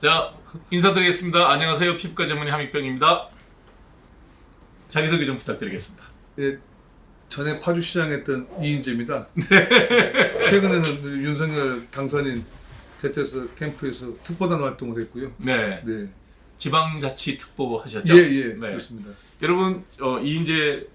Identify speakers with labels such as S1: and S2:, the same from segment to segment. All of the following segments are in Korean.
S1: 자, 인사드리겠습니다. 안녕하세요. 피부과 전문의 함익병입니다. 자기소개 좀 부탁드리겠습니다.
S2: 예, 전에 파주시장 했던 이인재입니다. 최근에는 윤석열 당선인 ZS 캠프에서 특보단 활동을 했고요.
S1: 네.
S2: 네.
S1: 지방자치특보 하셨죠?
S2: 예,
S1: 네.
S2: 그렇습니다.
S1: 여러분, 이인재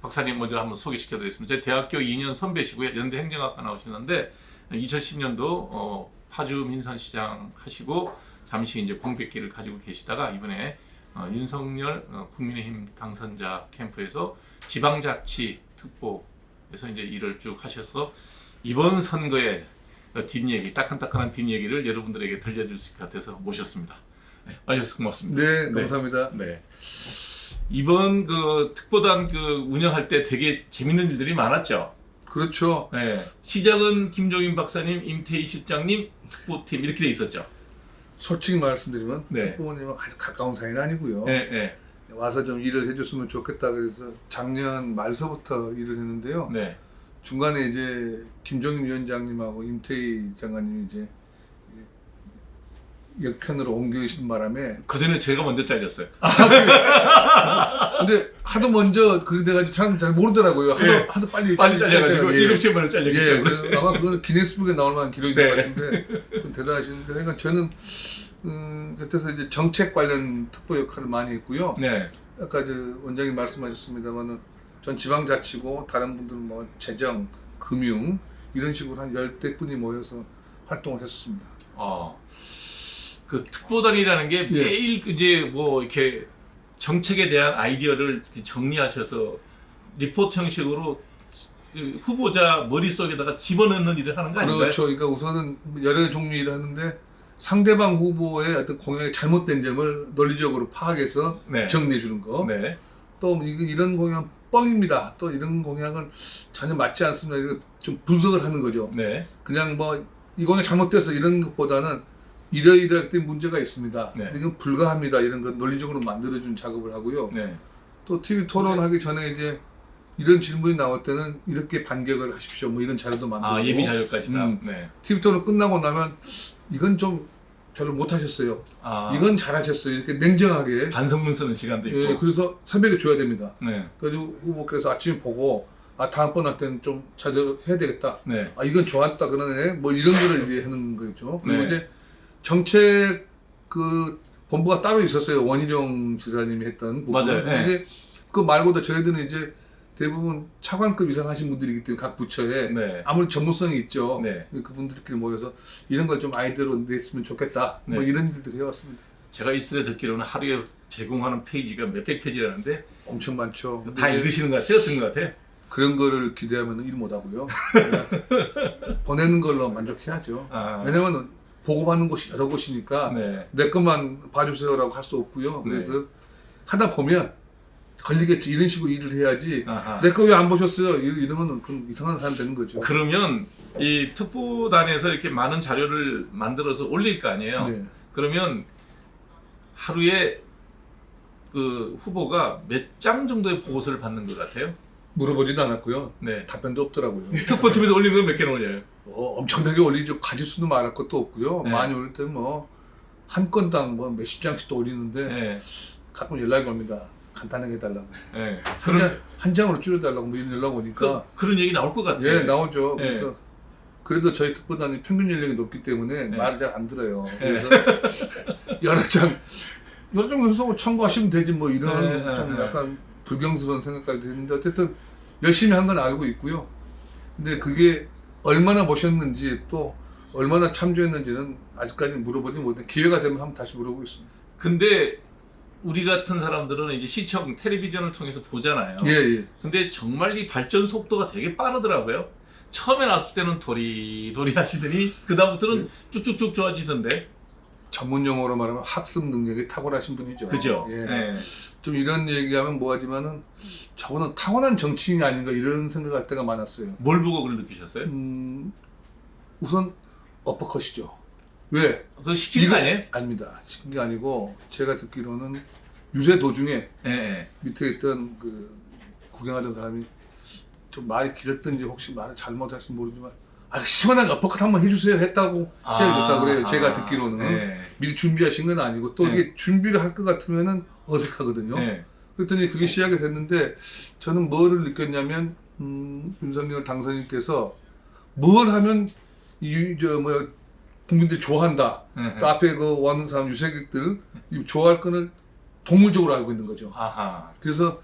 S1: 박사님 먼저 한번 소개시켜드리겠습니다. 제 대학교 2년 선배시고요. 연대 행정학과 나오시는데 2010년도 파주 민선시장 하시고 잠시 이제 공백기를 가지고 계시다가 이번에 윤석열 국민의힘 당선자 캠프에서 지방자치 특보에서 이제 일을 쭉 하셔서 이번 선거의 뒷얘기, 따끈따끈한 뒷얘기를 여러분들에게 들려줄 수 있을 것 같아서 모셨습니다. 네, 와주셔서 고맙습니다.
S2: 네, 감사합니다.
S1: 네. 이번 그 특보단 그 운영할 때 되게 재밌는 일들이 많았죠.
S2: 그렇죠.
S1: 네. 시작은 김종인 박사님, 임태희 실장님, 특보팀 이렇게 돼 있었죠.
S2: 솔직히 말씀드리면
S1: 네.
S2: 특보원님은 아주 가까운 사이는 아니고요.
S1: 네, 네,
S2: 와서 좀 일을 해줬으면 좋겠다 그래서 작년 말서부터 일을 했는데요.
S1: 네.
S2: 중간에 이제 김종인 위원장님하고 임태희 장관님이 이제 역편으로 옮겨계신 바람에
S1: 그 전에 제가 먼저 잘렸어요.
S2: 근데 하도 먼저 그렇게 돼가지고 사람 잘 모르더라고요. 하도 빨리
S1: 잘려가지고
S2: 예.
S1: 7시에 먼저 잘렸기
S2: 예,
S1: 때문에.
S2: 아마 그거는 기네스북에 나올 만한 기록인
S1: 네.
S2: 것 같은데 좀 대단하시는데, 그러니까 저는 곁에서 이제 정책 관련 특보 역할을 많이 했고요.
S1: 네.
S2: 아까 저 원장님 말씀하셨습니다만은 전 지방자치고 다른 분들은 뭐 재정, 금융 이런 식으로 한 10대 분이 모여서 활동을 했었습니다.
S1: 그 특보단이라는 게
S2: 예.
S1: 매일 이제 뭐 이렇게 정책에 대한 아이디어를 정리하셔서 리포트 형식으로 그 후보자 머릿속에다가 집어넣는 일을 하는 거 아닌가요?
S2: 그렇죠. 그러니까 우선은 여러 종류 일을 하는데 상대방 후보의 어떤 공약이 잘못된 점을 논리적으로 파악해서
S1: 네.
S2: 정리해 주는 거.
S1: 네.
S2: 또 이런 공약은 뻥입니다. 또 이런 공약은 전혀 맞지 않습니다. 이거 좀 분석을 하는 거죠.
S1: 네.
S2: 그냥 뭐 이 공약 잘못됐어 이런 것보다는 이러이러한 문제가 있습니다.
S1: 네.
S2: 이건 불가합니다. 이런 거 논리적으로 만들어준 작업을 하고요.
S1: 네.
S2: 또 TV 토론하기 전에 이제 이런 질문이 나올 때는 이렇게 반격을 하십시오. 뭐 이런 자료도 만들고.
S1: 예비 자료까지 다.
S2: 음.
S1: 네.
S2: TV 토론 끝나고 나면 이건 좀 별로 못하셨어요. 이건 잘하셨어요. 이렇게 냉정하게.
S1: 반성문 쓰는 시간도 있고.
S2: 예, 그래서 새벽에 줘야 됩니다.
S1: 네.
S2: 그래서 후보께서 아침에 보고 다음번 할 때는 좀 제대로 해야 되겠다.
S1: 네.
S2: 이건 좋았다 그러네. 뭐 이런 거를 이제 하는 거죠. 그리고
S1: 네.
S2: 이제 정책 그 본부가 따로 있었어요. 원희룡 지사님이 했던 부분.
S1: 맞아요. 네.
S2: 근데 그 말고도 저희들은 이제 대부분 차관급 이상 하신 분들이기 때문에 각 부처에
S1: 네.
S2: 아무리 전문성이 있죠.
S1: 네.
S2: 그분들끼리 모여서 이런 걸 좀 아이디어로 냈으면 좋겠다. 뭐
S1: 네.
S2: 이런 일들을 해왔습니다.
S1: 제가 일설에 듣기로는 하루에 제공하는 페이지가 몇백 페이지라는데
S2: 엄청 많죠.
S1: 다
S2: 근데
S1: 읽으시는 것 같아요? 듣는 것 같아요?
S2: 그런 거를 기대하면 일 못하고요. 보내는 걸로 만족해야죠. 왜냐면 보고받는 곳이 여러 곳이니까
S1: 네.
S2: 내 것만 봐주세요라고 할 수 없고요.
S1: 네.
S2: 그래서 하다 보면 걸리겠지. 이런 식으로 일을 해야지.
S1: 아하.
S2: 내 거 왜 안 보셨어요? 이러면 그럼 이상한 사람 되는 거죠.
S1: 그러면 이 특보단에서 이렇게 많은 자료를 만들어서 올릴 거 아니에요?
S2: 네.
S1: 그러면 하루에 그 후보가 몇 장 정도의 보고서를 받는 것 같아요?
S2: 물어보지도 않았고요.
S1: 네.
S2: 답변도 없더라고요.
S1: 특보팀에서 올린 건 몇 개나 올려요?
S2: 엄청나게 올리죠. 가지수도 많을 것도 없고요.
S1: 네.
S2: 많이 올릴 때는 뭐 한 건당 뭐 몇십 장씩도 올리는데
S1: 네.
S2: 가끔 연락이 옵니다. 간단하게 해달라고.
S1: 네.
S2: 한 장으로 줄여달라고 뭐 이런 연락 오니까
S1: 그런 얘기 나올 것 같아요.
S2: 예, 나오죠.
S1: 네.
S2: 그래서 그래도 저희 특보단이 평균 연령이 높기 때문에
S1: 네.
S2: 말을 잘 안 들어요.
S1: 네.
S2: 그래서 여러 장 써서 청구하시면 되지 뭐 이런
S1: 네,
S2: 좀
S1: 네.
S2: 약간 불경스러운 생각까지 드는데 어쨌든 열심히 한 건 알고 있고요. 근데 그게 얼마나 보셨는지 또 얼마나 참조했는지는 아직까지 물어보지 못해. 기회가 되면 한번 다시 물어보겠습니다.
S1: 근데 우리 같은 사람들은 이제 시청, 텔레비전을 통해서 보잖아요.
S2: 예, 예.
S1: 근데 정말 이 발전 속도가 되게 빠르더라고요. 처음에 나왔을 때는 도리도리 하시더니 그다음부터는 쭉쭉쭉 좋아지던데.
S2: 전문 용어로 말하면 학습 능력이 탁월하신 분이죠.
S1: 그죠?
S2: 예.
S1: 네.
S2: 좀 이런 얘기하면 뭐하지만은 저거는 타고난 정치인이 아닌가 이런 생각할 때가 많았어요.
S1: 뭘 보고 그걸 느끼셨어요?
S2: 우선 어퍼컷이죠. 왜?
S1: 그거 시키는 거 아니에요?
S2: 아닙니다. 시킨 게 아니고 제가 듣기로는 유세 도중에
S1: 네.
S2: 밑에 있던 그 구경하던 사람이 좀 말이 길었든지 혹시 말을 잘못하신지 모르지만 시원하게 어퍼컷 한번 해주세요 했다고 시작이 됐다고 그래요. 제가
S1: 아,
S2: 듣기로는.
S1: 네.
S2: 미리 준비하신 건 아니고 또 이게 준비를 할 것 같으면은 어색하거든요.
S1: 네.
S2: 그랬더니 그게 시작이 됐는데 저는 뭐를 느꼈냐면 윤석열 당선인께서 뭘 하면 국민들이 좋아한다. 또 앞에 그 와는 사람 유색객들 좋아할 거는 동물적으로 알고 있는 거죠.
S1: 아하.
S2: 그래서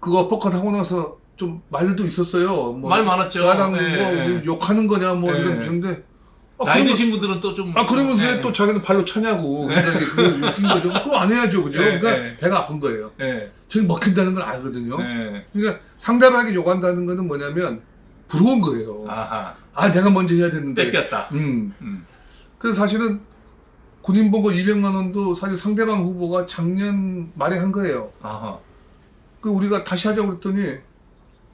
S2: 그거 어퍼컷 하고 나서 좀 말도 있었어요. 뭐
S1: 말 많았죠.
S2: 야당
S1: 네.
S2: 뭐 욕하는 거냐 뭐
S1: 네.
S2: 이런 그런데
S1: 나이 드신 분들은 또 좀.
S2: 그러면서
S1: 네.
S2: 또 자기는 발로 차냐고. 그러니까 이게 그거 웃긴 거죠. 그거 안 해야죠, 그죠?
S1: 네,
S2: 그러니까
S1: 네.
S2: 배가 아픈 거예요.
S1: 네.
S2: 저는 먹힌다는 걸 알거든요.
S1: 네.
S2: 그러니까 상대방에게 욕한다는 거는 뭐냐면 부러운 거예요.
S1: 아하.
S2: 내가 먼저 해야 되는데.
S1: 뺏겼다.
S2: 그래서 사실은 군인 보고 200만 원도 사실 상대방 후보가 작년 말에 한 거예요.
S1: 아하.
S2: 그 우리가 다시 하자고 그랬더니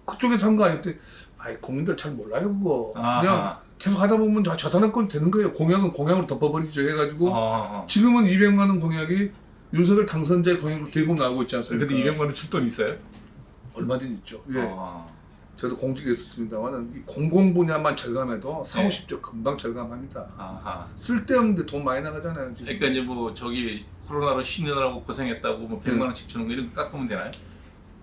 S2: 그쪽에서 한 거 아닌데, 국민들 잘 몰라요 그거.
S1: 아하.
S2: 그냥 계속 하다 보면 저 사람건 되는 거예요. 공약은 공약으로 덮어버리죠 해가지고
S1: 아하.
S2: 지금은 200만 원 공약이 윤석열 당선자의 공약으로 대부분 나오고 있지 않습니까?
S1: 근데 200만 원 줄 돈 있어요?
S2: 얼마든지 있죠. 예.
S1: 아.
S2: 저도 공직에 있었습니다만 이 공공 분야만 절감해도 4,
S1: 네.
S2: 50조 금방 절감합니다.
S1: 아하.
S2: 쓸데없는데 돈 많이 나가잖아요. 지금.
S1: 그러니까 이제 뭐 저기 코로나로 쉬느라고 고생했다고 뭐 100만 원씩 주는 거 이런 거 깎으면 되나요?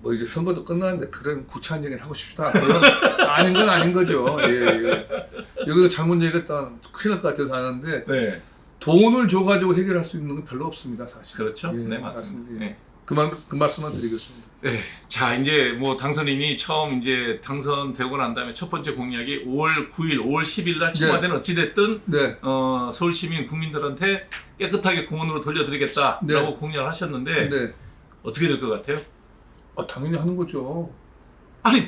S2: 뭐 이제 선거도 끝났는데 그런 구차한 얘기를 하고 싶다. 그건 아닌 건 아닌 거죠. 예. 여기서 잘못 얘기했다 큰일 날 것 같아서 하는데
S1: 네.
S2: 돈을 줘가지고 해결할 수 있는 건 별로 없습니다, 사실.
S1: 그렇죠.
S2: 예,
S1: 네, 맞습니다.
S2: 예.
S1: 네.
S2: 그 말씀만 드리겠습니다.
S1: 네. 자, 이제 뭐 당선인이 처음 이제 당선되고 난 다음에 첫 번째 공약이 5월 9일, 5월 10일 날 청와대는 어찌됐든
S2: 네.
S1: 서울 시민 국민들한테 깨끗하게 공원으로 돌려드리겠다라고
S2: 네.
S1: 공약을 하셨는데
S2: 네.
S1: 어떻게 될 것 같아요?
S2: 당연히 하는 거죠.
S1: 아니,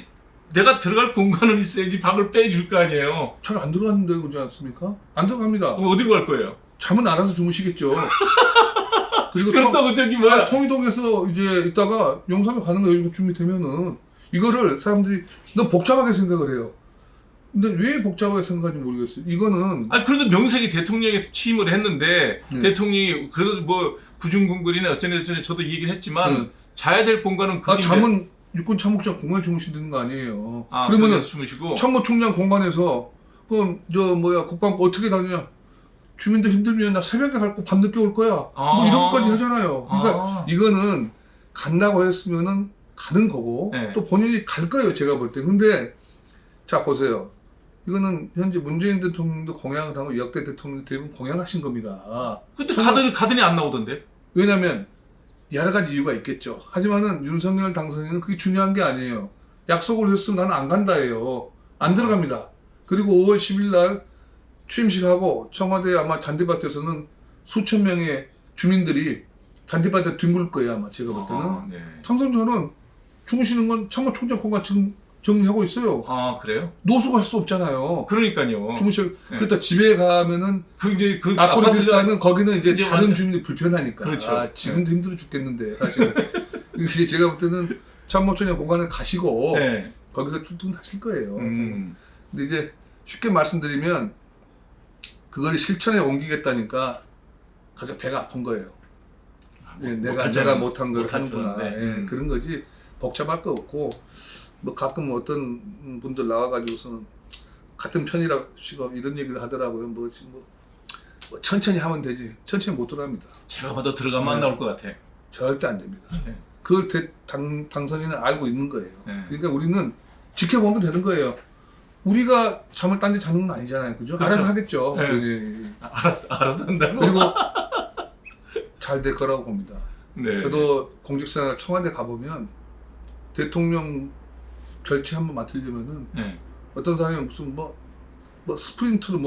S1: 내가 들어갈 공간은 있어야지 방을 빼줄 거 아니에요.
S2: 잘 안 들어갔는데 그러지 않습니까? 안 들어갑니다.
S1: 그럼 어디로 갈 거예요?
S2: 잠은 알아서 주무시겠죠. 그리고
S1: 그렇다고 저기 뭐야?
S2: 통일동에서 이제 있다가 용산에 가는 거 이거 준비되면은 이거를 사람들이 너무 복잡하게 생각을 해요. 근데 왜 복잡하게 생각하는지 모르겠어요. 이거는
S1: 아 그래도 명색이 대통령이 취임을 했는데 대통령이 그래도 뭐 구중궁궐이나 어쩌네 저도 이 얘기를 했지만 자야 될 공간은 그인데
S2: 잠은 육군 참모총장 공간에 주무신다는 거 아니에요.
S1: 그러면은
S2: 그러면은
S1: 주무시고
S2: 참모총장 공간에서 그럼 국방부 어떻게 다니냐? 주민들 힘들면 나 새벽에 갈 거 밤늦게 올 거야. 뭐 이런 것까지 하잖아요. 그러니까 이거는 간다고 했으면은 가는 거고
S1: 네.
S2: 또 본인이 갈 거예요. 제가 볼 때. 근데 자 보세요. 이거는 현재 문재인 대통령도 공약을 하고 역대 대통령 대부분 공약하신 겁니다.
S1: 근데 가더니 안 나오던데?
S2: 왜냐면 여러 가지 이유가 있겠죠. 하지만은 윤석열 당선인은 그게 중요한 게 아니에요. 약속을 했으면 나는 안 간다예요. 안 들어갑니다. 그리고 5월 10일 날 취임식하고 청와대 아마 잔디밭에서는 수천 명의 주민들이 잔디밭에 뒹굴 거예요. 아마 제가 볼 때는.
S1: 네.
S2: 당선자는 주무시는 건 참모총장 공간 지금 정리하고 있어요.
S1: 그래요?
S2: 노수가 할 수 없잖아요.
S1: 그러니까요.
S2: 그러니까 집에 가면은
S1: 이제 그
S2: 아코르 비슷하는 거기는 이제
S1: 이제
S2: 다른 주민들이 불편하니까.
S1: 그렇죠.
S2: 지금도 힘들어 죽겠는데 사실. 이제 제가 볼 때는 참모총장 공간에 가시고
S1: 네.
S2: 거기서 출동하실 거예요.
S1: 음.
S2: 근데 이제 쉽게 말씀드리면 그걸 실천에 옮기겠다니까 가장 배가 아픈 거예요. 내가 못한 걸 하는구나. 그런 거지 복잡할 거 없고 뭐 가끔 어떤 분들 나와가지고서는 같은 편이라고 이런 얘기를 하더라고요. 뭐 천천히 하면 되지. 천천히 못 들어갑니다.
S1: 제가 봐도 들어가면 안 나올 것 같아.
S2: 절대 안 됩니다.
S1: 네.
S2: 그걸 당선인은 알고 있는 거예요.
S1: 네.
S2: 그러니까 우리는 지켜보면 되는 거예요. 우리가 잠을 딴 데 자는 건 아니잖아요. 그죠?
S1: 그렇죠.
S2: 알아서 하겠죠.
S1: 네. 알아서 한다고?
S2: 그리고 잘 될 거라고 봅니다.
S1: 네.
S2: 저도 공직생활 청와대 가보면 대통령 결치 한번 맡으려면은
S1: 네.
S2: 어떤 사람이 무슨 뭐 스프린트를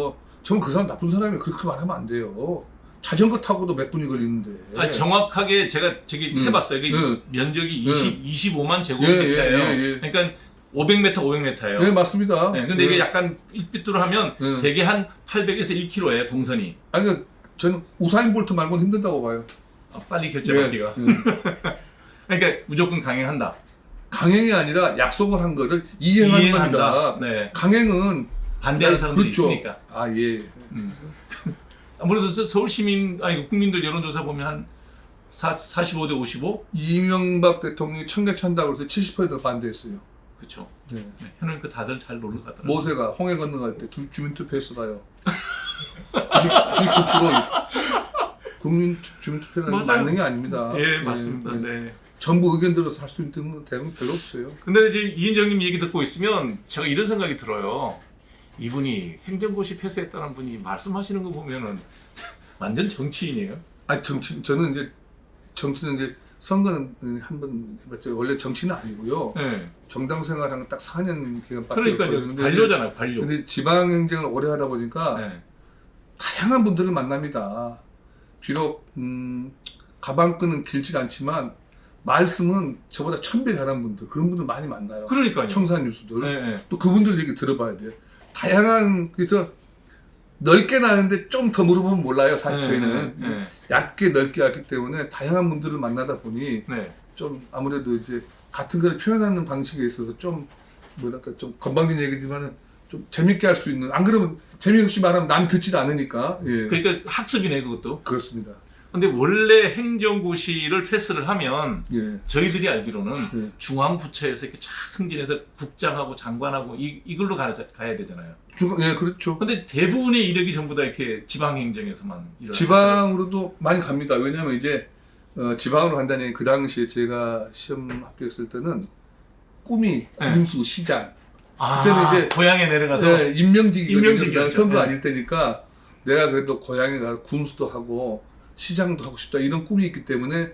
S2: 정말 그 사람 나쁜 사람이 그렇게 말하면 안 돼요. 자전거 타고도 몇 분이 걸리는데.
S1: 정확하게 제가 저기 해봤어요. 면적이 25만 제곱미터예요. 그러니까 500m예요.
S2: 네, 맞습니다.
S1: 네, 근데 이게 약간 삐뚤하면 대개 한 800에서 1km예요, 동선이.
S2: 그러니까 저는 우사인 볼트 말고는 힘들다고 봐요.
S1: 빨리 결정하기가. 그러니까 무조건 강행한다.
S2: 강행이 아니라 약속을 한 거를 이행하는 겁니다.
S1: 네.
S2: 강행은
S1: 반대하는 사람들이
S2: 그렇죠.
S1: 있으니까.
S2: 예.
S1: 아무래도 서울 시민 국민들 여론조사 보면 한 45대 55?
S2: 이명박 대통령이 청계찬다고 해서 70%가 반대했어요.
S1: 그렇죠.
S2: 네.
S1: 해놓으니까 다들 잘 놀러 가더라고요.
S2: 모세가 홍해 건너갈 때 주민투표했어요. 99% 국민 주민투표는
S1: 맞아요.
S2: 맞는 게 아닙니다.
S1: 예, 맞습니다. 네.
S2: 정부 의견 들어서 할 수 있는 대응은 별로 없어요.
S1: 근데 이제 이인정님 얘기 듣고 있으면 제가 이런 생각이 들어요. 이분이 행정고시 패스했다는 분이 말씀하시는 거 보면은 완전 정치인이에요.
S2: 저는 이제 정치는 이제 선거는 한번 해봤죠. 원래 정치는 아니고요.
S1: 네.
S2: 정당 생활한 딱 4년 기간밖에
S1: 그러니까요.
S2: 없거든요.
S1: 관료잖아요, 관료.
S2: 근데 지방 행정을 오래 하다 보니까
S1: 네.
S2: 다양한 분들을 만납니다. 비록 가방끈은 길지 않지만 말씀은 저보다 1000배 잘하는 분들, 그런 분들 많이 만나요.
S1: 그러니까요.
S2: 청산 뉴스들.
S1: 네, 네.
S2: 또 그분들 얘기 들어봐야 돼요. 다양한, 그래서 넓게 나는데 좀 더 물어보면 몰라요. 사실 저희는
S1: 네.
S2: 얇게 넓게 하기 때문에 다양한 분들을 만나다 보니
S1: 네.
S2: 좀 아무래도 이제 같은 걸 표현하는 방식에 있어서 좀 뭐랄까 좀 건방진 얘기지만은 좀 재밌게 할 수 있는, 안 그러면 재미없이 말하면 남 듣지도 않으니까. 예.
S1: 그러니까 학습이네, 그것도.
S2: 그렇습니다.
S1: 근데 원래 행정고시를 패스를 하면
S2: 예.
S1: 저희들이 알기로는
S2: 예.
S1: 중앙부처에서 이렇게 쫙 승진해서 국장하고 장관하고 이걸로 가야 되잖아요.
S2: 예, 그렇죠.
S1: 근데 대부분의 이력이 전부 다 이렇게 지방행정에서만 일어나요.
S2: 지방으로도 많이 갑니다. 왜냐하면 이제 지방으로 간다니 그 당시에 제가 시험 합격했을 때는 꿈이
S1: 네.
S2: 군수, 시장.
S1: 아,
S2: 그때는 이제
S1: 고향에 내려가서
S2: 네, 임명직이거든요.
S1: 임명직이었죠.
S2: 선거
S1: 네.
S2: 아닐 때니까 내가 그래도 고향에 가서 군수도 하고 시장도 하고 싶다 이런 꿈이 있기 때문에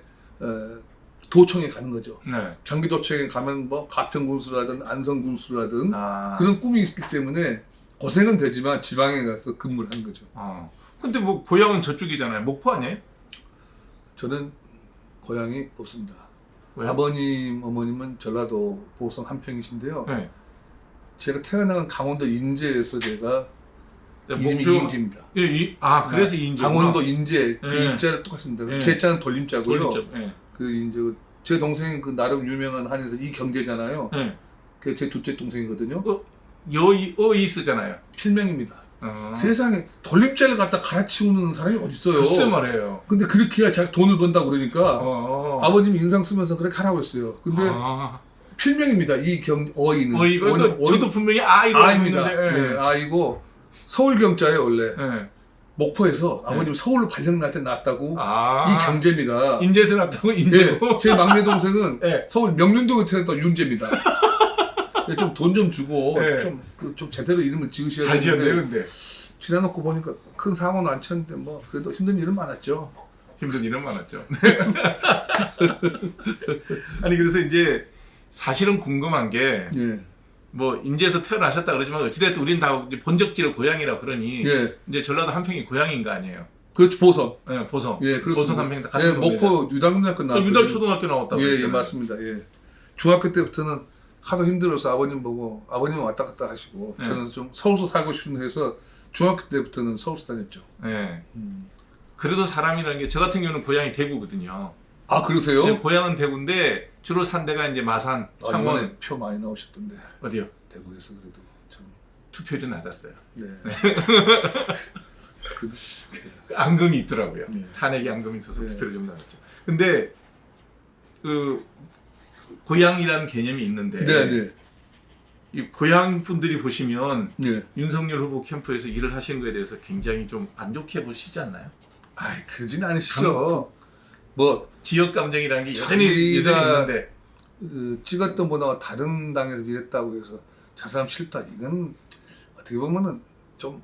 S2: 도청에 가는 거죠.
S1: 네.
S2: 경기도청에 가면 뭐 가평군수라든 안성군수라든
S1: 아.
S2: 그런 꿈이 있기 때문에 고생은 되지만 지방에 가서 근무를 한 거죠.
S1: 근데 뭐 고향은 저쪽이잖아요. 목포 아니에요?
S2: 저는 고향이 없습니다.
S1: 왜요?
S2: 아버님, 어머님은 전라도 보성 한평이신데요.
S1: 네.
S2: 제가 태어난 강원도 인제에서 제가 이름이
S1: 목표-
S2: 이인재입니다.
S1: 예, 그래서 이인재.
S2: 강원도 인제 그
S1: 네.
S2: 인자를 똑같습니다.
S1: 네.
S2: 제자는 돌림자고요.
S1: 돌림자. 네.
S2: 그 인제 제 동생이 그 나름 유명한 한에서 이경재잖아요.
S1: 네.
S2: 그 제 둘째 동생이거든요.
S1: 어이 쓰잖아요.
S2: 필명입니다. 세상에 돌림자를 갖다 갈아치우는 사람이 어디 있어요?
S1: 글쎄 말이에요.
S2: 근데 그렇게 해야 자기 돈을 번다 그러니까
S1: 어.
S2: 아버님 인상 쓰면서 그렇게 하라고 했어요. 근데 필명입니다. 어이는.
S1: 어이가 저도 분명히 아이로
S2: 아입니다.
S1: 했는데,
S2: 네, 아이고 서울경자예요 원래.
S1: 네.
S2: 목포에서 아버님 서울로 발령 날 때 낳았다고
S1: 아.
S2: 이 경제입니다.
S1: 인제에서 났다고 인제고.
S2: 예, 제 막내 동생은
S1: 네.
S2: 서울 명륜동에 태어났다 윤재입니다. 좀 돈 좀 주고
S1: 네.
S2: 좀 제대로 이름을 지으셔야
S1: 잘 지었네요,
S2: 되는데
S1: 근데.
S2: 지나놓고 보니까 큰 사고는 안 쳤는데 뭐 그래도 힘든 일은 많았죠.
S1: 힘든 일은 많았죠. 아니 그래서 이제 사실은 궁금한 게
S2: 예,
S1: 뭐 인제에서 태어나셨다 그러지만 어찌됐든 우리는 다 이제 본적지를 고향이라 그러니
S2: 예,
S1: 이제 전라도 한평이 고향인 거 아니에요.
S2: 그렇죠 보성.
S1: 네, 보성.
S2: 예, 그렇습니다.
S1: 보성 한평 다 같은
S2: 예,
S1: 동네죠.
S2: 목포 유달고등학교 나왔거든요.
S1: 유달초등학교 나왔다고
S2: 예, 예,
S1: 그랬잖아요.
S2: 맞습니다. 예. 중학교 때부터는 하도 힘들어서 아버님 보고 아버님은 왔다 갔다 하시고
S1: 네.
S2: 저는 좀 서울서 살고 싶은 해서 중학교 때부터는 서울서 다녔죠.
S1: 네. 그래도 사람이라는 게 저 같은 경우는 고향이 대구거든요.
S2: 아 그러세요?
S1: 네, 고향은 대구인데 주로 산 데가 이제 마산, 창원
S2: 이번에 표 많이 나오셨던데
S1: 어디요?
S2: 대구에서 그래도 참.
S1: 투표율이 낮았어요.
S2: 네. 그래도
S1: 앙금이 있더라고요.
S2: 네.
S1: 탄핵이 앙금이 있어서
S2: 네.
S1: 투표를 좀 낮았죠. 근데 그 고향이라는 개념이 있는데
S2: 네, 네,
S1: 이 고향 분들이 보시면
S2: 네.
S1: 윤석열 후보 캠프에서 일을 하시는 거에 대해서 굉장히 좀 안 좋게 보시지 않나요?
S2: 아이 그러진 않으시죠. 뭐
S1: 지역 감정이라는 게 여전히
S2: 자기가
S1: 있는데
S2: 찍었던 분하고 다른 당에서 일했다고 해서 저 사람 싫다. 이건 어떻게 보면은 좀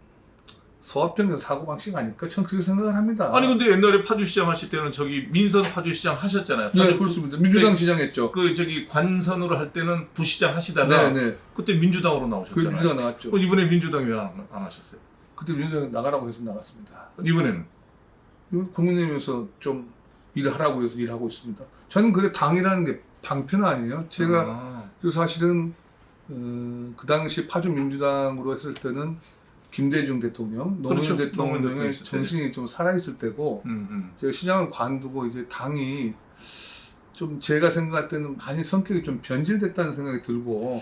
S2: 소아병 사고방식 아닐까? 전 그렇게 생각을 합니다.
S1: 아니 근데 옛날에 파주시장 하실 때는 저기 민선 파주시장 하셨잖아요.
S2: 네,
S1: 파주
S2: 그렇습니다. 민주당
S1: 네.
S2: 시장했죠.
S1: 그 저기 관선으로 할 때는 부시장 하시다가
S2: 네, 네.
S1: 그때 민주당으로
S2: 그
S1: 나오셨잖아요.
S2: 민주당 나왔죠.
S1: 그럼 이번에 민주당 왜 안 하셨어요?
S2: 그때 민주당 나가라고 해서 나갔습니다.
S1: 이번에는
S2: 이건 국민의힘에서 좀 일을 하라고 해서 일하고 있습니다. 저는 그래 당이라는 게 방편 아니에요. 제가 그 사실은 그 당시 파주 민주당으로 했을 때는 김대중 대통령, 노무현
S1: 그렇죠.
S2: 대통령의
S1: 노무현 대통령
S2: 정신이 좀 살아있을 때고 제가 시장을 관두고 이제 당이 좀 제가 생각할 때는 많이 성격이 좀 변질됐다는 생각이 들고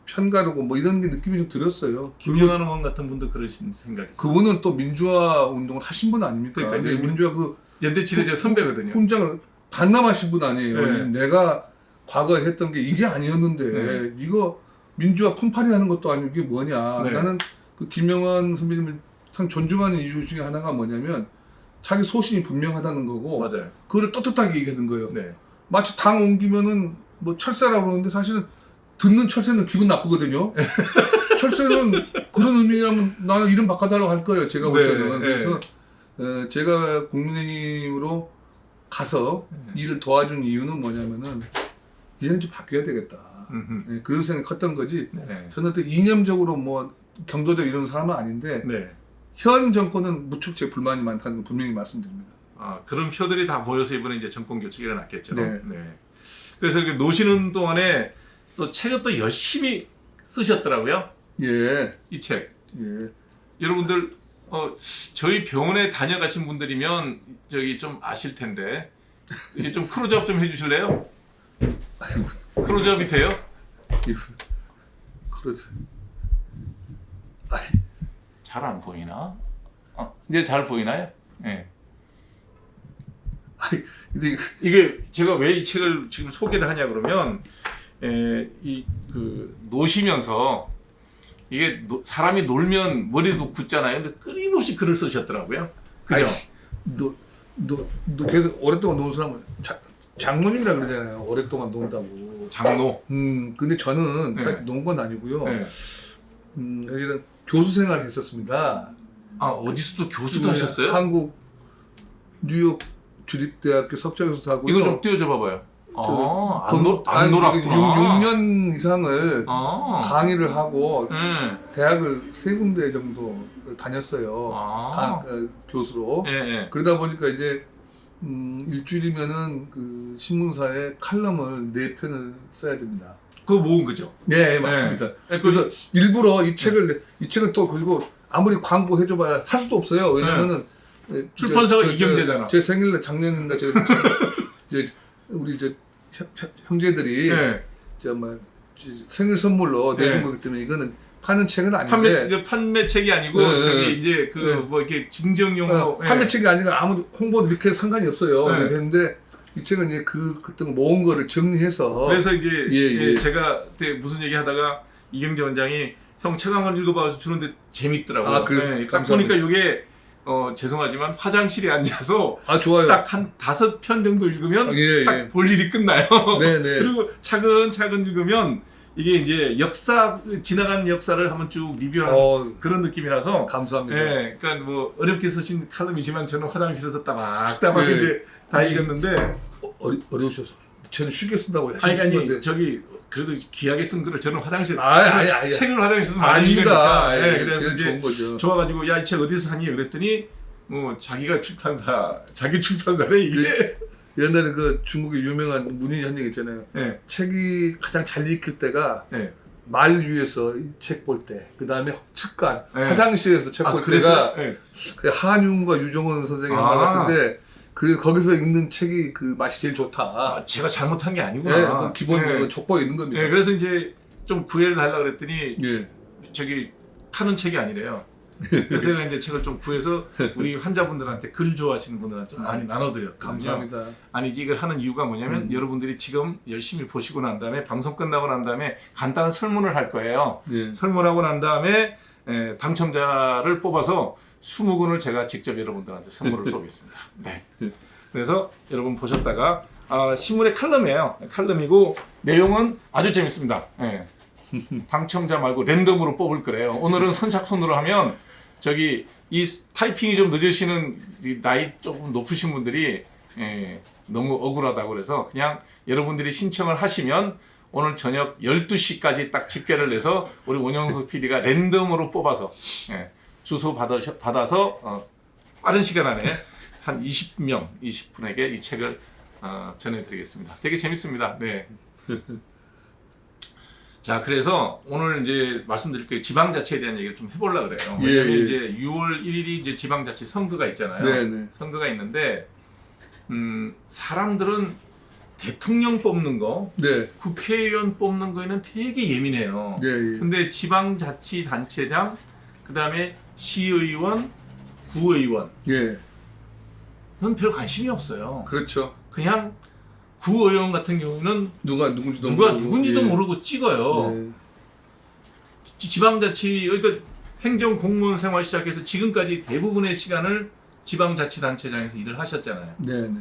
S2: 편가르고 뭐 이런 게 느낌이 좀 들었어요.
S1: 김영환 의원 같은 분도 그러신 생각이.
S2: 그분은 또 민주화 운동을 하신 분 아닙니까?
S1: 그러니까
S2: 네, 민주화 그
S1: 연대 친해제 선배거든요.
S2: 훈장을 반납하신 분 아니에요.
S1: 네.
S2: 내가 과거에 했던 게 이게 아니었는데
S1: 네.
S2: 이거 민주화 품팔이 하는 것도 아니고 이게 뭐냐.
S1: 네.
S2: 나는 그 김영환 선배님을 참 존중하는 이유 중에 하나가 뭐냐면 자기 소신이 분명하다는 거고
S1: 맞아요.
S2: 그거를 떳떳하게 얘기하는 거예요.
S1: 네.
S2: 마치 당 옮기면은 뭐 철새라고 그러는데 사실은 듣는 철새는 기분 나쁘거든요. 철새는 그런 의미냐면 나는 이름 바꿔달라고 할 거예요. 제가 볼
S1: 네,
S2: 때는.
S1: 네.
S2: 그래서 제가 국민의힘으로 가서 일을 도와준 이유는 뭐냐면은 이제는 좀 바뀌어야 되겠다. 네, 그런 생각이 컸던 거지.
S1: 네.
S2: 저는 또 이념적으로 뭐 경도적 이런 사람은 아닌데
S1: 네.
S2: 현 정권은 무척 제 불만이 많다는 걸 분명히 말씀드립니다.
S1: 아, 그런 표들이 다 모여서 이번에 이제 정권 교체가 일어났겠죠.
S2: 네.
S1: 그래서 이렇게 노시는 동안에 또 책을 또 열심히 쓰셨더라고요.
S2: 예,
S1: 이 책.
S2: 예.
S1: 여러분들 저희 병원에 다녀가신 분들이면 저기 좀 아실 텐데 이게 좀 클로즈업 좀 해주실래요? 클로즈업이 돼요?
S2: 그러죠. 아이,
S1: 잘 안 보이나? 이제 잘 보이나요? 네.
S2: 아이, 근데
S1: 이게 제가 왜 이 책을 지금 소개를 하냐 그러면 이 그 노시면서 이게 사람이 놀면 머리도 굳잖아요. 근데 끊임없이 글을 쓰셨더라고요. 그죠?
S2: 너 계속 오랫동안 논 사람은 장모님이라 그러잖아요. 오랫동안 논다고.
S1: 장로.
S2: 근데 저는
S1: 네.
S2: 사실 논 건 아니고요.
S1: 네.
S2: 여기는 교수 생활을 했었습니다.
S1: 아, 어디서도 교수도
S2: 네,
S1: 하셨어요?
S2: 한국 뉴욕 주립대학교 석좌교수도 하고요.
S1: 이거 좀 띄워줘 봐봐요. 안
S2: 한
S1: 놀았구나.
S2: 6년 이상을
S1: 아.
S2: 강의를 하고
S1: 네.
S2: 대학을 3군데 정도 다녔어요.
S1: 아.
S2: 교수로.
S1: 예, 예.
S2: 그러다 보니까 이제 일주일이면은 그 신문사에 칼럼을 4편을 써야 됩니다.
S1: 그거 모은 거죠?
S2: 네, 맞습니다.
S1: 네.
S2: 그래서 일부러 이 책은 또 그리고 아무리 광고해줘봐야 살 수도 없어요. 왜냐면은
S1: 출판사가 이경재잖아.
S2: 제 생일날 작년인가 우리 형제들이
S1: 네.
S2: 생일 선물로
S1: 네.
S2: 내준 거기 때문에 이거는 파는 책은 아닌데
S1: 판매책이 아니고
S2: 네,
S1: 저기
S2: 네.
S1: 이제 그
S2: 네.
S1: 뭐 이렇게 증정용으로
S2: 판매책이 아니라 아무 홍보 이렇게 상관이 없어요.
S1: 네.
S2: 그런데 이 책은 이제 그때 모은 거를 정리해서
S1: 그래서 이제
S2: 예.
S1: 제가 그때 무슨 얘기 하다가 이경재 원장이 형 책 한 권 읽어봐서 주는데 재밌더라고요.
S2: 아, 그래요?
S1: 딱
S2: 감사합니다.
S1: 보니까 이게 죄송하지만 화장실에 앉아서
S2: 좋아요.
S1: 딱 한 5편 정도 읽으면
S2: 예.
S1: 딱 볼 일이 끝나요.
S2: 네네.
S1: 그리고 차근차근 읽으면 이게 이제 지나간 역사를 한번 쭉 리뷰하는 그런 느낌이라서
S2: 감사합니다.
S1: 예, 그러니까 뭐 어렵게 쓰신 칼럼이지만 저는 화장실에서 따박따박
S2: 예.
S1: 이제 다 읽었는데
S2: 어려우셔서 저는 쉽게 쓴다고
S1: 아니
S2: 하신 건데
S1: 저기 그래도 귀하게 쓴 글을 저는 화장실
S2: 아니.
S1: 책을 화장실에서 많이
S2: 아닙니다.
S1: 읽으니까
S2: 예,
S1: 그래서
S2: 제일
S1: 이제
S2: 좋은 거죠.
S1: 좋아가지고 야 이 책 어디서 샀니 그랬더니 뭐 자기 출판사래 이게
S2: 옛날에 그 중국의 유명한 문인 한 얘기 있잖아요.
S1: 예,
S2: 책이 가장 잘 읽힐 때가
S1: 예.
S2: 말 위에서 책 볼 때, 그 다음에 측간,
S1: 네.
S2: 화장실에서 책 볼
S1: 그래서
S2: 때가 그 한윤과 유정원 선생의 말 같은데 그래서 거기서 읽는 책이 그 맛이 제일 좋다.
S1: 제가 잘못한 게
S2: 예,
S1: 아니구나.
S2: 그 기본
S1: 예.
S2: 족보에 있는 겁니다.
S1: 예, 그래서 이제 좀 구애를 달라고 그랬더니
S2: 예.
S1: 저기 파는 책이 아니래요. 그래서 제가 이제 책을 좀 구해서 우리 환자분들한테 글 좋아하시는 분들한테 좀 많이 나눠드렸거든요.
S2: 감사합니다.
S1: 아니 이걸 하는 이유가 뭐냐면 여러분들이 지금 열심히 보시고 난 다음에 방송 끝나고 난 다음에 간단한 설문을 할 거예요.
S2: 예.
S1: 설문하고 난 다음에 당첨자를 뽑아서 20권을 제가 직접 여러분들한테 선물을 쏘겠습니다. 네. 그래서 여러분 보셨다가 신문의 칼럼이에요. 칼럼이고 내용은 아주 재밌습니다. 예. 당첨자 말고 랜덤으로 뽑을 거래요. 오늘은 선착순으로 하면 저기 이 타이핑이 좀 늦으시는 나이 조금 높으신 분들이 너무 억울하다고 그래서 그냥 여러분들이 신청을 하시면 오늘 저녁 12시까지 딱 집계를 해서 우리 원영석 PD가 랜덤으로 뽑아서 주소 받아서 빠른 시간 안에 한 20분에게 이 책을 전해드리겠습니다. 되게 재밌습니다. 네. 자, 그래서 오늘 이제 말씀드릴 게 지방자치에 대한 얘기를 좀 해보려고 그래요. 왜냐면
S2: 예.
S1: 이제 6월 1일이 이제 지방자치 선거가 있잖아요.
S2: 네.
S1: 선거가 있는데, 사람들은 대통령 뽑는 거,
S2: 네.
S1: 국회의원 뽑는 거에는 되게 예민해요.
S2: 예.
S1: 근데 지방자치단체장, 그 다음에 시의원, 구의원,
S2: 예.
S1: 는 별 관심이 없어요.
S2: 그렇죠.
S1: 그냥 구의원 같은 경우는
S2: 누군지도
S1: 누군지도 모르고 찍어요.
S2: 네.
S1: 지방자치 그러니까 행정 공무원 생활 시작해서 지금까지 대부분의 시간을 지방자치단체장에서 일을 하셨잖아요.
S2: 네, 네.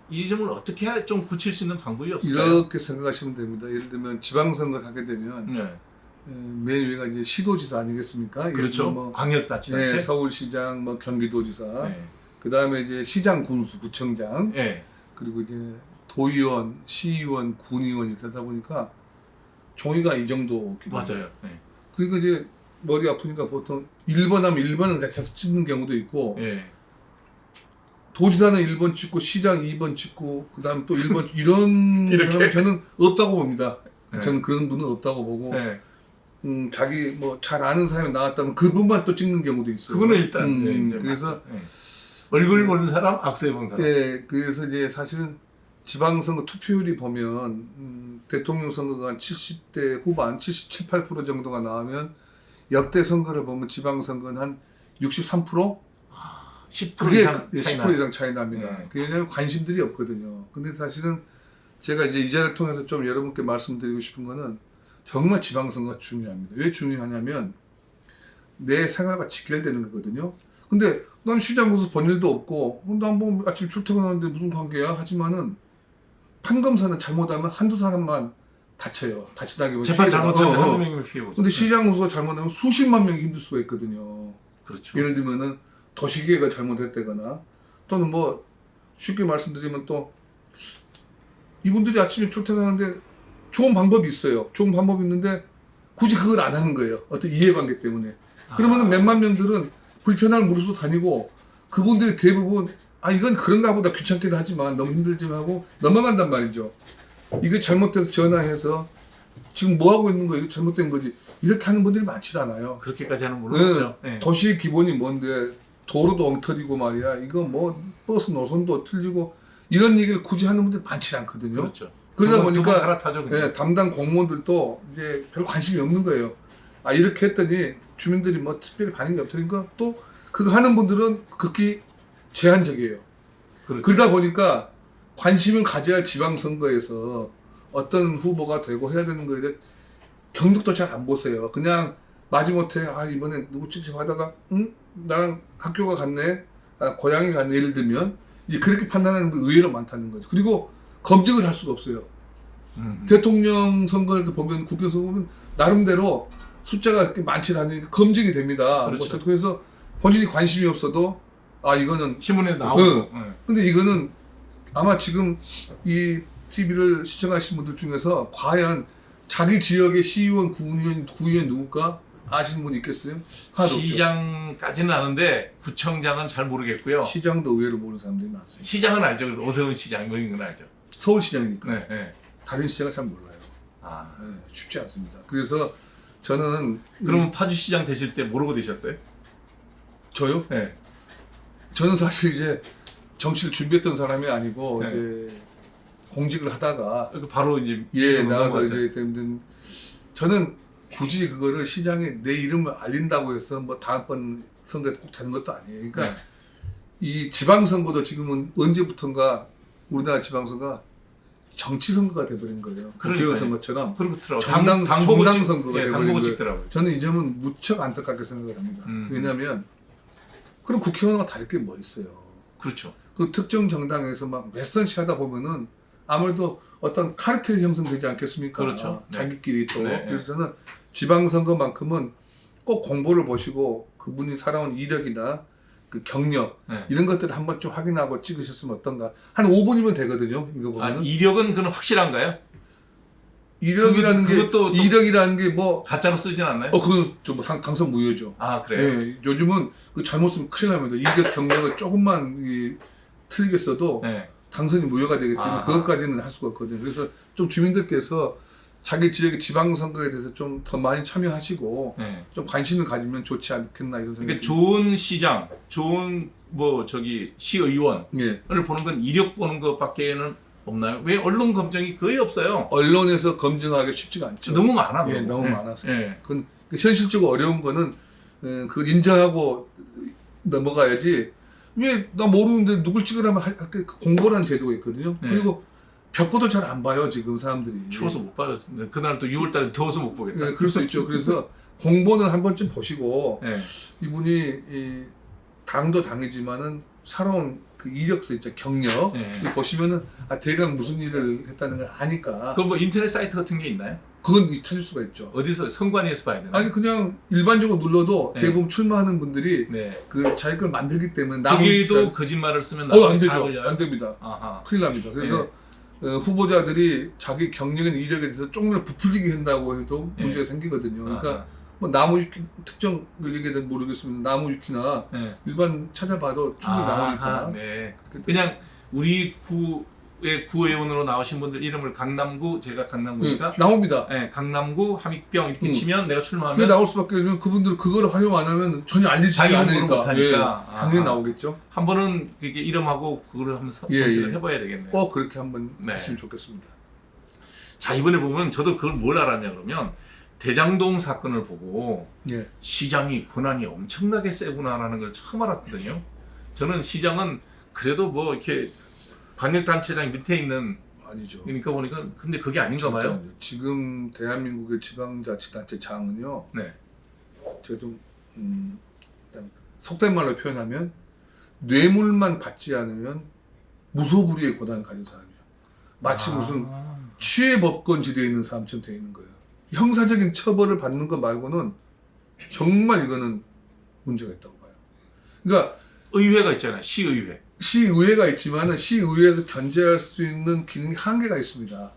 S1: 이 점을 어떻게 좀 고칠 수 있는 방법이 없을까요?
S2: 이렇게 생각하시면 됩니다. 예를 들면 지방선거 하게 되면
S1: 네.
S2: 맨 위가 이제 시도지사 아니겠습니까? 예를
S1: 그렇죠.
S2: 들면 뭐,
S1: 광역자치단체.
S2: 네, 서울시장, 뭐 경기도지사,
S1: 네.
S2: 그 다음에 이제 시장, 군수, 구청장,
S1: 네.
S2: 그리고 이제 도의원, 시의원, 군의원 이렇게 하다 보니까 종이가 이 정도.
S1: 맞아요. 네.
S2: 그러니까 이제 머리 아프니까 보통 1번 하면 1번을 계속 찍는 경우도 있고,
S1: 네.
S2: 도지사는 1번 찍고 시장 2번 찍고 그 다음에 또 1번 이런
S1: 이렇게?
S2: 사람은 저는 없다고 봅니다.
S1: 네.
S2: 저는 그런 분은 없다고 보고
S1: 네.
S2: 자기 뭐 잘 아는 사람이 나왔다면 그분만 또 찍는 경우도 있어요.
S1: 그거는 일단 네, 이제
S2: 그래서
S1: 맞죠. 네. 얼굴 보는 사람, 악수해 본 사람.
S2: 예, 그래서 이제 사실은 지방선거 투표율이 보면 대통령 선거가 한 70대 후반 77, 8% 정도가 나오면 역대 선거를 보면 지방선거는 한 63%?
S1: 10%
S2: 그게
S1: 이상 차이
S2: 10% 이상 차이 납니다.
S1: 네.
S2: 왜냐하면 관심들이 없거든요. 근데 사실은 제가 이제 이 자리를 통해서 좀 여러분께 말씀드리고 싶은 거는 정말 지방선거가 중요합니다. 왜 중요하냐면 내 생활과 직결되는 거거든요. 근데 난 시장 가서 본 일도 없고 난 뭐 아침 출퇴근하는데 무슨 관계야? 하지만은 판검사는 잘못하면 한두 사람만 다쳐요. 다치다기보다
S1: 재판 잘못하면 한두
S2: 어.
S1: 명을 피해보죠.
S2: 근데 시장 구수가 잘못하면 수십만 명이 힘들 수가 있거든요.
S1: 그렇죠.
S2: 예를 들면은 도시계가 잘못했다거나 또는 뭐 쉽게 말씀드리면 또 이분들이 아침에 출퇴근하는데 좋은 방법이 있어요. 좋은 방법이 있는데 굳이 그걸 안 하는 거예요. 어떤 이해관계 때문에. 그러면은 몇만 명들은 불편함을 무릅쓰고 다니고 그분들이 대부분 이건 그런가 보다 귀찮기도 하지만 너무 힘들지만 하고 넘어간단 말이죠. 이게 잘못돼서 전화해서 지금 뭐 하고 있는 거예요? 잘못된 거지. 이렇게 하는 분들이 많지 않아요.
S1: 그렇게까지 하는 분은 없죠. 네.
S2: 도시의 기본이 뭔데 도로도 엉터리고 말이야. 이거 뭐 버스 노선도 틀리고 이런 얘기를 굳이 하는 분들이 많지 않거든요.
S1: 그렇죠.
S2: 그러다
S1: 두번
S2: 보니까
S1: 갈아타죠, 그냥.
S2: 예, 담당 공무원들도 이제 별 관심이 없는 거예요. 이렇게 했더니 주민들이 뭐 특별히 반응이 없으니까 또 그거 하는 분들은 극히 제한적이에요.
S1: 그렇죠.
S2: 그러다 보니까 관심을 가져야 지방선거에서 어떤 후보가 되고 해야 되는 거에 대해 경력도 잘 안 보세요. 그냥 마지못해 이번에 누구 찍찍 하다가 나랑 학교가 같네, 고향이 같네 예를 들면 그렇게 판단하는 분 의외로 많다는 거죠. 그리고 검증을 할 수가 없어요. 대통령 선거를 보면 국회 선거 보면 나름대로 숫자가 그렇게 많지 않으니까 검증이 됩니다.
S1: 그렇죠.
S2: 그래서 본인이 관심이 없어도 이거는
S1: 신문에 나오고. 네.
S2: 근데 이거는 아마 지금 이 TV를 시청하신 분들 중에서 과연 자기 지역의 시의원, 구의원 누굴까 아시는 분 있겠어요? 하나도 없죠.
S1: 시장까지는 아는데 구청장은 잘 모르겠고요.
S2: 시장도 의외로 모르는 사람들이 많습니다.
S1: 시장은 알죠. 그래도 오세훈 시장 뭐 이런 건 알죠.
S2: 서울시장이니까
S1: 네, 네.
S2: 다른 시장은 잘 몰라요. 네, 쉽지 않습니다. 그래서 저는
S1: 그러면 파주시장 되실 때 모르고 되셨어요?
S2: 저요?
S1: 네.
S2: 저는 사실 이제 정치를 준비했던 사람이 아니고
S1: 네.
S2: 이제 공직을 하다가
S1: 바로 이제
S2: 나가서
S1: 넘어갔죠.
S2: 이제 저는 굳이 그거를 시장에 내 이름을 알린다고 해서 뭐 다음번 선거에 꼭 되는 것도 아니에요. 그러니까
S1: 네.
S2: 이 지방선거도 지금은 언제부턴가 우리나라 지방선거가 정치선거가 돼버린 거예요. 국회의원 선거처럼
S1: 그렇더라고요.
S2: 정당 선거가
S1: 예,
S2: 돼버린
S1: 당보고
S2: 거예요.
S1: 찍더라고요.
S2: 저는 이 점은 무척 안타깝게 생각을 합니다. 왜냐하면 그럼 국회의원과 다를 게 뭐 있어요.
S1: 그렇죠.
S2: 그 특정 정당에서 막 몇 선씩 하다 보면은 아무래도 어떤 카르텔 형성되지 않겠습니까?
S1: 그렇죠. 네.
S2: 자기끼리 또.
S1: 네,
S2: 그래서 저는 지방선거만큼은 꼭 공부를 보시고 그분이 살아온 이력이나 그 경력
S1: 네.
S2: 이런 것들을 한번 좀 확인하고 찍으셨으면 어떤가. 한 5분이면 되거든요. 이거 보면.
S1: 이력은 그건 확실한가요?
S2: 이력이라는 이력이라는 게 뭐
S1: 가짜로 쓰진 않나요?
S2: 그건 좀 당선 무효죠.
S1: 그래요?
S2: 예, 요즘은 그 잘못 쓰면 큰일 납니다. 이력 경력을 조금만 틀리게 써도
S1: 네.
S2: 당선이 무효가 되기 때문에 그것까지는 할 수가 없거든요. 그래서 좀 주민들께서 자기 지역의 지방선거에 대해서 좀 더 많이 참여하시고
S1: 네.
S2: 좀 관심을 가지면 좋지 않겠나 이런 생각이
S1: 그러니까 좋은 시장, 좋은 시의원을
S2: 예.
S1: 보는 건 이력 보는 것밖에는 없나요? 왜 언론 검증이 거의 없어요?
S2: 언론에서 검증하기 쉽지가 않죠.
S1: 너무 많아.
S2: 예, 너무 많아서.
S1: 예.
S2: 그건 현실적으로 어려운 거는 그걸 인정하고 넘어가야지. 왜 나 모르는데 누굴 찍으라면 공고라는 제도가 있거든요.
S1: 네.
S2: 그리고 벽보도 잘 안 봐요 지금 사람들이.
S1: 추워서 못 봐요. 근데 그날 또 6월달에 더워서 못 보겠다.
S2: 네, 그럴 수 있죠. 그래서 공보는 한 번쯤 보시고
S1: 네.
S2: 이분이 이 당도 당이지만은 살아온 그 이력서 있죠, 경력
S1: 네.
S2: 보시면은 대강 무슨 일을 했다는 걸 아니까.
S1: 그럼 뭐 인터넷 사이트 같은 게 있나요?
S2: 그건 찾을 수가 있죠.
S1: 어디서 선관위에서 봐야 되나?
S2: 아니 그냥 일반적으로 눌러도
S1: 네.
S2: 대부분 출마하는 분들이
S1: 네.
S2: 그 자기 걸 만들기 때문에
S1: 거기도 거짓말을 쓰면
S2: 안
S1: 나중에
S2: 되죠.
S1: 다 걸려요?
S2: 안 됩니다.
S1: 아하.
S2: 큰일 납니다. 그래서 후보자들이 자기 경력이나 이력에 대해서 조금이라도 부풀리게 한다고 해도
S1: 네.
S2: 문제가 생기거든요. 그러니까
S1: 아하.
S2: 뭐 나무위키 특정 걸 얘기해도 모르겠으면 나무위키나
S1: 네.
S2: 일반 찾아봐도 충분히
S1: 아하,
S2: 나오니까.
S1: 네. 그냥 우리 구의 구의원으로 나오신 분들 이름을 강남구, 제가 강남구니까
S2: 나옵니다.
S1: 네, 강남구 함익병 이렇게
S2: 응.
S1: 치면 내가
S2: 왜
S1: 출마하면
S2: 나올 수밖에 없냐면 그분들 그걸 활용 안 하면 전혀 알리지
S1: 자기 홍보를
S2: 않으니까.
S1: 못하니까.
S2: 당연히
S1: 아하.
S2: 나오겠죠.
S1: 한 번은 이게 이름하고 그거를 한번
S2: 예,
S1: 검색을
S2: 예.
S1: 해봐야 되겠네요.
S2: 꼭 그렇게 한번
S1: 네.
S2: 하시면 좋겠습니다.
S1: 자, 이번에 보면 저도 그걸 뭘 알았냐 그러면 대장동 사건을 보고
S2: 예.
S1: 시장이 권한이 엄청나게 세구나라는 걸 처음 알았거든요. 저는 시장은 그래도 뭐 이렇게 관역단체장 밑에 있는
S2: 아니죠.
S1: 그러니까 보니까 근데 그게 아닌가 봐요.
S2: 절대 아니죠. 지금 대한민국의 지방자치단체장은요.
S1: 네.
S2: 제가 좀 그냥 속된 말로 표현하면 뇌물만 받지 않으면 무소불위의 권한을 가진 사람이에요. 마치 무슨 취해법권지대에 있는 사람처럼 되어 있는 거예요. 형사적인 처벌을 받는 것 말고는 정말 이거는 문제가 있다고 봐요. 그러니까
S1: 의회가 있잖아요. 시의회.
S2: 시의회가 있지만은 시의회에서 견제할 수 있는 기능이 한계가 있습니다.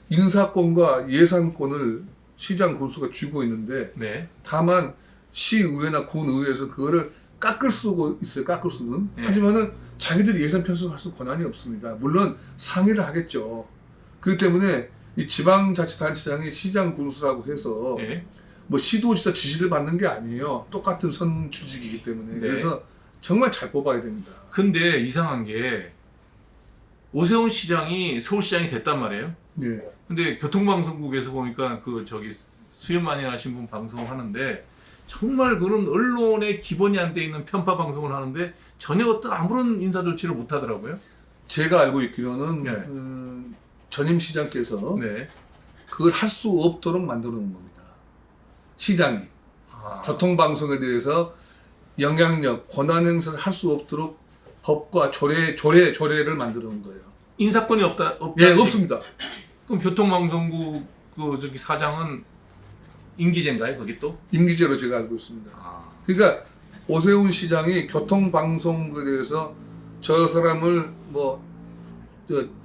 S2: 인사권과 예산권을 시장 군수가 쥐고 있는데
S1: 네.
S2: 다만 시의회나 군의회에서 그거를 깎을 수가 있어요. 깎을 수는.
S1: 네.
S2: 하지만은 자기들이 예산 편성할 수 권한이 없습니다. 물론 상의를 하겠죠. 그렇기 때문에 이 지방자치단체장이 시장 군수라고 해서
S1: 네.
S2: 뭐 시도지사 지시를 받는 게 아니에요. 똑같은 선출직이기 때문에.
S1: 네.
S2: 그래서 정말 잘 뽑아야 됩니다.
S1: 근데 이상한 게 오세훈 시장이 서울시장이 됐단 말이에요.
S2: 예.
S1: 근데 교통방송국에서 보니까 그 저기 수염 많이 하신 분 방송을 하는데 정말 그런 언론의 기본이 안 돼 있는 편파 방송을 하는데 전혀 어떤 아무런 인사 조치를 못 하더라고요.
S2: 제가 알고 있기로는
S1: 네.
S2: 전임 시장께서
S1: 네.
S2: 그걸 할 수 없도록 만들어 놓은 겁니다. 시장이.
S1: 아,
S2: 교통방송에 대해서 영향력, 권한 행사를 할 수 없도록 법과 조례를 만들어 놓은 거예요.
S1: 인사권이 없다.
S2: 예, 없습니다.
S1: 그럼 교통방송국 그 저기 사장은 임기제인가요? 거기 또?
S2: 임기제로 제가 알고 있습니다.
S1: 아,
S2: 그러니까 오세훈 시장이 교통방송에 대해서 저 사람을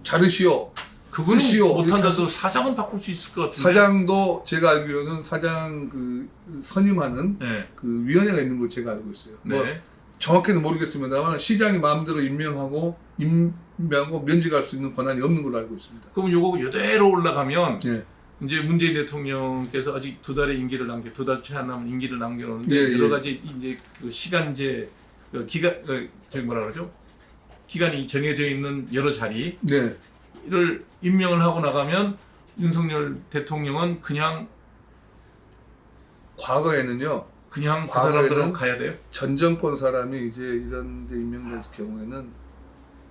S2: 자르시오.
S1: 그거는
S2: 쓰시오.
S1: 못한다도 사장은 바꿀 수 있을 것 같은데.
S2: 사장도 제가 알기로는 사장 선임하는
S1: 네.
S2: 그 위원회가 있는 걸 제가 알고 있어요. 뭐
S1: 네.
S2: 정확히는 모르겠습니다만 시장이 마음대로 임명하고 면직할 수 있는 권한이 없는 걸로 알고 있습니다.
S1: 그럼 요거 이대로 올라가면
S2: 예.
S1: 이제 문재인 대통령께서 아직 2달의 임기를 2달 채 안 남은 임기를 남겨놓는데
S2: 예,
S1: 여러
S2: 예.
S1: 가지 이제 그 시간제 기간 저기 뭐라 그러죠? 기간이 정해져 있는 여러 자리를
S2: 네.
S1: 임명을 하고 나가면 윤석열 대통령은 그냥
S2: 과거에는요.
S1: 그
S2: 과거에는
S1: 사람들은 가야 돼요.
S2: 전 정권 사람이 이제 이런 데 임명된 경우에는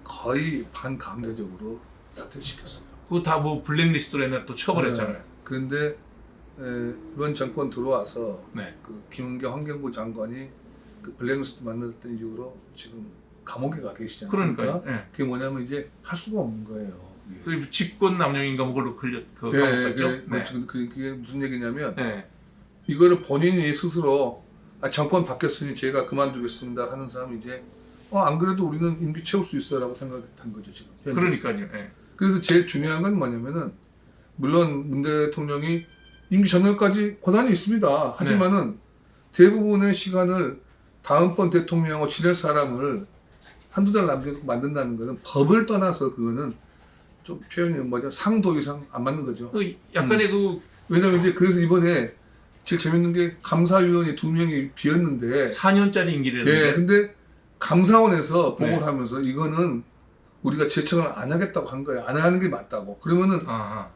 S2: 거의 반강제적으로 사퇴를 시켰어요.
S1: 그거 다 뭐 블랙리스트로 해놔 또 처벌했잖아요.
S2: 네. 그런데 이번 정권 들어와서
S1: 네.
S2: 그 김은경 환경부 장관이 그 블랙리스트 만들었던 이후로 지금 감옥에 가 계시지 않습니까?
S1: 그러니까요. 네.
S2: 그게 뭐냐면 이제 할 수가 없는 거예요. 그게.
S1: 그 직권 남용인가 뭐 그걸로 감옥
S2: 네,
S1: 갔죠.
S2: 그게 무슨 얘기냐면
S1: 네.
S2: 이거를 본인이 스스로 정권 바뀌었으니 제가 그만두겠습니다 하는 사람이 이제 안 그래도 우리는 임기 채울 수 있어라고 생각한 거죠 지금. 현재에서.
S1: 그러니까요. 네.
S2: 그래서 제일 중요한 건 뭐냐면은 물론 문 대통령이 임기 전날까지 권한이 있습니다. 하지만은 대부분의 시간을 다음번 대통령하고 지낼 사람을 한두 달 남겨놓고 만든다는 것은 법을 떠나서 그거는 좀 표현이 뭐죠? 상도 이상 안 맞는 거죠.
S1: 그 약간의 그
S2: 왜냐면 이제 그래서 이번에 제일 재밌는 게 감사위원이 2명이 비었는데
S1: 4년짜리 임기를
S2: 예, 근데 감사원에서
S1: 네.
S2: 보고를 하면서 이거는 우리가 제청을 안 하겠다고 한 거예요. 안 하는 게 맞다고. 그러면은
S1: 아하.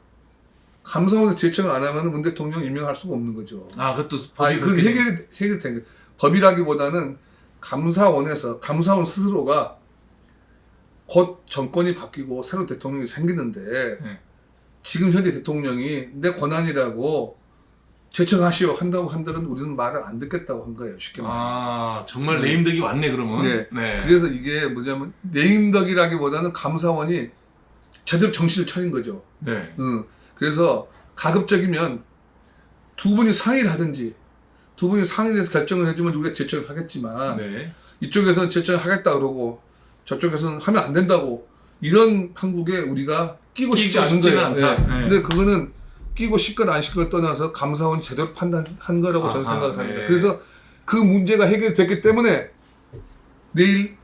S2: 감사원에서 제청을 안 하면 문 대통령 임명할 수가 없는 거죠.
S1: 그것도
S2: 그건 해결된 거예요. 법이라기보다는 감사원 스스로가 곧 정권이 바뀌고 새로 대통령이 생기는데
S1: 네.
S2: 지금 현재 대통령이 내 권한이라고 제청하시오 한다고 한들은 우리는 말을 안 듣겠다고 한 거예요. 쉽게 말하면.
S1: 아 정말 레임덕이 왔네 그러면.
S2: 네.
S1: 네.
S2: 그래서 이게 뭐냐면 레임덕이라기보다는 감사원이 제대로 정신을 차린 거죠.
S1: 네.
S2: 그래서 가급적이면 두 분이 상의를 하든지 두 분이 상의를 해서 결정을 해주면 우리가 제청을 하겠지만
S1: 네.
S2: 이쪽에서는 제청을 하겠다 그러고 저쪽에서는 하면 안 된다고 이런 한국에 우리가 끼고 싶지 않은
S1: 싶지는
S2: 거예요.
S1: 않다.
S2: 네.
S1: 네.
S2: 근데 그거는 끼고 싶건 안 싶건 떠나서 감사원이 제대로 판단한 거라고 저는
S1: 아하,
S2: 생각합니다.
S1: 네.
S2: 그래서 그 문제가 해결됐기 때문에 내일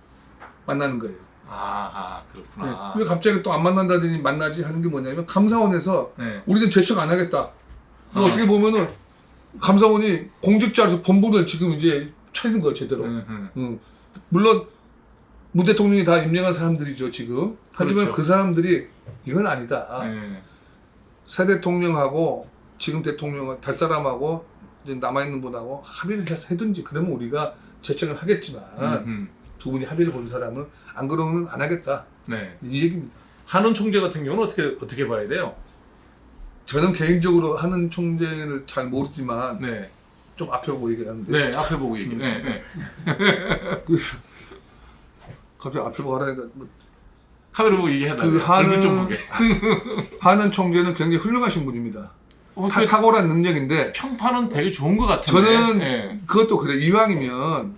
S2: 만나는 거예요.
S1: 아 그렇구나.
S2: 왜 갑자기 또 안 만난다더니 만나지 하는 게 뭐냐면 감사원에서
S1: 네.
S2: 우리는 제청 안 하겠다. 어떻게 보면은 감사원이 공직자로서 본부를 지금 이제 차리는 거예요, 제대로. 물론 문 대통령이 다 임명한 사람들이죠, 지금. 하지만
S1: 그렇죠.
S2: 그 사람들이 이건 아니다.
S1: 네.
S2: 새 대통령하고 지금 대통령 될 사람하고 이제 남아있는 분하고 합의를 해서 해든지 그러면 우리가 제청을 하겠지만 두 분이 합의를 본 사람은 안 그러면 안 하겠다.
S1: 네.
S2: 이 얘기입니다.
S1: 한은 총재 같은 경우는 어떻게 봐야 돼요?
S2: 저는 개인적으로 하는 총재를 잘 모르지만
S1: 네.
S2: 좀 앞에 보고 얘기를 하는데
S1: 네 앞에 보고 얘기. 네. 네.
S2: 그래서 갑자기 앞에 보고 하라니까
S1: 카메라 보고 얘기하다.
S2: 그
S1: 얼굴 좀 보게.
S2: 하는 총재는 굉장히 훌륭하신 분입니다.
S1: 그
S2: 탁월한 능력인데
S1: 평판은 되게 좋은 것 같은데.
S2: 저는
S1: 네.
S2: 그것도 그래. 이왕이면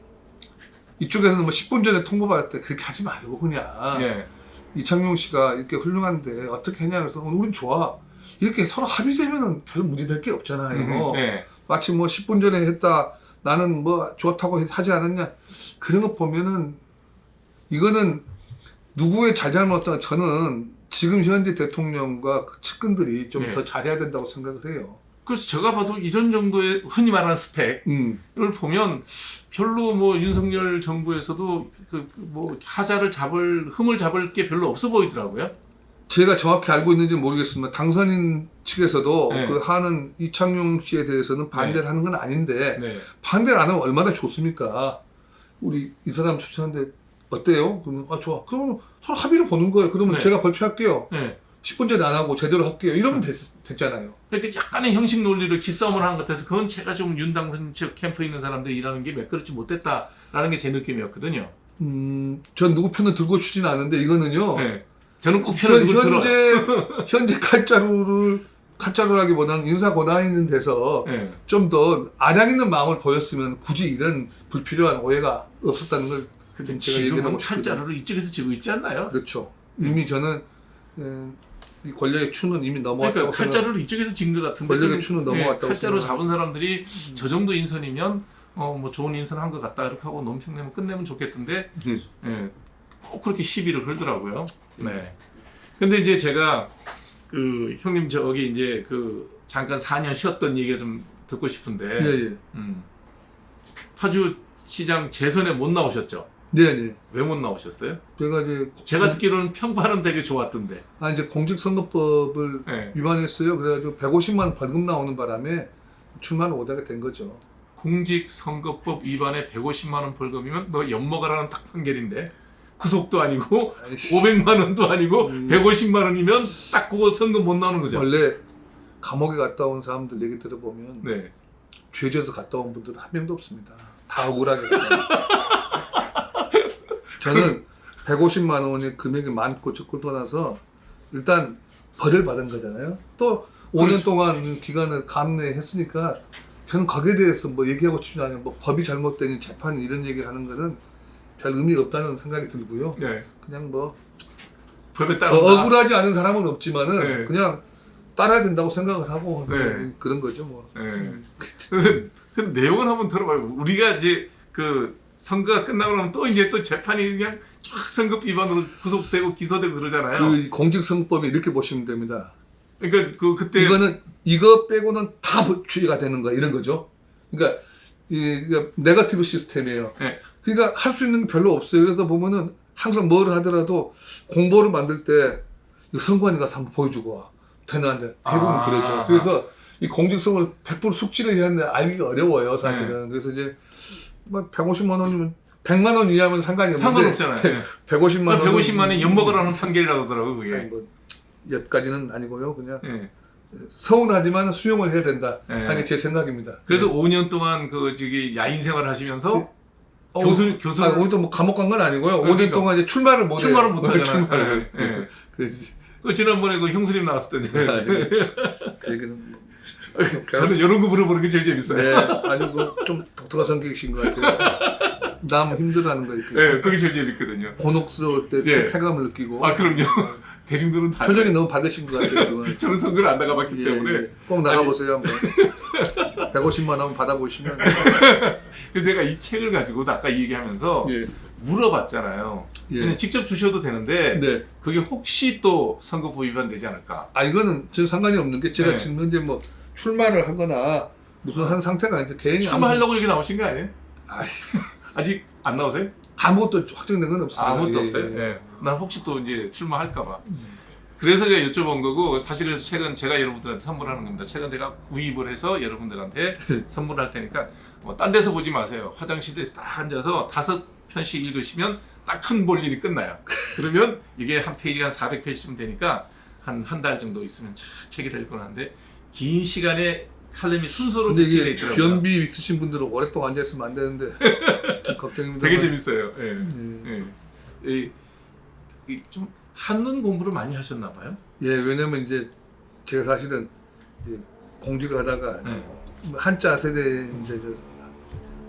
S2: 이쪽에서는 뭐 10분 전에 통보받을 때 그렇게 하지 말고 그냥
S1: 네.
S2: 이창용 씨가 이렇게 훌륭한데 어떻게 했냐 그래서 우린 좋아. 이렇게 서로 합의되면은 별 문제될 게 없잖아요.
S1: 네.
S2: 마치 뭐 10분 전에 했다. 나는 뭐 좋다고 하지 않았냐. 그런 거 보면은 이거는 누구의 잘잘못다 저는 지금 현재 대통령과 그 측근들이 좀
S1: 네.
S2: 더 잘해야 된다고 생각을 해요.
S1: 그래서 제가 봐도 이런 정도의 흔히 말하는 스펙을 보면 별로 뭐 윤석열 정부에서도 뭐 흠을 잡을 게 별로 없어 보이더라고요.
S2: 제가 정확히 알고 있는지는 모르겠지만 당선인 측에서도
S1: 네.
S2: 그 하는 이창용 씨에 대해서는 반대를 하는 건 아닌데
S1: 네.
S2: 반대를 안 하면 얼마나 좋습니까? 우리 이 사람 추천하는데 어때요? 그러면 아 좋아. 그러면 서로 합의를 보는 거예요. 그러면
S1: 네.
S2: 제가 발표할게요.
S1: 네.
S2: 10분 전에 안 하고 제대로 할게요. 이러면 됐잖아요.
S1: 그러니까 약간의 형식 논리로 기싸움을 하는 것 같아서 그건 제가 좀 윤 당선 측 캠프에 있는 사람들이 일하는 게 매끄럽지 못했다라는 게 제 느낌이었거든요.
S2: 전 누구 편을 들고 싶지는 않은데 이거는요.
S1: 네. 저는 꼭 편을 들고 들어요.
S2: 현재 칼자루라기보다는 인사 권한 있는 데서
S1: 네.
S2: 좀 더 아량 있는 마음을 보였으면 굳이 이런 불필요한 오해가 없었다는 걸
S1: 근데
S2: 제가 얘기를
S1: 지금은
S2: 하고 싶거든요.
S1: 칼자루를 이쪽에서 쥐고 있지 않나요?
S2: 그렇죠. 이미 저는 이 권력의 추는 이미 넘어왔다고
S1: 그러니까 칼자루를 이쪽에서 진 것 같은데
S2: 권력의 추는 넘어갔다고
S1: 칼자루
S2: 생각합니다.
S1: 잡은 사람들이 저 정도 인선이면 뭐 좋은 인선 한 것 같다 이렇게 하고 논평내면 끝내면 좋겠던데 예, 꼭 그렇게 시비를 걸더라고요. 네. 근데 이제 제가 그 형님 저기 이제 그 잠깐 4년 쉬었던 얘기를 좀 듣고 싶은데
S2: 예예.
S1: 파주 시장 재선에 못 나오셨죠?
S2: 네네.
S1: 왜 못 나오셨어요?
S2: 제가 이제
S1: 제가 듣기로는 평판은 되게 좋았던데.
S2: 이제 공직선거법을
S1: 네.
S2: 위반했어요. 그래가지고 150만 원 벌금 나오는 바람에 출마를 못하게 된 거죠.
S1: 공직선거법 위반에 150만 원 벌금이면 너 엿먹어라는 딱 판결인데 구속도 아니고
S2: 아이씨.
S1: 500만 원도 아니고 150만 원이면 딱 그거 선거 못 나오는 거죠.
S2: 원래 감옥에 갔다 온 사람들 얘기 들어보면
S1: 네.
S2: 죄져서 갔다 온 분들은 한 명도 없습니다. 다 억울하게. 저는 150만 원의 금액이 많고 적고 떠나서 일단 벌을 받은 거잖아요. 또 5년
S1: 그렇죠.
S2: 동안 기간을 감내했으니까 저는 거기에 대해서 뭐 얘기하고 싶지 않아요. 뭐 법이 잘못되니 재판이 이런 얘기를 하는 거는 별 의미가 없다는 생각이 들고요.
S1: 네.
S2: 그냥 뭐
S1: 법에 따라
S2: 억울하지 않은 사람은 없지만은
S1: 네.
S2: 그냥 따라야 된다고 생각을 하고
S1: 네.
S2: 그런 거죠 뭐.
S1: 네. 그 내용을 한번 들어봐요. 우리가 이제 그 선거가 끝나고 나면 또 이제 또 재판이 그냥 쫙 선거 위반으로 구속되고 기소되고 그러잖아요.
S2: 그 공직선거법이 이렇게 보시면 됩니다.
S1: 그러니까 그때
S2: 이거는 이거 빼고는 다 죄가 되는 거야 이런 거죠. 그러니까 이 네거티브 시스템이에요.
S1: 네.
S2: 그러니까 할 수 있는 게 별로 없어요. 그래서 보면은 항상 뭘 하더라도 공보를 만들 때 이거 선관위 가서 한번 보여주고 와. 되나 안 돼. 대부분 그러죠. 그래서 이 공직성을 100% 숙지를 해야 하는데 알기가 어려워요 사실은. 그래서 이제 뭐 150만 원이면 100만 원 이하면 상관이 없는데
S1: 상관없잖아요. 예.
S2: 150만 원
S1: 150만에 엿먹으라는 판결이라고 하더라고요, 그게.
S2: 뭐 여기까지는 아니고요. 그냥
S1: 예.
S2: 서운하지만 수용을 해야 된다.
S1: 예.
S2: 하는 게 제 생각입니다.
S1: 그래서
S2: 네.
S1: 5년 동안 그 저기 야인 생활을 하시면서
S2: 어,
S1: 교수
S2: 오늘도 뭐 감옥 간 건 아니고요. 5년
S1: 그러니까.
S2: 동안 이제 출마를 못 해요.
S1: 출마를 못 하잖아요.
S2: 출마를.
S1: 예, 예.
S2: 그래서
S1: 그 지난번에 그 형수님 나왔을 때
S2: 그 얘기는 뭐
S1: 저는 이런 거 물어보는 게 제일 재밌어요.
S2: 네, 아주 좀 독특한 성격이신 것 같아요. 남 힘들어하는 거 이렇게.
S1: 네, 그게 제일 재밌거든요.
S2: 곤혹스러울 때
S1: 예.
S2: 쾌감을 느끼고.
S1: 아 그럼요. 대중들은 다
S2: 표정이 너무 밝으신 것 같아요. 그건.
S1: 저는 선거를 안 나가봤기 때문에
S2: 꼭 나가보세요 한번. 150만 원 받아보시면.
S1: 그래서 제가 이 책을 가지고도 아까 이 얘기하면서
S2: 예.
S1: 물어봤잖아요.
S2: 예.
S1: 그냥 직접 주셔도 되는데
S2: 네.
S1: 그게 혹시 또 선거법 위반 되지 않을까?
S2: 아 이거는 전 상관이 없는 게 제가
S1: 네.
S2: 지금 현재 뭐 출마를 하거나 무슨 한 상태가 아닌데 개인이
S1: 출마하려고 여기 나오신 거 아니에요?
S2: 아이.
S1: 아직 안 나오세요?
S2: 아무것도 확정된 건 없습니다.
S1: 아무것도
S2: 예,
S1: 없어요?
S2: 예.
S1: 예. 난 혹시 또 이제 출마할까봐. 그래서 제가 여쭤본 거고 사실은 책은 제가 여러분들한테 선물하는 겁니다. 책은 제가 구입을 해서 여러분들한테 선물할 테니까 뭐 딴 데서 보지 마세요. 화장실에 딱 앉아서 5편씩 읽으시면 딱 큰 볼 일이 끝나요. 그러면 이게 한 페이지가 한 400페이지쯤 되니까 한 달 정도 있으면 책이 될 거라는데 긴 시간에 칼럼이 순서로
S2: 근데
S1: 배치되어
S2: 이게
S1: 있더라고요.
S2: 변비 있으신 분들은 오랫동안 앉아있으면 안 되는데 좀 걱정입니다.
S1: 되게 재밌어요. 예. 예. 좀 한문 공부를 많이 하셨나 봐요.
S2: 예, 왜냐면 이제 제가 사실은 이제 공직을 하다가
S1: 네.
S2: 한자 세대 이제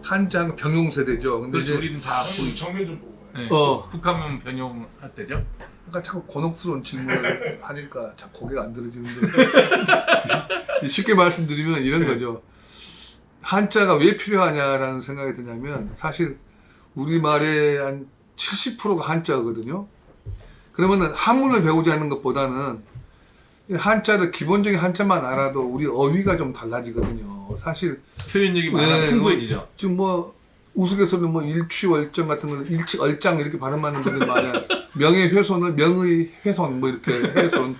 S2: 한자 병용 세대죠. 근데
S1: 그렇죠.
S2: 이제
S1: 우리는 다
S3: 정면 좀 보고.
S1: 네.
S2: 어.
S1: 북한문 변용할 때죠.
S2: 그러니까 자꾸 곤혹스러운 질문을 하니까 자꾸 고개가 안 들어지는데 쉽게 말씀드리면 이런 거죠. 한자가 왜 필요하냐라는 생각이 드냐면 사실 우리말의 한 70%가 한자거든요. 그러면은 한문을 배우지 않는 것보다는 이 한자를 기본적인 한자만 알아도 우리 어휘가 좀 달라지거든요. 사실
S1: 표현력이 많아
S2: 네,
S1: 풍부해지죠.
S2: 지금 뭐 우스갯소리로 뭐 일취월장 같은 걸 일취얼장 이렇게 발음하는 분들 많아요. 명예훼손을 명의훼손 뭐 이렇게 훼손.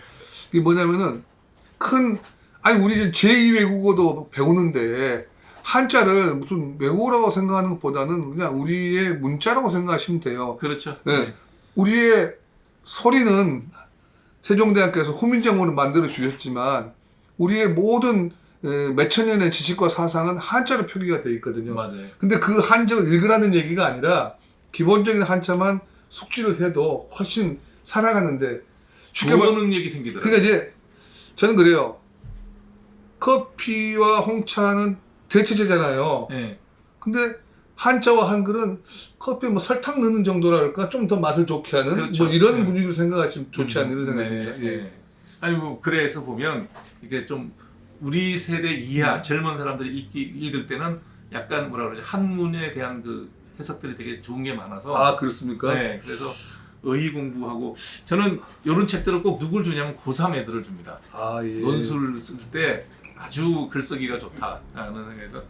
S2: 이게 뭐냐면은 아니 우리 지금 제2외국어도 배우는데 한자를 무슨 외국어라고 생각하는 것보다는 그냥 우리의 문자라고 생각하시면 돼요.
S1: 그렇죠.
S2: 네. 우리의 소리는 세종대학교에서 후민정음을 만들어 주셨지만 우리의 모든 몇천 년의 지식과 사상은 한자로 표기가 되어 있거든요.
S1: 맞아요.
S2: 근데 그 한자를 읽으라는 얘기가 아니라 기본적인 한자만 숙지를 해도 훨씬 살아가는데 쉽게 말
S1: 좋은 능력이 생기더라고요.
S2: 그러니까 이제 저는 그래요. 커피와 홍차는 대체제잖아요.
S1: 네.
S2: 근데 한자와 한글은 커피에 뭐 설탕 넣는 정도랄까 좀 더 맛을 좋게 하는
S1: 그렇죠.
S2: 뭐 이런
S1: 네.
S2: 분위기로 생각하시면 좋지 않나 이런 생각이 듭니다.
S1: 네.
S2: 예.
S1: 네. 아니 뭐 그래서 보면 이게 좀 우리 세대 이하 젊은 사람들이 읽을 때는 약간 뭐라 그러지 한문에 대한 그 해석들이 되게 좋은 게 많아서
S2: 아 그렇습니까?
S1: 네, 그래서 의의 공부하고 저는 이런 책들을 꼭 누굴 주냐면 고3 애들을 줍니다.
S2: 아 예.
S1: 논술을 쓸 때 아주 글쓰기가 좋다라는 생각에서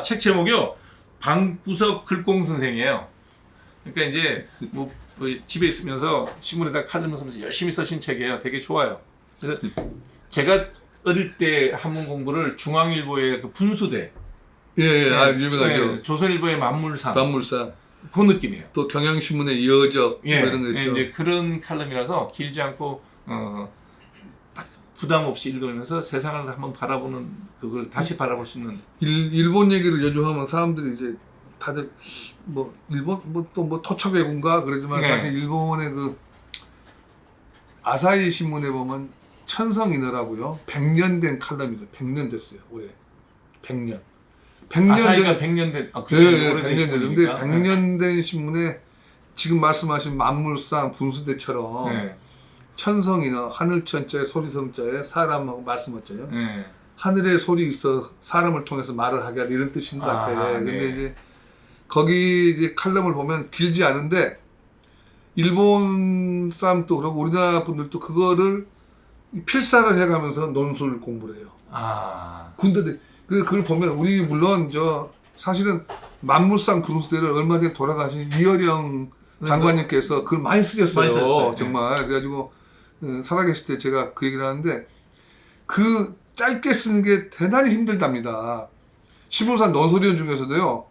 S1: 책 제목이요 방구석 글공 선생이에요. 그러니까 이제 뭐 집에 있으면서 신문에다 칼럼을 쓰면서 열심히 쓰신 책이에요. 되게 좋아요. 그래서 제가 어릴 때 한문 공부를 중앙일보의 그 분수대,
S2: 예, 아 유명하죠.
S1: 네, 조선일보의 만물상,
S2: 만물상
S1: 그 느낌이에요.
S2: 또 경향신문의 여적
S1: 예,
S2: 뭐 이런 거 있죠.
S1: 이제 그런 칼럼이라서 길지 않고 딱 부담 없이 읽으면서 세상을 한번 바라보는 그걸 다시 바라볼 수 있는.
S2: 일본 얘기를 요즘 하면 사람들이 이제 다들 뭐 일본 뭐 또 뭐 토착외군가 그러지만
S1: 네.
S2: 사실 일본의 그 아사히 신문에 보면 천성인어라고요. 100년 된 칼럼이죠. 100년 됐어요. 올해 100년. 100년
S1: 아사히가
S2: 된
S1: 100년 된, 아,
S2: 네,
S1: 오래된
S2: 100년 된. 근데
S1: 신문이니까.
S2: 100년 된 신문에 지금 말씀하신 만물상 분수대처럼
S1: 네.
S2: 천성인어 하늘천자에 소리성자에 사람하고 말씀하잖아요.
S1: 네.
S2: 하늘에 소리 있어 사람을 통해서 말을 하게 하는 이런 뜻인 것 같아요.
S1: 아,
S2: 근데
S1: 네.
S2: 이제 거기 이제 칼럼을 보면 길지 않은데 일본 사람도 그러고 우리나라 분들도 그거를 필사를 해가면서 논술 공부를 해요.
S1: 아,
S2: 군대들 그걸 보면 우리 물론 저 사실은 만물상 분수대를 얼마 전에 돌아가신 이어령 장관님께서 그걸 많이 쓰셨어요.
S1: 많이 썼어요.
S2: 정말 그래가지고 살아계실 때 제가 그 얘기를 하는데 그 짧게 쓰는 게 대단히 힘들답니다. 신문사 논설위원 중에서도요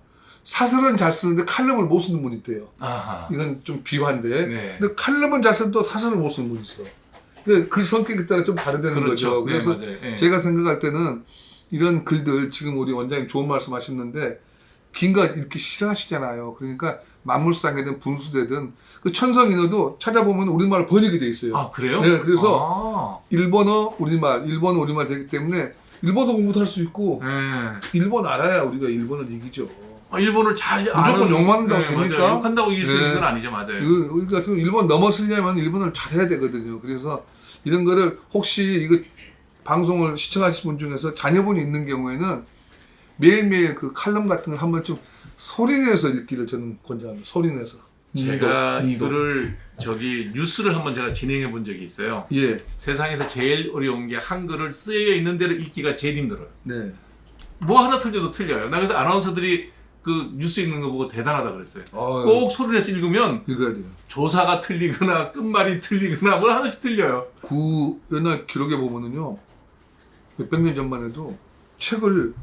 S2: 사슬은 잘 쓰는데 칼럼을 못 쓰는 분이 있대요.
S1: 아하.
S2: 이건 좀 비화인데.
S1: 네.
S2: 근데 칼럼은 잘 쓰는데 또 사슬을 못 쓰는 분이 있어. 근데 그 성격에 따라 좀 다르다는
S1: 그렇죠.
S2: 거죠. 그래서
S1: 네, 맞아요. 예.
S2: 제가 생각할 때는 이런 글들 지금 우리 원장님 좋은 말씀 하셨는데 긴 거 이렇게 싫어하시잖아요. 그러니까 만물상이든 분수대든 그 천성인어도 찾아보면 우리말 번역이 돼 있어요.
S1: 아 그래요?
S2: 네, 그래서
S1: 아.
S2: 일본어 우리말 되기 때문에 일본어 공부도 할 수 있고
S1: 예.
S2: 일본 알아야 우리가 일본을 이기죠.
S1: 일본을 잘
S2: 무조건 욕만다고 됩니까?
S1: 맞아요. 욕한다고 이길 수 있는
S2: 네.
S1: 건 아니죠, 맞아요.
S2: 우리 같은 일본 넘어서려면 일본을 잘해야 되거든요. 그래서 이런 거를 혹시 이거 방송을 시청하신 분 중에서 자녀분이 있는 경우에는 매일매일 그 칼럼 같은 걸 한번 좀 소리내서 읽기를 저는 권장합니다. 소리내서.
S1: 제가
S2: 니도.
S1: 이거를 뉴스를 한번 제가 진행해 본 적이 있어요.
S2: 예,
S1: 세상에서 제일 어려운 게 한글을 쓰여 있는 대로 읽기가 제일 힘들어요.
S2: 네.
S1: 뭐 하나 틀려도 틀려요. 나 그래서 아나운서들이 그 뉴스 읽는 거 보고 대단하다 그랬어요.
S2: 어,
S1: 꼭 소리내서 읽으면
S2: 읽어야 돼요.
S1: 조사가 틀리거나 끝말이 틀리거나 뭘 하나씩 틀려요.
S2: 그 옛날 기록에 보면은요, 몇백 년 전만 해도 책을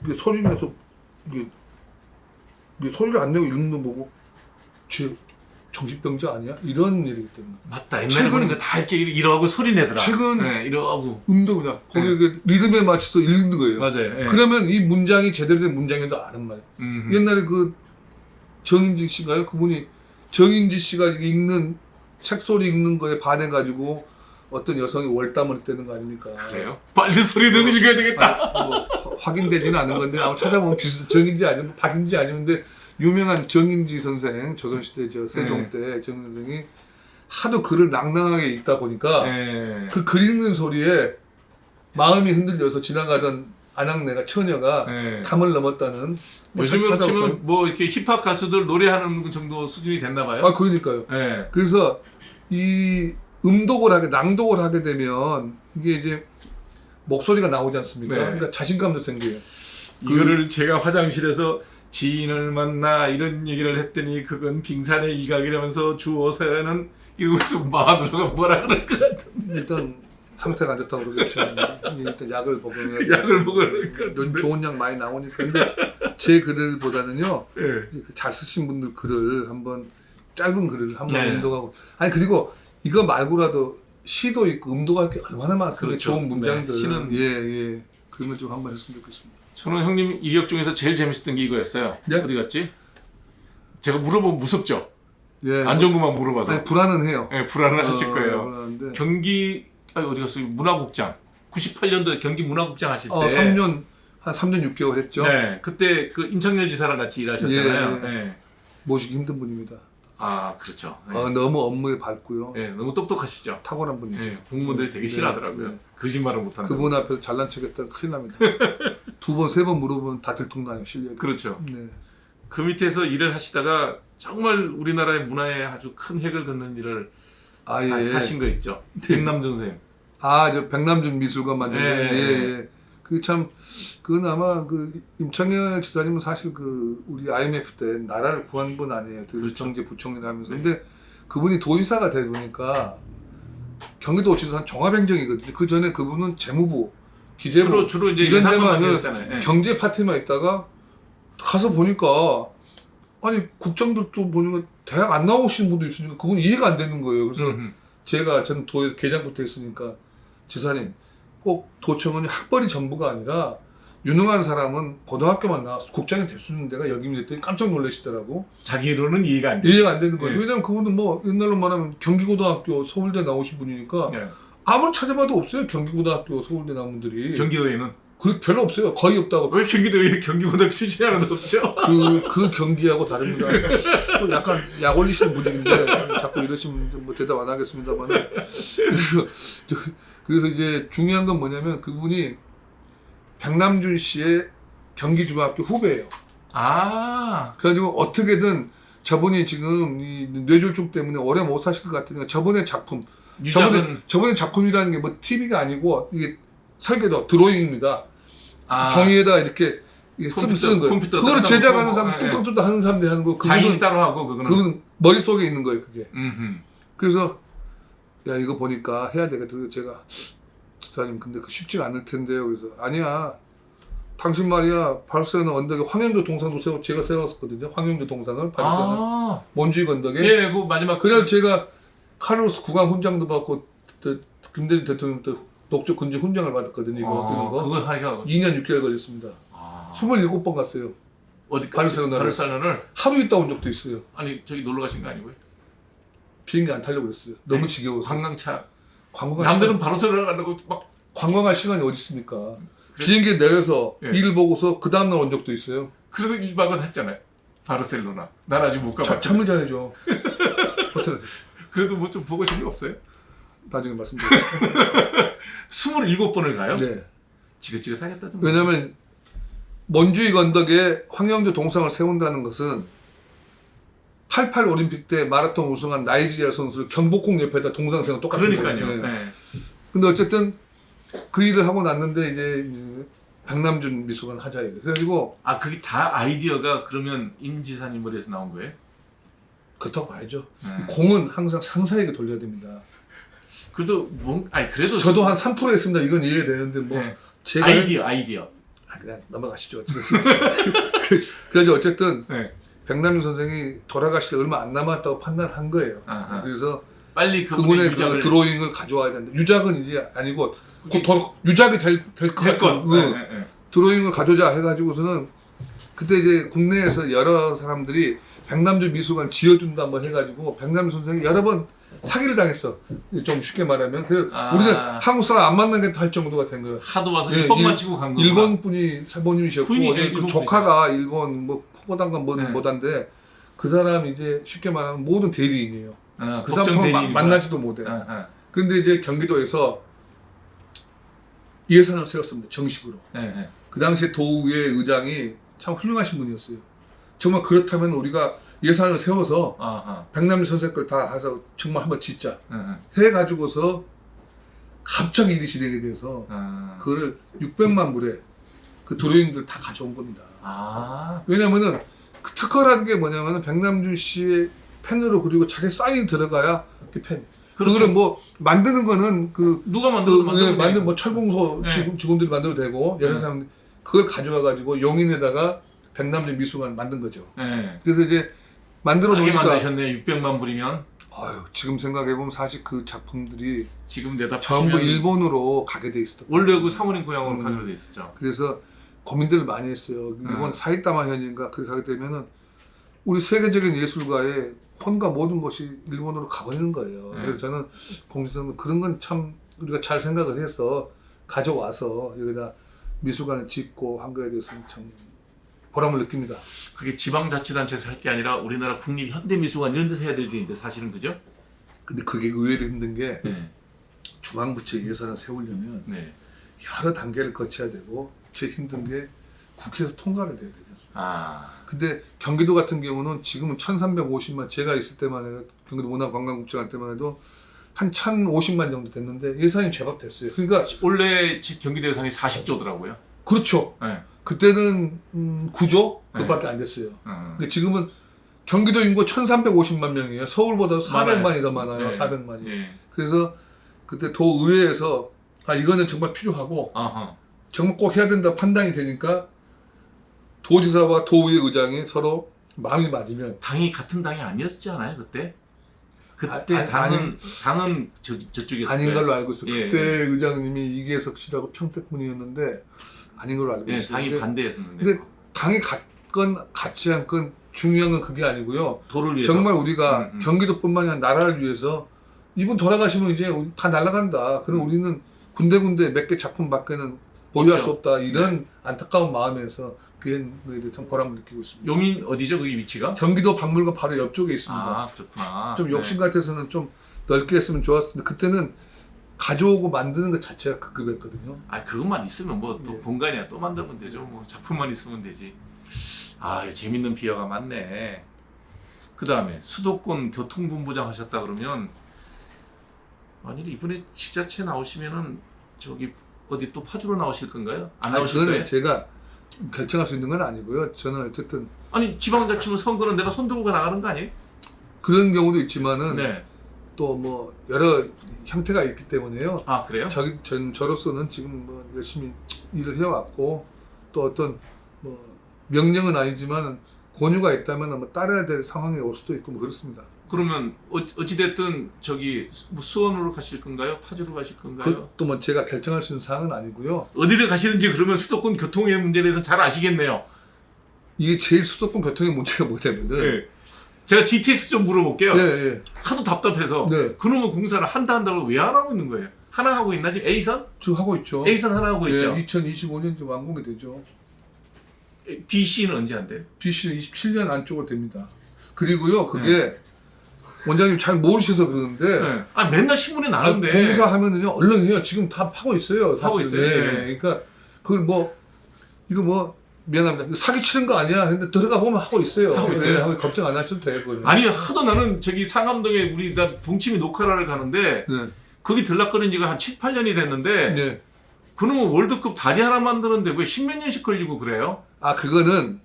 S2: 이게 소리내서 이게 소리를 안 내고 읽는 거 보고 쟤 정신병자 아니야? 이런 일이기 때문에.
S1: 맞다. 옛날에 보는 거 다 이렇게 이러고 소리내더라.
S2: 책은
S1: 네, 이러고.
S2: 그냥 거기에 리듬에 맞춰서 읽는 거예요.
S1: 맞아요. 예.
S2: 그러면 이 문장이 제대로 된 문장인도 아는 말이에요. 옛날에 그 정인지 씨가요? 그분이 정인지 씨가 읽는 책 소리 읽는 거에 반해가지고 어떤 여성이 월담을 했다는 거 아닙니까?
S1: 그래요? 빨리 소리내서 읽어야 되겠다.
S2: 뭐 확인되지는 않은 건데 아마 찾아보면 정인지 아니면 박인지 아니면데 유명한 정인지 선생 조선시대 세종 때 정 선생이 하도 글을 낭낭하게 읽다 보니까
S1: 네.
S2: 그 글 읽는 소리에 마음이 흔들려서 지나가던 아낙네가 처녀가
S1: 네.
S2: 담을 넘었다는
S1: 요즘으로 치면 뭐 이렇게 힙합 가수들 노래하는 정도 수준이 됐나 봐요.
S2: 아 그러니까요.
S1: 네.
S2: 그래서 이 낭독을 하게 되면 이게 이제 목소리가 나오지 않습니까?
S1: 네.
S2: 그러니까 자신감도 생겨요.
S1: 이거를 제가 화장실에서 지인을 만나 이런 얘기를 했더니 그건 빙산의 일각이라면서 주어서는 이것은 마누라가 뭐라 그럴 것 같은데.
S2: 일단 상태가 안 좋다고 그러겠죠. 일단 약을 먹으면
S1: 약을 먹을 것 같은데.
S2: 좋은 약 많이 나오니까. 근데 제 글보다는요.
S1: 네.
S2: 잘 쓰신 분들 글을 한번 짧은 글을 한번
S1: 네.
S2: 음독하고 아니 그리고 이거 말고라도 시도 있고 음독할 게 얼마나 많습니까?
S1: 그렇죠.
S2: 좋은 문장들.
S1: 네, 시는
S2: 예. 그런 걸 좀 한번 했으면 좋겠습니다.
S1: 저는 형님 이력 중에서 제일 재밌었던 게 이거였어요.
S2: 네?
S1: 어디 갔지? 제가 물어보면 무섭죠?
S2: 예.
S1: 안전구만 물어봐서.
S2: 아니, 불안은 해요.
S1: 네, 불안을 하실 거예요.
S2: 불안한데.
S1: 경기 어디 갔어요? 문화국장. 98년도에 경기 문화국장 하실 때.
S2: 3년 한 3년 6개월 했죠.
S1: 네, 그때 그 임창열 지사랑 같이 일하셨잖아요.
S2: 예.
S1: 네.
S2: 모시기 힘든 분입니다.
S1: 아, 그렇죠. 네.
S2: 너무 업무에 밝고요.
S1: 네, 너무 똑똑하시죠.
S2: 탁월한 분이죠.
S1: 네, 공무원들이 되게
S2: 네,
S1: 싫어하더라고요.
S2: 네.
S1: 거짓말을 못한다.
S2: 그분 앞에서 잘난 척했다가 큰일 납니다. 2번, 3번 물어보면 다 들통나요, 실력이.
S1: 그렇죠.
S2: 네.
S1: 그 밑에서 일을 하시다가 정말 우리나라의 문화에 아주 큰 획을 긋는 일을
S2: 아, 예.
S1: 하신 거 있죠.
S2: 네.
S1: 백남준 선생님.
S2: 저 백남준 미술관 만든 거.
S1: 예.
S2: 예. 그건 아마 그 임창열 지사님은 사실 그 우리 IMF 때 나라를 구한 분 아니에요.
S1: 그렇죠.
S2: 경제 부총리를 하면서.
S1: 네.
S2: 근데 그분이 도지사가 되다 보니까 경기도지사 한 종합행정이거든요. 그 전에 그분은 재무부, 기재부
S1: 주로 이제
S2: 이런
S1: 예산만
S2: 데만
S1: 하셨잖아요. 예.
S2: 경제 파트만 있다가 가서 보니까 아니 국장들도 보니까 대학 안 나오신 분도 있으니까 그건 이해가 안 되는 거예요. 그래서 저는 도에서 계장부터 했으니까 지사님 꼭 도청은 학벌이 전부가 아니라 유능한 사람은 고등학교만 나와서 국장이 될 수 있는 데가 여기입니다 했더니 깜짝 놀라시더라고.
S1: 자기로는 이해가 안 돼.
S2: 이해가 안 되는 거예요.
S1: 네.
S2: 왜냐면 그분은 뭐 옛날로 말하면 경기고등학교 서울대 나오신 분이니까
S1: 네.
S2: 아무리 찾아봐도 없어요. 경기고등학교 서울대 나온 분들이.
S1: 경기도에는
S2: 별로 없어요. 거의 없다고.
S1: 왜 경기도에 경기고등학교 출신이 하나도 없죠?
S2: 그 경기하고 다릅니다. 또 약간 약 올리시는 분위기인데 자꾸 이러시면 뭐 대답 안 하겠습니다만. 그래서 이제 중요한 건 뭐냐면 그분이 백남준 씨의 경기중학교 후배예요.
S1: 아,
S2: 그래가지고 어떻게든 저분이 지금 이 뇌졸중 때문에 오래 못 사실 것 같으니까 저번에 작품,
S1: 유작은
S2: 저번에 작품이라는 게 뭐 TV가 아니고 이게 설계도 드로잉입니다.
S1: 아,
S2: 종이에다 이렇게 쓰는 거예요. 그거를 제작하는 사람,
S1: 예.
S2: 뚝딱뚝딱 하는 사람들이 하는 거.
S1: 자인이 따로 하고 그거는.
S2: 그건 머릿속에 있는 거예요, 그게.
S1: 음흠.
S2: 그래서 야 이거 보니까 해야 되겠다. 그래서 제가 기사님 근데 그 쉽지가 않을 텐데요. 그래서 아니야 당신 말이야 바르셀로나 언덕에 황영조 동상도 제가 세웠었거든요. 황영조 동상을 바르셀로나
S1: 아,
S2: 몬주익 언덕에.
S1: 예, 그 마지막.
S2: 그래서 제가 카르로스 국왕 훈장도 받고 김대중 대통령 때 녹조 군지 훈장을 받았거든요. 이거 뜨는 거.
S1: 그걸 하기가
S2: 2년 6개월 걸렸습니다. 27번 갔어요.
S1: 어디
S2: 바르셀로나를.
S1: 바르셀로나를
S2: 하루 있다 온 적도 있어요.
S1: 아니 저기 놀러 가신 거 아니고요?
S2: 비행기 안 타려고 그랬어요. 너무
S1: 네.
S2: 지겨워서.
S1: 관광차.
S2: 관광할
S1: 남들은
S2: 시간,
S1: 바르셀로나 간다고 막.
S2: 관광할 시간이 어디 있습니까?
S1: 그래-
S2: 비행기에 내려서
S1: 예.
S2: 일을 보고서 그 다음날 온 적도 있어요.
S1: 그래도 1박은 했잖아요. 바르셀로나. 난 아직 못 가봤죠.
S2: 잠을 자야죠. 호텔에.
S1: 그래도 뭐 좀 보고 싶은 게 없어요?
S2: 나중에 말씀드리겠습니다.
S1: 27번을 가요?
S2: 네.
S1: 지긋지긋하겠다 좀.
S2: 왜냐면 몬주익 언덕에 황영조 동상을 세운다는 것은 88 올림픽 때 마라톤 우승한 나이지리아 선수를 경복궁 옆에다 동상 세운 똑같은
S1: 그러니까요.
S2: 거예요.
S1: 네.
S2: 근데 어쨌든 그 일을 하고 났는데 이제 백남준 미술관 하자 이거. 그래가지고
S1: 아 그게 다 아이디어가 그러면 임 지사님 머리에서 나온 거예요?
S2: 그렇다고 봐야죠.
S1: 네.
S2: 공은 항상 상사에게 돌려야 됩니다.
S1: 그래도 아니 그래도
S2: 저도 한 3% 했습니다. 이건 이해되는데 뭐
S1: 네.
S2: 제가
S1: 아이디어.
S2: 그냥 넘어가시죠. 그래서 어쨌든
S1: 네.
S2: 백남준 선생이 돌아가실 때 얼마 안 남았다고 판단한 거예요.
S1: 아하.
S2: 그래서
S1: 빨리
S2: 그분의
S1: 유작을
S2: 그 드로잉을 가져와야 된다. 유작은 이제 아니고
S1: 그게-
S2: 곧 유작이 될것
S1: 될 것.
S2: 같은
S1: 네.
S2: 드로잉을 가져오자 해가지고서는 그때 이제 국내에서 여러 사람들이 백남준 미술관 지어준다 뭐 해가지고 백남준 선생이 여러 번 사기를 당했어. 좀 쉽게 말하면. 그래서
S1: 아.
S2: 우리는 한국 사람 안 만나겠다 할 정도가 된 거예요.
S1: 하도 와서
S2: 예,
S1: 뻥만 치고 간 거.
S2: 일본 분이 사모님이셨고
S1: 부인이,
S2: 이제
S1: 일본
S2: 그 조카가 일본 뭐 포고단가
S1: 네.
S2: 뭐단데 그 사람 이제 쉽게 말하면 모든 대리인이에요. 그
S1: 법정
S2: 사람하고
S1: 대리인이구나.
S2: 만나지도 못해.
S1: 아.
S2: 그런데 이제 경기도에서 예산을 세웠습니다. 정식으로.
S1: 네.
S2: 그 당시에 도의회 의장이 참 훌륭하신 분이었어요. 정말 그렇다면 우리가 예산을 세워서
S1: 아하.
S2: 백남준 선생 걸 다 해서 정말 한번 짓자
S1: 네.
S2: 해가지고서 갑자기 일이 진행이 돼서 그거를 600만 불에 그 드로잉들 다 가져온 겁니다.
S1: 아.
S2: 왜냐면은 그 특허라는 게 뭐냐면은 백남준 씨의 펜으로 그리고 자기 사인 들어가야 그 펜.
S1: 그렇죠.
S2: 그거는 뭐 만드는 거는
S1: 누가 만들어도
S2: 만든 뭐 철공소
S1: 네.
S2: 직원들이 만들어도 되고 여러 사람 그걸 가져와 가지고 용인에다가 백남준 미술관을 만든 거죠.
S1: 네.
S2: 그래서 이제 만들어
S1: 싸게
S2: 놓으니까
S1: 만드셨네. 600만 불이면
S2: 아유 지금 생각해 보면 사실 그 작품들이
S1: 지금 내다
S2: 전부
S1: 파시면
S2: 일본으로 가게 돼 있었던
S1: 원래 그 사모님 고향으로
S2: 음.
S1: 가기로 돼 있었죠.
S2: 그래서 고민들을 많이 했어요. 일본 사이타마 현인가 그렇게 하게 되면은 우리 세계적인 예술가의 혼과 모든 것이 일본으로 가버리는 거예요.
S1: 네.
S2: 그래서 저는 공주선은 그런 건 참 우리가 잘 생각을 해서 가져와서 여기다 미술관을 짓고 한 거에 대해서는 참 보람을 느낍니다.
S1: 그게 지방자치단체에서 할 게 아니라 우리나라 국립현대미술관 이런 데서 해야 될 일인데 사실은 그죠?
S2: 근데 그게 의외로 힘든 게
S1: 네.
S2: 중앙부처 예산을 세우려면
S1: 네.
S2: 여러 단계를 거쳐야 되고 제일 힘든 게 국회에서 통과를 돼야 되죠.
S1: 아.
S2: 근데 경기도 같은 경우는 지금은 1,350만 제가 있을 때만 해도 경기도 문화관광국장 할 때만 해도 한 1,050만 정도 됐는데 예산이 제법 됐어요. 그러니까
S1: 원래 경기도 예산이 40조더라고요.
S2: 그렇죠.
S1: 네.
S2: 그때는 9조 그밖에 안 됐어요. 근데 지금은 경기도 인구 1,350만 명이에요. 서울보다 400만이 더 많아요.
S1: 네.
S2: 400만이.
S1: 네.
S2: 그래서 그때 도의회에서 아 이거는 정말 필요하고
S1: 아하.
S2: 정말 꼭 해야 된다 판단이 되니까 도지사와 도의회 의장이 서로 마음이 맞으면
S1: 당이 같은 당이 아니었지 않아요 그때? 그때
S2: 아,
S1: 당은 저쪽이었어요.
S2: 아닌 걸로 알고 있어요.
S1: 예,
S2: 그때
S1: 예.
S2: 의장님이 이계석 씨라고 평택 분이었는데 아닌 걸로 알고
S1: 예,
S2: 있어요.
S1: 당이
S2: 근데
S1: 반대했었는데.
S2: 당이 같건 같지 않건 중요한 건 그게 아니고요.
S1: 도를 위해서.
S2: 정말 우리가
S1: 음.
S2: 경기도뿐만이 아니라 나라를 위해서 이분 돌아가시면 이제 다 날아간다. 그럼 우리는 군데군데 몇 개 작품밖에는 보유할
S1: 없죠.
S2: 수 없다. 이런 안타까운 마음에서 그에 대해 참 보람을 느끼고 있습니다.
S1: 용인 어디죠 거기 위치가?
S2: 경기도 박물관 바로 옆쪽에 있습니다.
S1: 아 그렇구나.
S2: 좀 욕심 같아서는 좀 넓게 했으면 좋았는데 그때는 가져오고 만드는 것 자체가 급급했거든요.
S1: 아 그것만 있으면 뭐 또
S2: 예.
S1: 공간이야 또 만들면 되죠. 뭐 작품만 있으면 되지. 아 이거 재밌는 비화가 많네. 그 다음에 수도권 교통본부장 하셨다 그러면 만일 이번에 지자체 나오시면은 저기 어디 또 파주로 나오실 건가요? 안 나오실
S2: 그거는
S1: 거예요?
S2: 제가 결정할 수 있는 건 아니고요. 저는 어쨌든
S1: 아니 지방자치는 선거는 내가 손들고 나가는 거 아니에요?
S2: 그런 경우도 있지만은
S1: 네.
S2: 또 뭐 여러 형태가 있기 때문에요.
S1: 아 그래요?
S2: 저로서는 지금 뭐 열심히 일을 해왔고 또 어떤 뭐 명령은 아니지만 권유가 있다면 뭐 따라야 될 상황이 올 수도 있고 뭐 그렇습니다.
S1: 그러면 어찌됐든 저기 뭐 수원으로 가실 건가요? 파주로 가실 건가요?
S2: 그것도 뭐 제가 결정할 수 있는 사항은 아니고요.
S1: 어디를 가시는지 그러면 수도권 교통의 문제에 대해서 잘 아시겠네요.
S2: 이게 제일 수도권 교통의 문제가 뭐냐면은
S1: 네. 제가 GTX 좀 물어볼게요.
S2: 네.
S1: 하도 답답해서
S2: 네.
S1: 그놈의 공사를 한다고 왜 안 하고 있는 거예요? 하나 하고 있나 지금 A선?
S2: 지금 하고 있죠.
S1: A선 하나 하고 있죠.
S2: 2025년 좀 완공이 되죠.
S1: BC는 언제 한대요?
S2: BC는 27년 안쪽으로 됩니다. 그리고요, 그게 원장님 잘 모르셔서 그러는데
S1: 네. 아 맨날 신문에 나는데
S2: 공사하면은요 얼른 해요. 지금 다 하고 있어요. 사실.
S1: 하고 있어요. 네.
S2: 그러니까 그걸 뭐 이거 뭐 미안합니다. 사기 치는 거 아니야. 근데 들어가 보면 하고 있어요.
S1: 하고 있어요?
S2: 네, 걱정 안 하셔도 돼요. 그거는.
S1: 아니 하도 나는 저기 상암동에 우리 나 동치미 녹화를 가는데
S2: 네.
S1: 거기 들락거린 지가 한 7, 8년이 됐는데
S2: 네.
S1: 그놈은 월드컵 다리 하나 만드는데 왜 십몇 년씩 걸리고 그래요?
S2: 아 그거는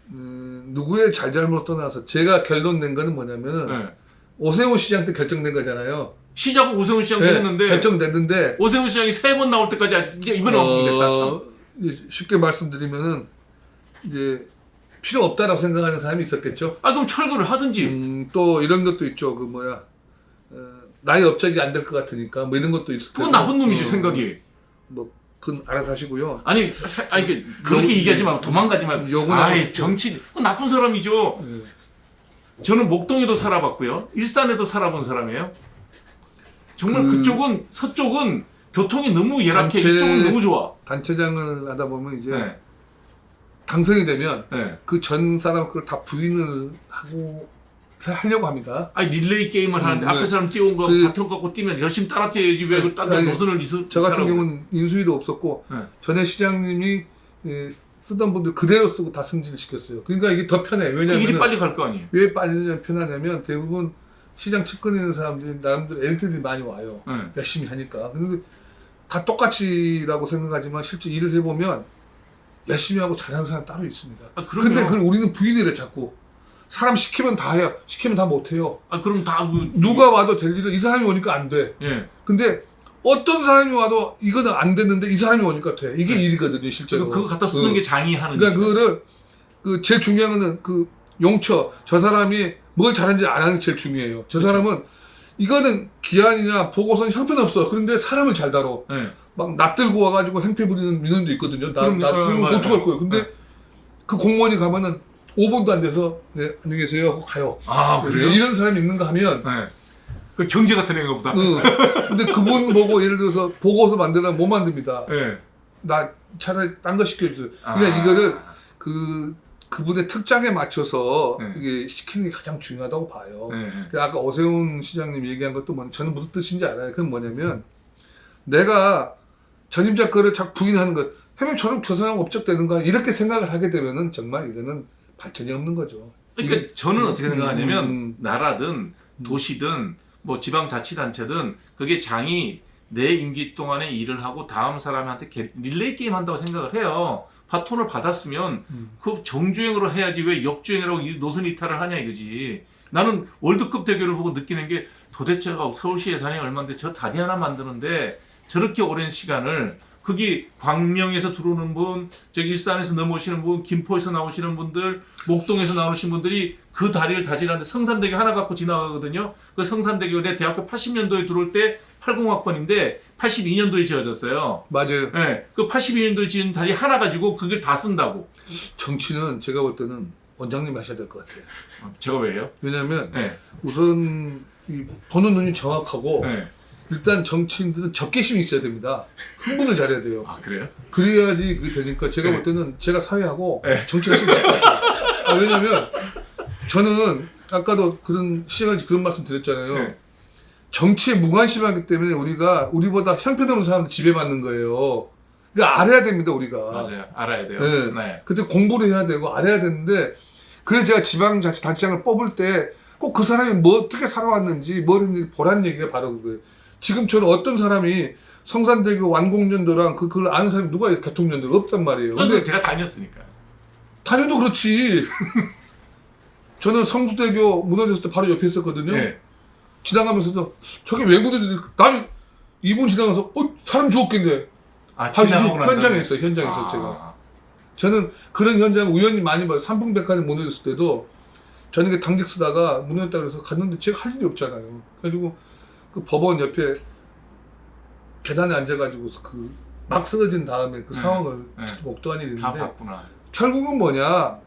S2: 누구의 잘잘못 떠나서 제가 결론 낸 거는 뭐냐면은
S1: 네.
S2: 오세훈 시장 때 결정된 거잖아요.
S1: 시작은 오세훈 시장
S2: 네,
S1: 했는데
S2: 결정됐는데
S1: 오세훈 시장이 3번 나올 때까지 이제 이번에 완공됐다 참.
S2: 이제 쉽게 말씀드리면은 이제 필요 없다라고 생각하는 사람이 있었겠죠.
S1: 아 그럼 철거를 하든지.
S2: 또 이런 것도 있죠. 그 뭐야 나의 업적이 안 될 것 같으니까 뭐 이런 것도 있을
S1: 그건
S2: 테고.
S1: 나쁜 놈이지 생각이.
S2: 뭐 그건 알아서 하시고요.
S1: 아니 그렇게 얘기하지 말고 도망가지 말고.
S2: 욕은
S1: 아이
S2: 하고.
S1: 정치 그건 나쁜 사람이죠.
S2: 예.
S1: 저는 목동에도 살아봤고요. 일산에도 살아본 사람이에요. 정말 그쪽은 서쪽은 교통이 너무 열악해.
S2: 단체-
S1: 이쪽은 너무 좋아.
S2: 단체장을 하다 보면 이제
S1: 네.
S2: 당선이 되면
S1: 네.
S2: 그 전 사람 그걸 다 부인을 하고 하려고 합니다.
S1: 아니 릴레이 게임을 하는데
S2: 네.
S1: 앞에 사람 뛰어온 거
S2: 그-
S1: 같은 거 갖고 뛰면 열심히 따라 뛰어야지 왜 그걸 딴데
S2: 아니,
S1: 노선을 있어?
S2: 저 같은 경우는 인수위도 없었고
S1: 네.
S2: 전에 시장님이 쓰던 분들 그대로 쓰고 다 승진을 시켰어요. 그러니까 이게 더 편해.
S1: 일이
S2: 왜냐하면
S1: 빨리 갈 거 아니에요.
S2: 왜 빨리 편하냐면 대부분 시장 측근에 있는 사람들이 나름대로 엘리트들이 많이 와요.
S1: 네.
S2: 열심히 하니까. 근데 다 똑같이라고 생각하지만 실제 일을 해보면 열심히 하고 잘하는 사람 따로 있습니다.
S1: 아, 그럼요.
S2: 근데 그걸 우리는 부인을 해 자꾸. 사람 시키면 다 해요. 시키면 다 못해요.
S1: 아 그럼 다
S2: 누가 와도 될 일을 이 사람이 오니까 안 돼.
S1: 예.
S2: 근데 어떤 사람이 와도 이거는 안 됐는데 이 사람이 오니까 돼. 이게 일이거든요, 실제로.
S1: 그거 갖다 쓰는 게 장의하는.
S2: 그러니까
S1: 거죠.
S2: 그거를 그 제일 중요한 거는 그 용처 저 사람이 뭘 잘하는지 아는 게 제일 중요해요. 저 사람은 이거는 기한이나 보고서는 형편없어. 그런데 사람을 잘 다뤄.
S1: 예.
S2: 막 낯들고 와가지고 행패 부리는 민원도 있거든요.
S1: 그럼,
S2: 그러면
S1: 맞아요.
S2: 어떡할 거예요. 근데
S1: 네.
S2: 그 공무원이 가면은 5분도 안 돼서 네, 안녕히 계세요 하고 가요.
S1: 아 그래요?
S2: 이런 사람이 있는가 하면
S1: 네. 그 경제 같은 애가 보다.
S2: 근데 그분 보고 예를 들어서 보고서 만들면 못 만듭니다.
S1: 예.
S2: 나 차라리 딴 거 시켜주세요. 그러니까 이거를 그분의 특장에 맞춰서
S1: 네.
S2: 이게 시키는 게 가장 중요하다고 봐요.
S1: 예.
S2: 아까 오세훈 시장님 얘기한 것도 저는 무슨 뜻인지 알아요. 그건 뭐냐면 내가 전임자 거를 자꾸 부인하는 것, 해면 저런 교사하고 업적되는가 이렇게 생각을 하게 되면은 정말 이거는 발전이 없는 거죠.
S1: 그러니까 저는 어떻게 생각하냐면
S2: 음.
S1: 나라든 도시든 뭐 지방자치단체든 그게 장이 내 임기 동안에 일을 하고 다음 사람한테 릴레이 게임 한다고 생각을 해요. 바톤을 받았으면 그 정주행으로 해야지 왜 역주행이라고 노선 이탈을 하냐 이거지. 나는 월드컵 대결을 보고 느끼는 게 도대체 서울시 예산이 얼마인데 저 다리 하나 만드는데 저렇게 오랜 시간을 거기 광명에서 들어오는 분, 저기 일산에서 넘어오시는 분, 김포에서 나오시는 분들, 목동에서 나오시는 분들이 그 다리를 다지는데 성산대교 하나 갖고 지나가거든요. 그 성산대교 내 대학교 80년도에 들어올 때 80학번인데 82년도에 지어졌어요.
S2: 맞아요.
S1: 네, 그 82년도에 지은 다리 하나 가지고 그걸 다 쓴다고.
S2: 정치는 제가 볼 때는 원장님 하셔야 될 것 같아요.
S1: 제가 왜요?
S2: 왜냐하면
S1: 네.
S2: 우선 이 보는 눈이 정확하고
S1: 네.
S2: 일단 정치인들은 적개심이 있어야 됩니다. 흥분을 잘해야 돼요.
S1: 아 그래요?
S2: 그래야지 그게 되니까 제가
S1: 네.
S2: 볼 때는 제가 사회하고
S1: 네.
S2: 정치가 심할 것 같아요. 왜냐면 저는 아까도 그런 시간에 그런 말씀 드렸잖아요.
S1: 네.
S2: 정치에 무관심하기 때문에 우리보다 형편없는 사람들 지배받는 거예요. 그러니까 알아야 됩니다, 우리가.
S1: 맞아요. 알아야 돼요.
S2: 네.
S1: 네.
S2: 그때 공부를 해야 되고 알아야 되는데 그래서 제가 지방자치단체장을 뽑을 때 꼭 그 사람이 뭐 어떻게 살아왔는지 뭘 했는지 보라는 얘기가 바로 그거예요. 지금처럼 어떤 사람이 성산대교 완공연도랑 그걸 아는 사람이 누가 교통연도가 없단 말이에요. 근데
S1: 제가 다녔으니까.
S2: 다녀도 그렇지. 저는 성수대교 무너졌을 때 바로 옆에 있었거든요.
S1: 네.
S2: 지나가면서도 저게 왜 무너졌는지 나는 2분 지나가서 사람 죽었겠네.
S1: 아 지나가고 난
S2: 현장에
S1: 다음에.
S2: 있어, 현장에 있어 제가. 저는 그런 현장을 우연히 많이 봐요. 삼풍백화점 무너졌을 때도 저녁에 당직 쓰다가 무너졌다 그래서 갔는데 제가 할 일이 없잖아요. 그래가지고 그 법원 옆에 계단에 앉아가지고 그 막 쓰러진 다음에 그 상황을 목도한 일이
S1: 다
S2: 있는데
S1: 봤구나.
S2: 결국은 뭐냐,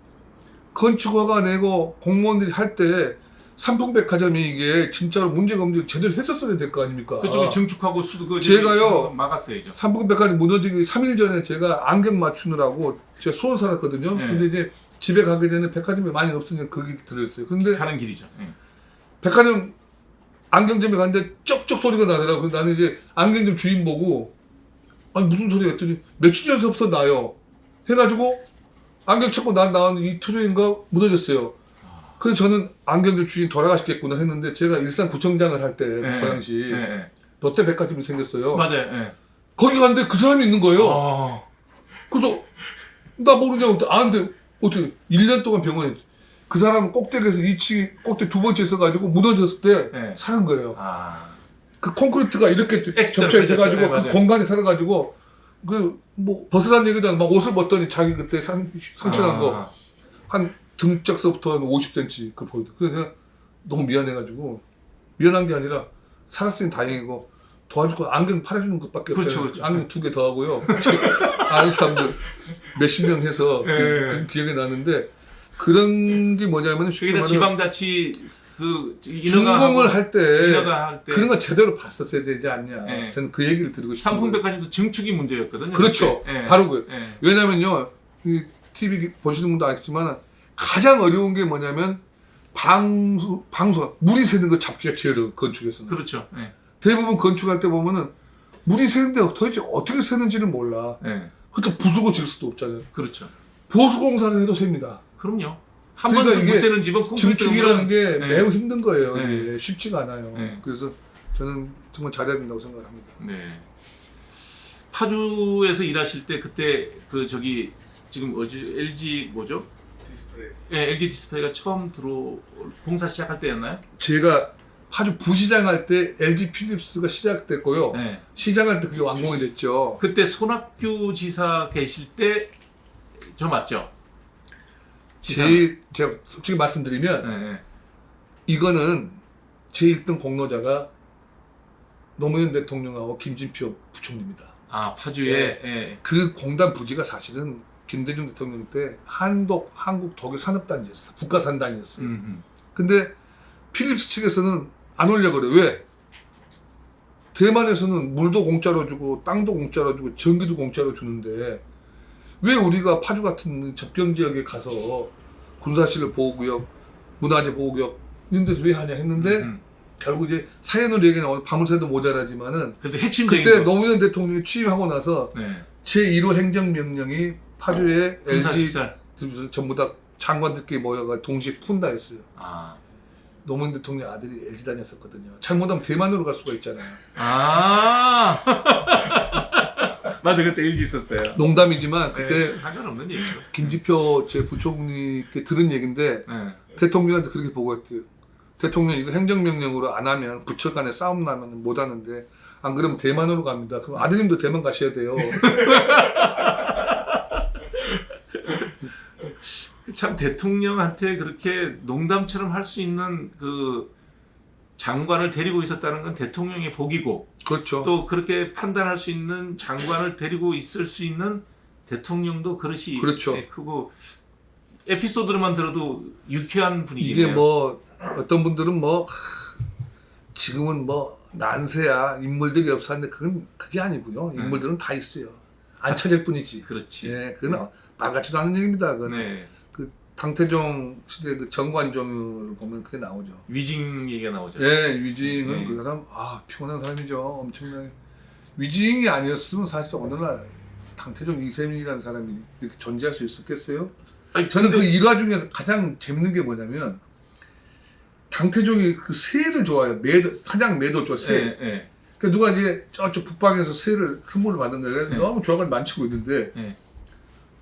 S2: 건축허가 내고 공무원들이 할 때 삼풍백화점이 이게 진짜로 문제 검증을 제대로 했었어야 될 거 아닙니까?
S1: 그쪽에 증축하고 그
S2: 제가요,
S1: 막았어야죠.
S2: 삼풍백화점 무너지기 3일 전에 제가 안경 맞추느라고 제가 수원 살았거든요.
S1: 네.
S2: 근데 이제 집에 가기 전에 백화점이 많이 없으니까 거기 들어있어요. 근데
S1: 가는 길이죠. 예.
S2: 백화점 안경점에 갔는데 쩍쩍 소리가 나더라고요. 그래서 나는 이제 안경점 주인 보고 아니 무슨 소리야 했더니 며칠 전부터 나요. 해가지고 안경 찾고 나왔는데 이틀 후인가 무너졌어요. 그래서 저는 안경점 주인 돌아가시겠구나 했는데 제가 일산구청장을 할 때
S1: 네.
S2: 고양시
S1: 네.
S2: 롯데백화점이 생겼어요.
S1: 맞아요. 예.
S2: 거기 갔는데 그 사람이 있는 거예요.
S1: 어.
S2: 그래서 나 모르냐고 아는데 어떻게 1년 동안 병원에 그 사람은 꼭대기에서 2층 꼭대기 두 번째 있어가지고 무너졌을 때
S1: 네.
S2: 사는 거예요.
S1: 아.
S2: 그 콘크리트가 이렇게
S1: 엑스트라
S2: 접촉해가지고
S1: 네,
S2: 그
S1: 맞아요.
S2: 공간에 살아가지고 그 뭐 벗으란 얘기도 막 옷을 벗더니 자기 그때 상처난 거 한 등짝서부터 한 50cm 그 보이더. 그래서 내가 너무 미안해가지고 미안한 게 아니라 살았으니 다행이고 도와주고 안경 팔아주는 것밖에 없잖아요.
S1: 그렇죠, 그렇죠.
S2: 안경 2개 더 하고요. 아는 사람들 몇십 명 해서
S1: 네.
S2: 그 기억이 나는데 그런 게 뭐냐면
S1: 여기다 지방자치 그
S2: 준공을 할 때
S1: 인허가 할 때
S2: 그런 거 제대로 봤었어야 되지 않냐.
S1: 네.
S2: 저는 그 얘기를 드리고 싶어요.
S1: 삼풍백화점도 증축이 문제였거든요.
S2: 그렇죠.
S1: 그때. 예.
S2: 바로 그.
S1: 예.
S2: 왜냐면요, 이 TV 보시는 분도 알겠지만 가장 어려운 게 뭐냐면 방수 물이 새는 거 잡기가 제일 어려워 건축에서는.
S1: 그렇죠. 예.
S2: 대부분 건축할 때 보면은 물이 새는데 도대체 어떻게 새는지는 몰라.
S1: 예.
S2: 그렇다고 부수고 질 수도 없잖아요.
S1: 그렇죠.
S2: 보수 공사를 해도 셉니다.
S1: 그럼요. 한
S2: 그러니까
S1: 번도 못
S2: 이게
S1: 세는 집은 콘크리트
S2: 증축이라는 게
S1: 네.
S2: 매우 힘든 거예요.
S1: 네.
S2: 이게 쉽지가 않아요.
S1: 네.
S2: 그래서 저는 정말 잘해야 된다고 생각을 합니다.
S1: 네. 파주에서 일하실 때 그때 그 저기 지금 LG 뭐죠?
S2: 디스플레이.
S1: 예, LG 디스플레이가 처음 공사 시작할 때였나요?
S2: 제가 파주 부시장 할 때 LG 필립스가 시작됐고요.
S1: 네.
S2: 시장할 때 그게 완공이 됐죠.
S1: 그때 손학규 지사 계실 때 저 맞죠? 지사.
S2: 제가 솔직히 말씀드리면
S1: 네, 네.
S2: 이거는 제 1등 공로자가 노무현 대통령하고 김진표 부총리입니다.
S1: 아 파주에. 예.
S2: 그 공단 부지가 사실은 김대중 대통령 때 한국 독일 산업단지였어요. 국가산단이었어요. 근데 필립스 측에서는 안 올려고 그래요. 왜? 대만에서는 물도 공짜로 주고 땅도 공짜로 주고 전기도 공짜로 주는데 왜 우리가 파주 같은 접경지역에 가서 군사시설 보호구역, 문화재 보호구역 이런 데서 왜 하냐 했는데 결국 이제 사연으로 얘기는 오늘 밤을 새도 모자라지만은
S1: 근데 핵심적인
S2: 그때
S1: 거.
S2: 노무현 대통령이 취임하고 나서
S1: 네.
S2: 제1호 행정명령이 파주에 LG
S1: 군사시설.
S2: 전부 다 장관들끼리 모여가 동시에 푼다 했어요.
S1: 아.
S2: 노무현 대통령 아들이 LG 다녔었거든요. 잘못하면 대만으로 갈 수가 있잖아요.
S1: 아. 맞아, 그때 LG 있었어요.
S2: 농담이지만 그때
S1: 네, 상관없는 얘기죠.
S2: 김지표 제 부총리께 들은 얘기인데
S1: 네.
S2: 대통령한테 그렇게 보고했대요. 대통령 이거 행정명령으로 안 하면 부처 간에 싸움 나면 못 하는데 안 그러면 대만으로 갑니다. 그럼 아드님도 대만 가셔야 돼요.
S1: 참 대통령한테 그렇게 농담처럼 할 수 있는 그 장관을 데리고 있었다는 건 대통령의 복이고
S2: 그렇죠.
S1: 또 그렇게 판단할 수 있는 장관을 데리고 있을 수 있는 대통령도 그릇이
S2: 그렇죠.
S1: 크고 에피소드로만 들어도 유쾌한 분위기네요.
S2: 이게 뭐 어떤 분들은 뭐 지금은 뭐 난세야 인물들이 없어 하는데 그게 아니고요. 인물들은 다 있어요. 안 찾을 뿐이지.
S1: 그렇지.
S2: 예, 그건 망같지도 않은 얘기입니다. 그거는
S1: 네.
S2: 그 당태종 시대 그 정관종을 보면 그게 나오죠.
S1: 위징 얘기가 나오죠.
S2: 예, 위징은
S1: 네.
S2: 그 사람 피곤한 사람이죠. 엄청나게. 위징이 아니었으면 사실 오늘날 당태종 이세민이라는 사람이 이렇게 존재할 수 있었겠어요?
S1: 아니,
S2: 저는
S1: 근데-
S2: 그 일화 중에서 가장 재밌는 게 뭐냐면 당태종이 그 새를 좋아해요. 사냥 매도 좋아 새.
S1: 네, 네.
S2: 그 누가 이제 저쪽 북방에서 새를 선물을 받은 거예요. 그래서
S1: 네.
S2: 너무 좋아가지고 만지고 있는데
S1: 네.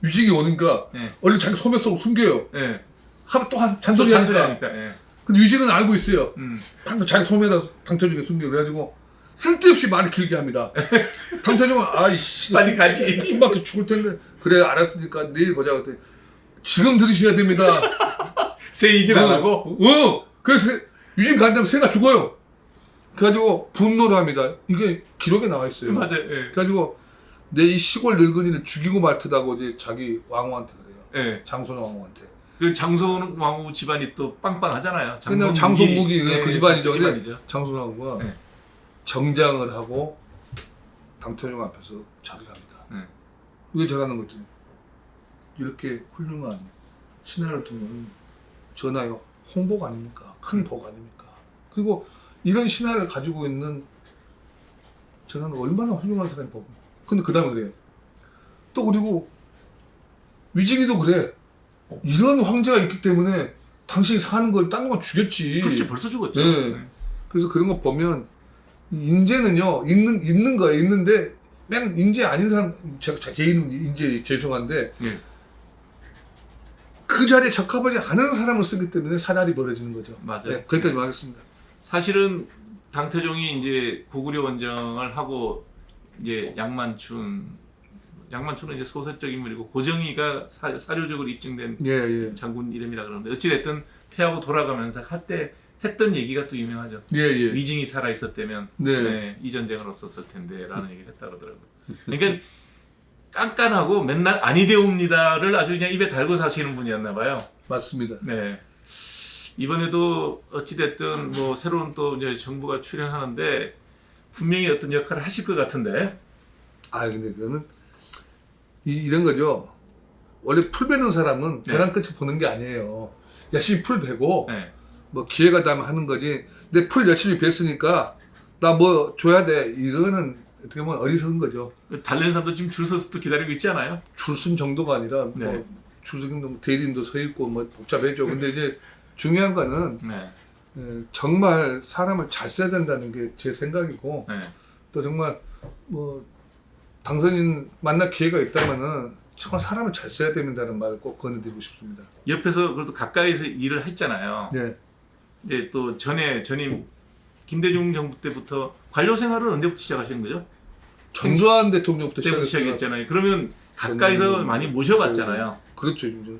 S2: 위징이 오니까
S1: 네.
S2: 얼른 자기 소매 속으로 숨겨요.
S1: 네.
S2: 하면 또
S1: 또
S2: 잔소리 하니까.
S1: 잔소리하니까. 예.
S2: 근데 위징은 알고 있어요.
S1: 음.
S2: 방금 자기 소매에다 당태종이 숨겨. 그래가지고 쓸데없이 말을 길게 합니다. 당태종은 아이씨
S1: 빨리 가지.
S2: 숨막혀 죽을 텐데 그래 알았으니까 내일 보자 그랬더니 지금 들으셔야 됩니다.
S1: 새 얘기를 안 하고.
S2: 그래서 유진 간다면 새가 죽어요. 그래가지고 분노를 합니다. 이게 기록에 나와 있어요.
S1: 맞아요. 예.
S2: 그래가지고 내 이 시골 늙은이를 죽이고 말트다고 이제 자기 왕후한테 그래요.
S1: 예.
S2: 장손 왕후한테.
S1: 그 장손 왕후 집안이 또 빵빵하잖아요.
S2: 그냥 장손무기 그 집안이죠.
S1: 그
S2: 근데
S1: 집안이죠.
S2: 장손 왕후가
S1: 네.
S2: 정장을 하고 당태종 앞에서 절을 합니다.
S1: 네.
S2: 왜 절하는 거지? 이렇게 훌륭한 신하를 두면 전하여 홍복 아닙니까? 큰 복 아닙니까? 그리고 이런 신하를 가지고 있는 전하는 얼마나 훌륭한 사람이 복. 근데 그 다음에 그래요. 또 그리고 위징이도 그래. 이런 황제가 있기 때문에 당신이 사는 걸 딴 건 주겠지.
S1: 그렇지 벌써 죽었죠.
S2: 네.
S1: 네.
S2: 그래서 그런 거 보면 인재는요 있는 거예요. 있는데 맨 인재 아닌 사람 제가 개인 인재 죄송한데
S1: 네.
S2: 그 자리에 적합하지 않은 사람을 쓰기 때문에 사달이 벌어지는 거죠.
S1: 맞아요.
S2: 네, 거기까지 말하겠습니다.
S1: 사실은 당태종이 이제 고구려 원정을 하고 이제 양만춘은 이제 소설적 인물이고 고정희가 사료적으로 입증된
S2: 예, 예.
S1: 장군 이름이라 그러는데 어찌 됐든 패하고 돌아가면서 할 때 했던 얘기가 또 유명하죠.
S2: 예, 예.
S1: 위징이 살아 있었다면
S2: 네.
S1: 이 전쟁은 없었을 텐데라는 얘기를 했다 그러더라고요. 그러니까 깐깐하고 맨날 아니되옵니다를 아주 그냥 입에 달고 사시는 분이었나 봐요.
S2: 맞습니다.
S1: 네. 이번에도 어찌됐든 뭐 새로운 또 이제 정부가 출연하는데 분명히 어떤 역할을 하실 것 같은데.
S2: 아 근데 그거는 이런 거죠. 원래 풀 베는 사람은
S1: 네.
S2: 벼랑 끝이 보는 게 아니에요. 열심히 풀 베고
S1: 네.
S2: 뭐 기회가 되면 하는 거지. 내 풀 열심히 뱄으니까 나 뭐 줘야 돼. 이거는 어떻게 보면 어리석은 거죠.
S1: 달래는 사람도 지금 줄 서서 또 기다리고 있지 않아요?
S2: 줄순 정도가 아니라
S1: 네.
S2: 뭐 줄서기도 대리인도 서 있고 뭐 복잡해져. 근데 이제 중요한 거는
S1: 네.
S2: 정말 사람을 잘 써야 된다는 게 제 생각이고
S1: 네.
S2: 또 정말 뭐 당선인 만날 기회가 있다면은 정말 사람을 잘 써야 된다는 말을 꼭 건네드리고 싶습니다.
S1: 옆에서 그래도 가까이서 일을 했잖아요.
S2: 네.
S1: 이제 또 전임 김대중 정부 때부터 관료 생활은 언제부터 시작하신 거죠?
S2: 전두환 대통령부터
S1: 때부터
S2: 시작했어요.
S1: 시작했잖아요. 그러면 가까이서 많이 모셔봤잖아요.
S2: 그렇죠. 이제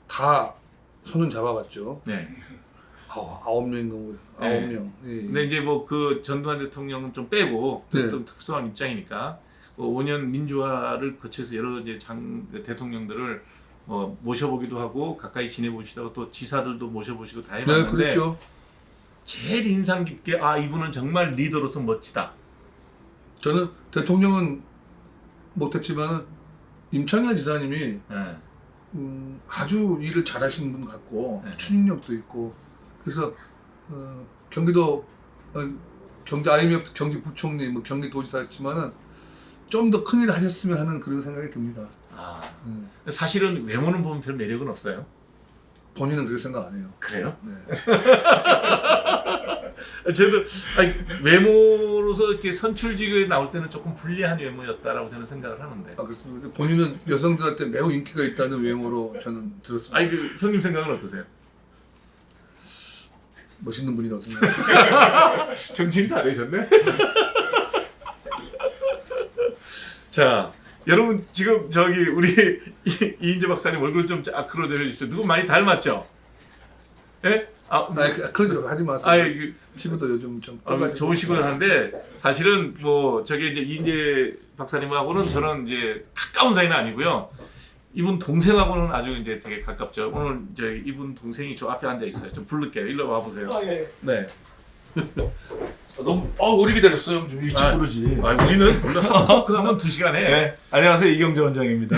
S2: 다 손은 잡아봤죠.
S1: 네.
S2: 9명인가
S1: 네.
S2: 9명. 예.
S1: 근데 이제 뭐 그 전두환 대통령은 좀 빼고
S2: 네.
S1: 좀 특수한 입장이니까 5년 민주화를 거쳐서 여러 이제 대통령들을 모셔보기도 하고 가까이 지내보시다가 또 지사들도 모셔보시고 다
S2: 네,
S1: 해봤는데
S2: 그렇죠.
S1: 제일 인상 깊게 이분은 정말 리더로서 멋지다.
S2: 저는 대통령은 못했지만 임창열 지사님이
S1: 네.
S2: 아주 일을 잘하시는 분 같고
S1: 네.
S2: 추진력도 있고 그래서 경기도 경제 IMF 경제부총리 뭐 경기도지사였지만은 좀 더 큰 일을 하셨으면 하는 그런 생각이 듭니다.
S1: 사실은 외모는 보면 별 매력은 없어요.
S2: 본인은 그렇게 생각 안 해요.
S1: 그래요?
S2: 네.
S1: 저도 외모로서 이렇게 선출직에 나올 때는 조금 불리한 외모였다라고 저는 생각을 하는데.
S2: 그렇습니다. 본인은 여성들한테 매우 인기가 있다는 외모로 저는 들었습니다.
S1: 형님 생각은 어떠세요?
S2: 멋있는 분이라고 생각합니다.
S1: 정치인 다 되셨네. 자, 여러분 지금 우리 이인재 박사님 얼굴 좀 크로즈 해주십시오. 누구 많이 닮았죠? 예?
S2: 그러죠. 하지 마세요.
S1: 그,
S2: 피부도 요즘 좀
S1: 좋으시곤 하는데 사실은 뭐 이제 이인재 박사님하고는 저는 이제 가까운 사이는 아니고요. 이분 동생하고는 아주 이제 되게 가깝죠. 오늘 이분 동생이 저 앞에 앉아 있어요. 좀 부를게요. 일로 와 보세요.
S3: 예.
S1: 네.
S3: 너무 오래 기다렸어요. 좀 일찍 부르지.
S1: 우리는 물론 토크 하면 2시간 해.
S3: 네. 안녕하세요. 이경재 원장입니다.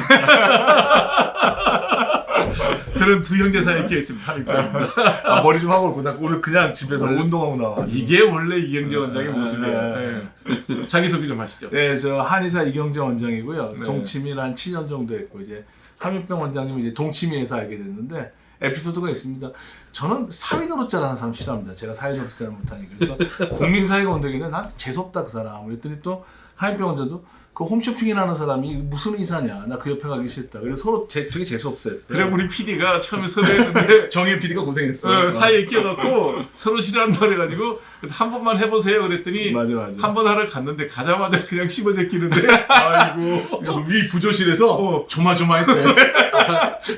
S1: 저는 두 형제 사이에 끼어 있습니다. 함입니다.
S3: 머리 좀 하고 올고 나 오늘 그냥 집에서 운동하고 나와.
S1: 이게 원래 이경재 원장의 모습이에요. 네. 자기소개 좀 하시죠.
S3: 네, 저 한의사 이경재 원장이고요.
S1: 네.
S3: 동치미를 한 7년 정도 했고 이제 함익병 원장님 이제 동치미에서 알게 됐는데 에피소드가 있습니다. 저는 사회 노릇자라는 사람 싫어합니다. 제가 사회 노릇 잘 못하니까. 그래서 국민사회가 온다길래 난 재수없다 그 사람. 그랬더니 또 하인병 원장도 그 홈쇼핑이라는 사람이 무슨 의사냐. 나 그 옆에 가기 싫다. 그래서 서로 되게 재수없어 했어요.
S1: 그래 우리 PD가 처음에 섭외했는데
S3: 정일 PD가 고생했어요.
S1: 사이에 끼어갖고 서로 싫어한다 그래가지고 한 번만 해보세요 그랬더니
S3: 맞아.
S1: 한 번 하러 갔는데 가자마자 그냥 씹어 제끼는데 아이고
S3: 위 부조실에서 조마조마했대.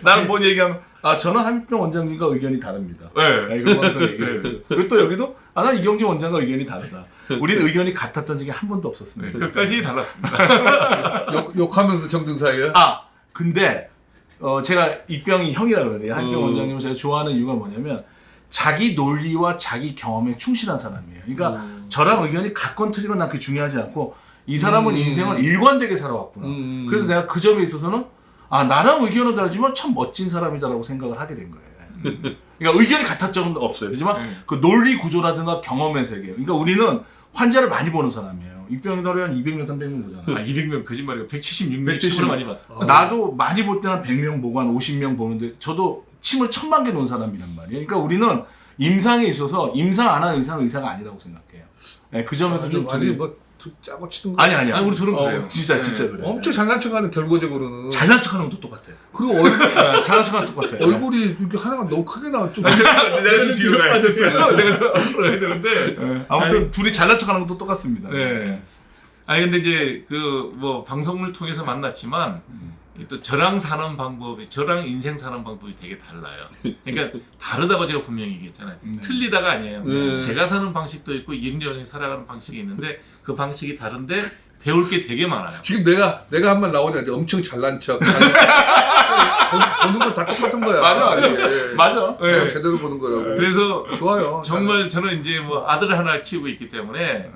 S3: 나는 뭔 얘기하면 저는 한병 원장님과 의견이 다릅니다.
S1: 네.
S3: 이거 항상 얘기해요. 그리고 또 여기도 난 이경재 원장과 의견이 다르다. 우리는 의견이 같았던 적이 한 번도 없었습니다.
S1: 끝까지 달랐습니다.
S2: 욕하면서 정든 사이야.
S3: 근데 제가 이병이 형이라고 그러네요. 한병 원장님을 제가 좋아하는 이유가 뭐냐면 자기 논리와 자기 경험에 충실한 사람이에요. 그러니까 저랑 의견이 같건 틀리건 난 그게 중요하지 않고 이 사람은 인생을 일관되게 살아왔구나. 그래서 내가 그 점에 있어서는 나랑 의견은 다르지만 참 멋진 사람이다라고 생각을 하게 된 거예요. 그러니까 의견이 같았던 적은 없어요. 그렇지만 그 논리 구조라든가 경험의 세계. 그러니까 우리는 환자를 많이 보는 사람이에요. 입병이 하루에 한 200명, 300명 보잖아.
S1: 200명 거짓말이고 176명 침을 많이 봤어.
S3: 나도 많이 볼 때는 100명 보고 한 50명 보는데 저도 침을 1000만 개 놓은 사람이란 말이에요. 그러니까 우리는 임상에 있어서 임상 안 하는 의사는 의사가 아니라고 생각해요. 네, 그 점에서 좀
S2: 아니 뭐 짜고 치는 거.
S3: 아니
S1: 우리 둘은 그래요.
S3: 진짜
S1: 네.
S3: 그래.
S2: 엄청 잘난 척하는 결과적으로는.
S3: 잘난 척하는 것도 똑같아요.
S2: 그리고 얼굴
S3: 잘난 척하는 것도 똑같아요.
S2: 얼굴이 이렇게 하나가 너무 크게 나와 좀.
S3: 내가 좀 뒤로 가야
S1: 빠졌어요. 내가 좀 앞으로 가야 되는데
S3: 아무튼 둘이 잘난 척하는 것도 똑같습니다.
S1: 네. 아니 근데 이제 그 뭐 방송을 통해서 만났지만 또 저랑 사는 방법이 저랑 인생 사는 방법이 되게 달라요. 그러니까 다르다고 제가 분명히 얘기했잖아요. 틀리다가 아니에요. 제가 사는 방식도 있고 이경재 원장이 살아가는 방식이 있는데 그 방식이 다른데 배울 게 되게 많아요.
S2: 지금 내가 한 번 나오냐 엄청 잘난 척. 보는 거 다 똑같은 거야.
S3: 맞아.
S2: 이게.
S3: 맞아.
S2: 내가
S1: 네.
S2: 제대로 보는 거라고.
S1: 그래서
S2: 좋아요.
S1: 정말 저는 이제 뭐 아들을 하나 키우고 있기 때문에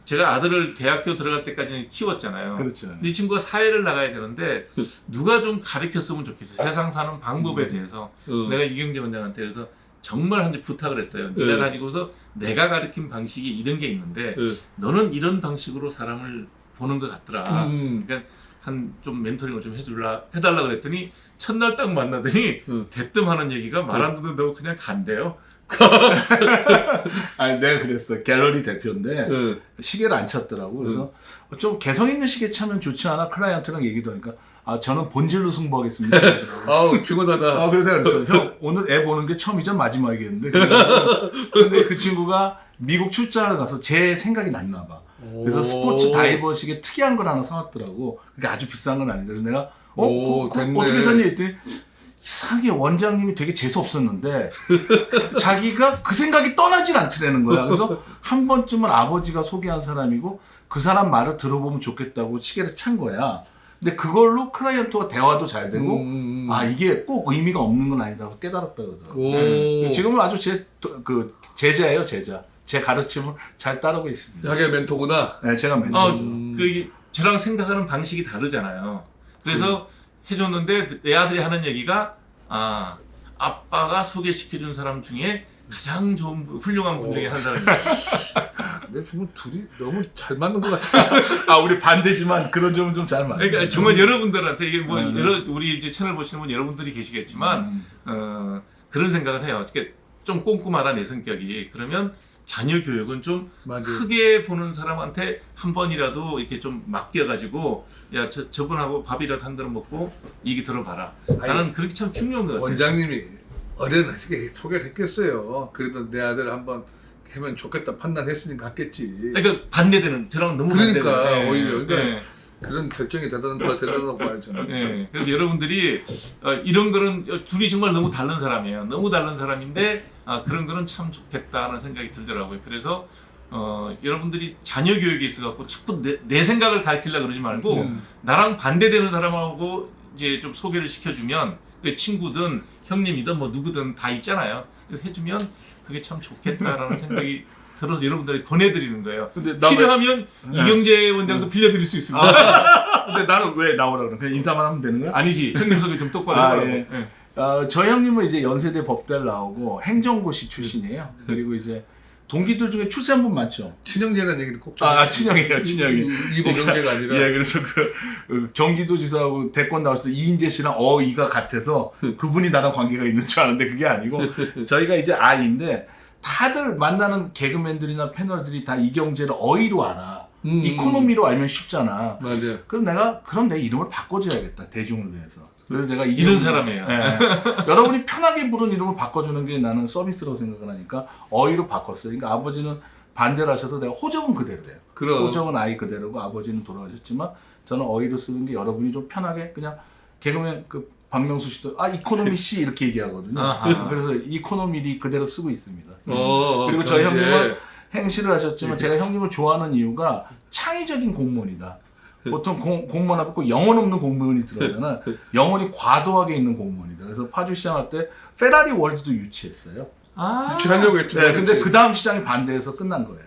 S1: 제가 아들을 대학교 들어갈 때까지는 키웠잖아요.
S3: 그렇죠.
S1: 근데 이 친구가 사회를 나가야 되는데 누가 좀 가르쳤으면 좋겠어요. 세상 사는 방법에 대해서. 내가 이경재 원장한테 그래서 정말 한테 부탁을 했어요. 네가 가지고서 내가 가르친 방식이 이런 게 있는데 너는 이런 방식으로 사람을 보는 것 같더라. 그러니까 한 좀 멘토링을 좀 해달라 그랬더니 첫날 딱 만나더니 대뜸 하는 얘기가 말 안 듣는다고 그냥 간대요.
S3: 아니 내가 그랬어. 갤러리 대표인데 시계를 안 쳤더라고. 그래서 좀 개성 있는 시계 차면 좋지 않아? 클라이언트랑 얘기도 하니까 저는 본질로 승부하겠습니다.
S2: 아우 피곤하다.
S3: 그래서 내가 그랬어. 형 오늘 애 보는 게 처음이자 마지막이겠는데. 근데 그 친구가 미국 출장을 가서 제 생각이 났나 봐. 그래서 스포츠 다이버식의 특이한 걸 하나 사왔더라고. 그게 아주 비싼 건 아닌데. 그래서 내가
S2: 됐네.
S3: 어떻게 샀니 했더니 이상하게 원장님이 되게 재수 없었는데 자기가 그 생각이 떠나질 않더라는 거야. 그래서 한 번쯤은 아버지가 소개한 사람이고 그 사람 말을 들어보면 좋겠다고 시계를 찬 거야. 근데 그걸로 클라이언트와 대화도 잘 되고 이게 꼭 의미가 없는 건 아니다고 깨달았다 그러더라고요. 지금은 아주 제자예요, 제자. 제 가르침을 잘 따르고 있습니다.
S2: 자기가 멘토구나.
S3: 네, 제가 멘토죠.
S1: 저랑 생각하는 방식이 다르잖아요. 그래서 해줬는데 내 아들이 하는 얘기가 아빠가 소개시켜준 사람 중에 가장 좋은 훌륭한 분 중에 한 사람이에요.
S2: 근데 보면 둘이 너무 잘 맞는 것 같아.
S3: 우리 반대지만 그런 점은 좀 잘 맞아요.
S1: 그러니까 정말 여러분들한테 이게 뭐 우리 이제 채널 보시는 분 여러분들이 계시겠지만 그런 생각을 해요. 어떻게 좀 꼼꼼하다 내 성격이. 그러면 자녀 교육은 좀
S2: 맞아요.
S1: 크게 보는 사람한테 한 번이라도 이렇게 좀 맡겨가지고 야 저분하고 밥이라도 한 그릇 먹고 얘기 들어봐라. 나는 그렇게 참 중요한 것 같아요.
S2: 원장님이 어련하게 소개를 했겠어요. 그래도 내 아들 한번 하면 좋겠다 판단했으니까 했겠지.
S1: 그러니까 반대되는 저랑 너무
S2: 그러니까
S1: 반대되는.
S2: 오히려 그러니까 그런 결정이 더 대단하다고 봐야죠.
S1: 네. 그래서 여러분들이 이런 거는 둘이 정말 너무 다른 사람이에요. 너무 다른 사람인데 그런 거는 참 좋겠다는 생각이 들더라고요. 그래서 여러분들이 자녀 교육에 있어갖고 자꾸 내 생각을 가르치려고 그러지 말고 나랑 반대되는 사람하고 이제 좀 소개를 시켜주면 그 친구든 형님이든 뭐 누구든 다 있잖아요. 그래서 해주면 그게 참 좋겠다라는 생각이 들어서 여러분들이 권해드리는 거예요. 근데 필요하면 이경재 원장도 빌려드릴 수 있습니다.
S3: 근데 나는 왜 나오라 그래? 그냥 인사만 하면 되는 거야?
S1: 아니지. 형님 소개 좀 똑바로 하라고.
S3: 예. 저 형님은 이제 연세대 법대를 나오고 행정고시 출신이에요. 그리고 이제 동기들 중에 출세한 분 많죠.
S2: 친형제라는 얘기를 꼭 좀.
S3: 친형이에요, 친형이.
S2: 이보 경제가 아니라.
S3: 예, 그래서 경기도지사하고 대권 나왔을 때 이인재 씨랑 이가 같아서 그분이 나랑 관계가 있는 줄 아는데 그게 아니고 저희가 이제 아이인데 다들 만나는 개그맨들이나 패널들이 다 이경재를 어이로 알아. 이코노미로 알면 쉽잖아.
S2: 맞아요.
S3: 그럼 그럼 내 이름을 바꿔줘야겠다, 대중을 위해서. 그래서 내가
S1: 이런 사람이에요.
S3: 예. 여러분이 편하게 부른 이름을 바꿔주는 게 나는 서비스라고 생각을 하니까 어이로 바꿨어요. 그러니까 아버지는 반대를 하셔서 내가 호적은 그대로예요.
S2: 그럼.
S3: 호적은 아이 그대로고 아버지는 돌아가셨지만 저는 어이로 쓰는 게 여러분이 좀 편하게 그냥 개그맨 박명수 씨도 이코노미 씨 이렇게 얘기하거든요.
S1: 아하.
S3: 그래서 이코노미리 그대로 쓰고 있습니다.
S2: 어,
S3: 그리고 저희
S2: 경제.
S3: 형님은 행시를 하셨지만 제가 형님을 좋아하는 이유가 창의적인 공무원이다. 보통 공무원 앞에 꼭 영혼 없는 공무원이 들어가잖아. 영혼이 과도하게 있는 공무원이다. 그래서 파주 시장할 때 페라리 월드도 유치했어요.
S2: 유치하려고 했죠.
S3: 네, 근데 그 다음 시장이 반대해서 끝난 거예요.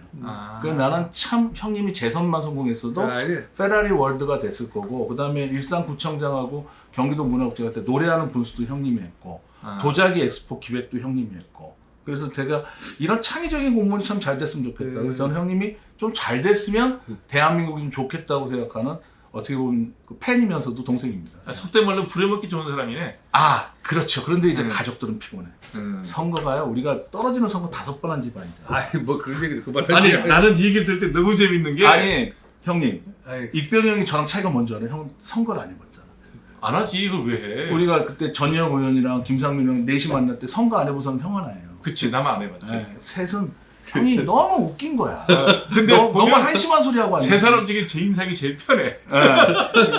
S3: 그래서
S1: 아.
S3: 나는 참 형님이 재선만 성공했어도
S2: 예.
S3: 페라리 월드가 됐을 거고, 그 다음에 일산구청장하고 경기도 문화국제할 때 노래하는 분수도 형님이 했고, 도자기 엑스포 기획도 형님이 했고. 그래서 제가 이런 창의적인 공무원이 참 잘 됐으면 좋겠다. 그래서 저는 형님이 좀 잘 됐으면 대한민국이 좀 좋겠다고 생각하는 어떻게 보면 팬이면서도 동생입니다.
S1: 속된 말로 부려먹기 좋은 사람이네.
S3: 그렇죠. 그런데 이제 가족들은 피곤해. 선거가요, 우리가 떨어지는 선거 5번 한 집안이잖아.
S2: 아이 뭐 그런 얘기를 그만하지.
S1: 아니 나는 이 얘기를 들을 때 너무 재밌는 게
S3: 아니 형님,
S2: 아이,
S3: 익병이 형이 저랑 차이가 뭔지 알아요? 형 선거를 안 해봤잖아.
S1: 안 하지 이걸 왜 해?
S3: 우리가 그때 전희영 의원이랑 김상민이랑 넷이 만날 때 선거 안 해본 사람 형 하나예요.
S1: 그치 나만 안 해봤지.
S3: 셋은 형이 너무 웃긴 거야.
S1: 근데
S3: 너무
S1: 보면
S3: 한심한 소리 하고
S1: 세 사람 중에 제 인상이 제일 편해.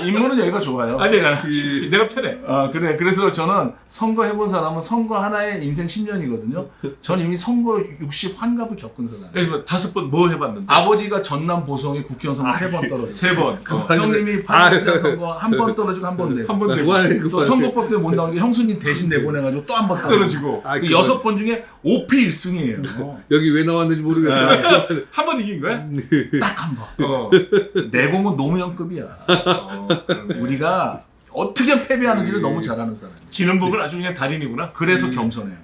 S3: 인물은 여기가 좋아요.
S1: 아니 내가 편해.
S3: 그래. 그래서 저는 선거 해본 사람은 선거 하나의 인생 10년이거든요. 전 이미 선거 60 환갑을 겪은 사람.
S1: 그래서 5번 뭐 해봤는데?
S3: 아버지가 전남 보성에 국회의원 선거 3번 떨어졌어요.
S1: 3번.
S3: 형님이 파주시장 선거 한 번 떨어지고 한 번 되고.
S1: 한 번 되고.
S2: 그만해,
S3: 또 선거법 때문에 못 나온 게 형수님 대신 내보내가지고 또 한 번
S1: 떨어지고.
S2: 아,
S3: 그
S2: 그만.
S3: 6번 중에 5패 1승이에요.
S2: 여기 왜 나왔는지 모르겠어.
S1: 한 번 이긴 거야?
S3: 딱 한 번.
S1: 어.
S3: 내공은 노무현급이야.
S1: 그러네.
S3: 우리가 어떻게 패배하는지를 너무 잘하는 사람이야.
S1: 지는 법은 아주 그냥 달인이구나.
S3: 그래서 겸손해요.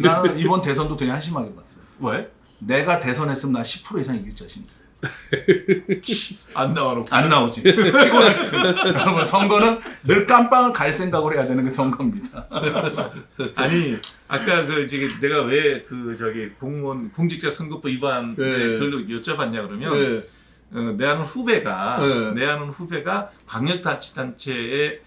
S3: 나는 이번 대선도 되게 한심하게 봤어요.
S1: 왜?
S3: 내가 대선했으면 나 10% 이상 이길 자신 있어요.
S1: 안 나와놓고.
S3: 안 나오지. 피곤하거든. 여러분 선거는 늘 깜빵을 갈 생각을 해야 되는 게 선거입니다.
S1: 아니 아까 내가 왜 공무원 공직자 선거법 위반
S2: 네.
S1: 별로 여쭤봤냐 그러면
S2: 네.
S1: 내 아는 후배가
S2: 네.
S1: 광역자치단체의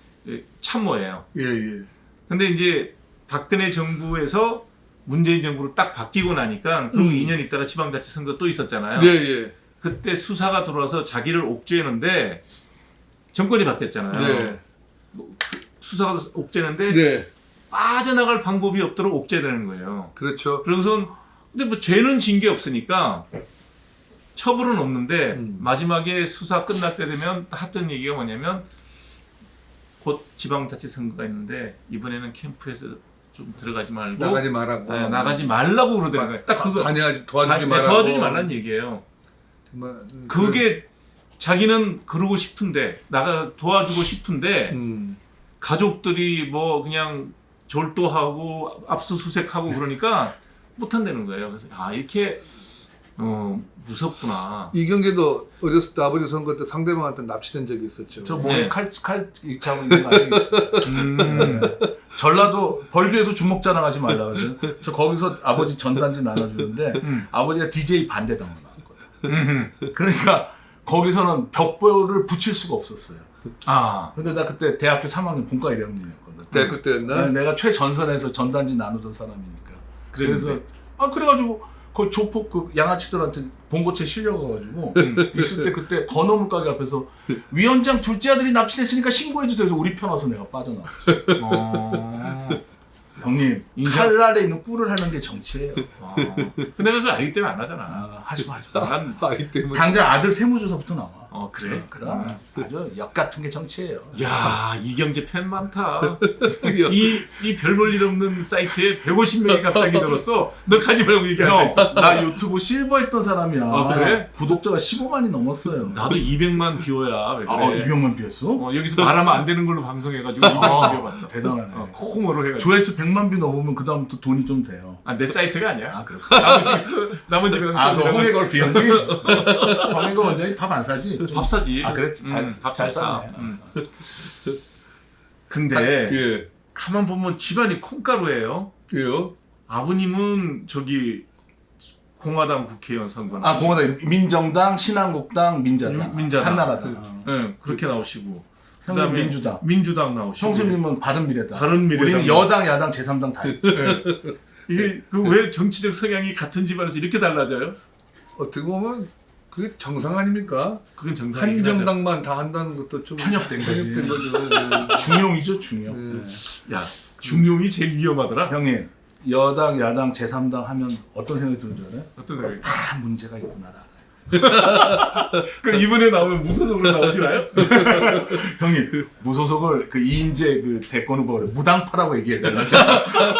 S1: 참모예요.
S2: 예.
S1: 근데 이제 박근혜 정부에서 문재인 정부로 딱 바뀌고 나니까 그리고 2년 있다가 지방자치선거 또 있었잖아요.
S2: 예.
S1: 그때 수사가 들어와서 자기를 옥죄는데 정권이 바뀌었잖아요.
S2: 네.
S1: 수사가 옥죄는데
S2: 네.
S1: 빠져나갈 방법이 없도록 옥죄되는 거예요.
S2: 그렇죠.
S1: 그러고선 근데 뭐 죄는 진 게 없으니까 처벌은 없는데 마지막에 수사 끝날 때 되면 했던 얘기가 뭐냐면 곧 지방자치선거가 있는데 이번에는 캠프에서 좀 들어가지 말고
S2: 나가지 말라고.
S1: 나가지 말라고 그러더라고요. 거예요. 딱 그거
S2: 관여하지 도와주지 말라고.
S1: 도와주지 말라는 얘기예요.
S2: 정말
S1: 그게 자기는 그러고 싶은데 나가 도와주고 싶은데 가족들이 뭐 그냥 졸도하고 압수수색하고 그러니까 못한다는 거예요. 그래서 이렇게 무섭구나.
S2: 이경재도 어렸을 때 아버지 선거 때 상대방한테 납치된 적이 있었죠.
S3: 저 몸에
S1: 네.
S3: 칼 차고 있는 거 아직 있어요. 전라도 벌교에서 주먹 자랑하지 말라 그러죠. 저 거기서 아버지 전단지 나눠주는데 아버지가 DJ 반대당으로 나왔거든. 그러니까 거기서는 벽보를 붙일 수가 없었어요. 근데 나 그때 대학교 3학년 본과 1학년이었거든.
S2: 대학교 때였나?
S3: 내가 최전선에서 전단지 나누던 사람이니까. 그래서
S1: 그랬는데.
S3: 그래가지고 그 조폭 그 양아치들한테 본고체 실려가가지고 있을 때 그때 건어물 가게 앞에서 위원장 둘째 아들이 납치됐으니까 신고해주세요. 그래서 우리 편 와서 내가 빠져나왔지. 형님 칼날에 있는 꿀을 하는 게 정치예요.
S1: 근데 그걸 알기 때문에 안 하잖아.
S3: 하지 마.
S1: 난
S2: 아이 때문에.
S3: 당장 아들 세무조사부터 나와.
S1: 그래?
S3: 그럼 아주 역 같은 게 정치예요.
S1: 야, 이경재 팬 많다. 이 별 볼 일 없는 사이트에 150명이 갑자기 들었어. 너 가지 말고 얘기하고
S3: 형,
S1: 있어.
S3: 나 유튜브 실버 했던 사람이야.
S1: 아, 그래?
S3: 구독자가 15만이 넘었어요.
S1: 나도 200만 뷰어야. 왜 그래?
S3: 200만 비었어?
S1: 여기서 말하면 안 되는 걸로 방송해가지고 200만 뷰어봤어.
S3: 대단하네.
S1: 콩으로 해가지고.
S3: 조회수 100만 뷰 넘으면 그 다음부터 돈이 좀 돼요.
S1: 내 사이트가 아니야.
S3: 아, 그렇구나.
S1: 남은 집에서
S3: 아, 너 홍해걸 비행기? 홍해걸 원장이 밥 안 사지?
S1: 밥 사지.
S3: 아, 그랬지.
S1: 밥
S3: 잘
S1: 잘 사.
S3: 쌌네.
S1: 근데
S2: 예.
S1: 가만 보면 집안이 콩가루예요.
S2: 예요.
S1: 아버님은 저기 공화당 국회의원 선거.
S3: 아, 공화당, 민정당, 신한국당, 민자당.
S1: 민자당.
S3: 한나라당.
S1: 네, 그렇게 나오시고.
S3: 형님
S1: 그다음에
S3: 민주당.
S1: 민주당 나오시고.
S3: 형수님은 바른미래당.
S1: 바른미래당.
S3: 우리는 여당, 야당, 제3당 다 있지.
S1: 네. 이게 왜 정치적 성향이 같은 집안에서 이렇게 달라져요?
S2: 어떻게 보면 그게 정상 아닙니까?
S1: 그건 정상이긴
S2: 한
S1: 하죠.
S2: 정당만 다 한다는 것도 좀
S3: 편협된 거지.
S2: 편협된 거죠.
S3: 중용이죠, 중용.
S2: 네.
S1: 야, 중용이 제일 위험하더라.
S3: 형님, 여당, 야당, 제3당 하면 어떤 생각이 드는 줄 알아요?
S1: 어떤 생각이?
S3: 다 문제가 있구나.
S1: 그럼 이번에 나오면 무소속으로 나오시나요?
S3: 형님, 무소속을 그 이인재 그 대권 후보를 무당파라고 얘기해야 되나?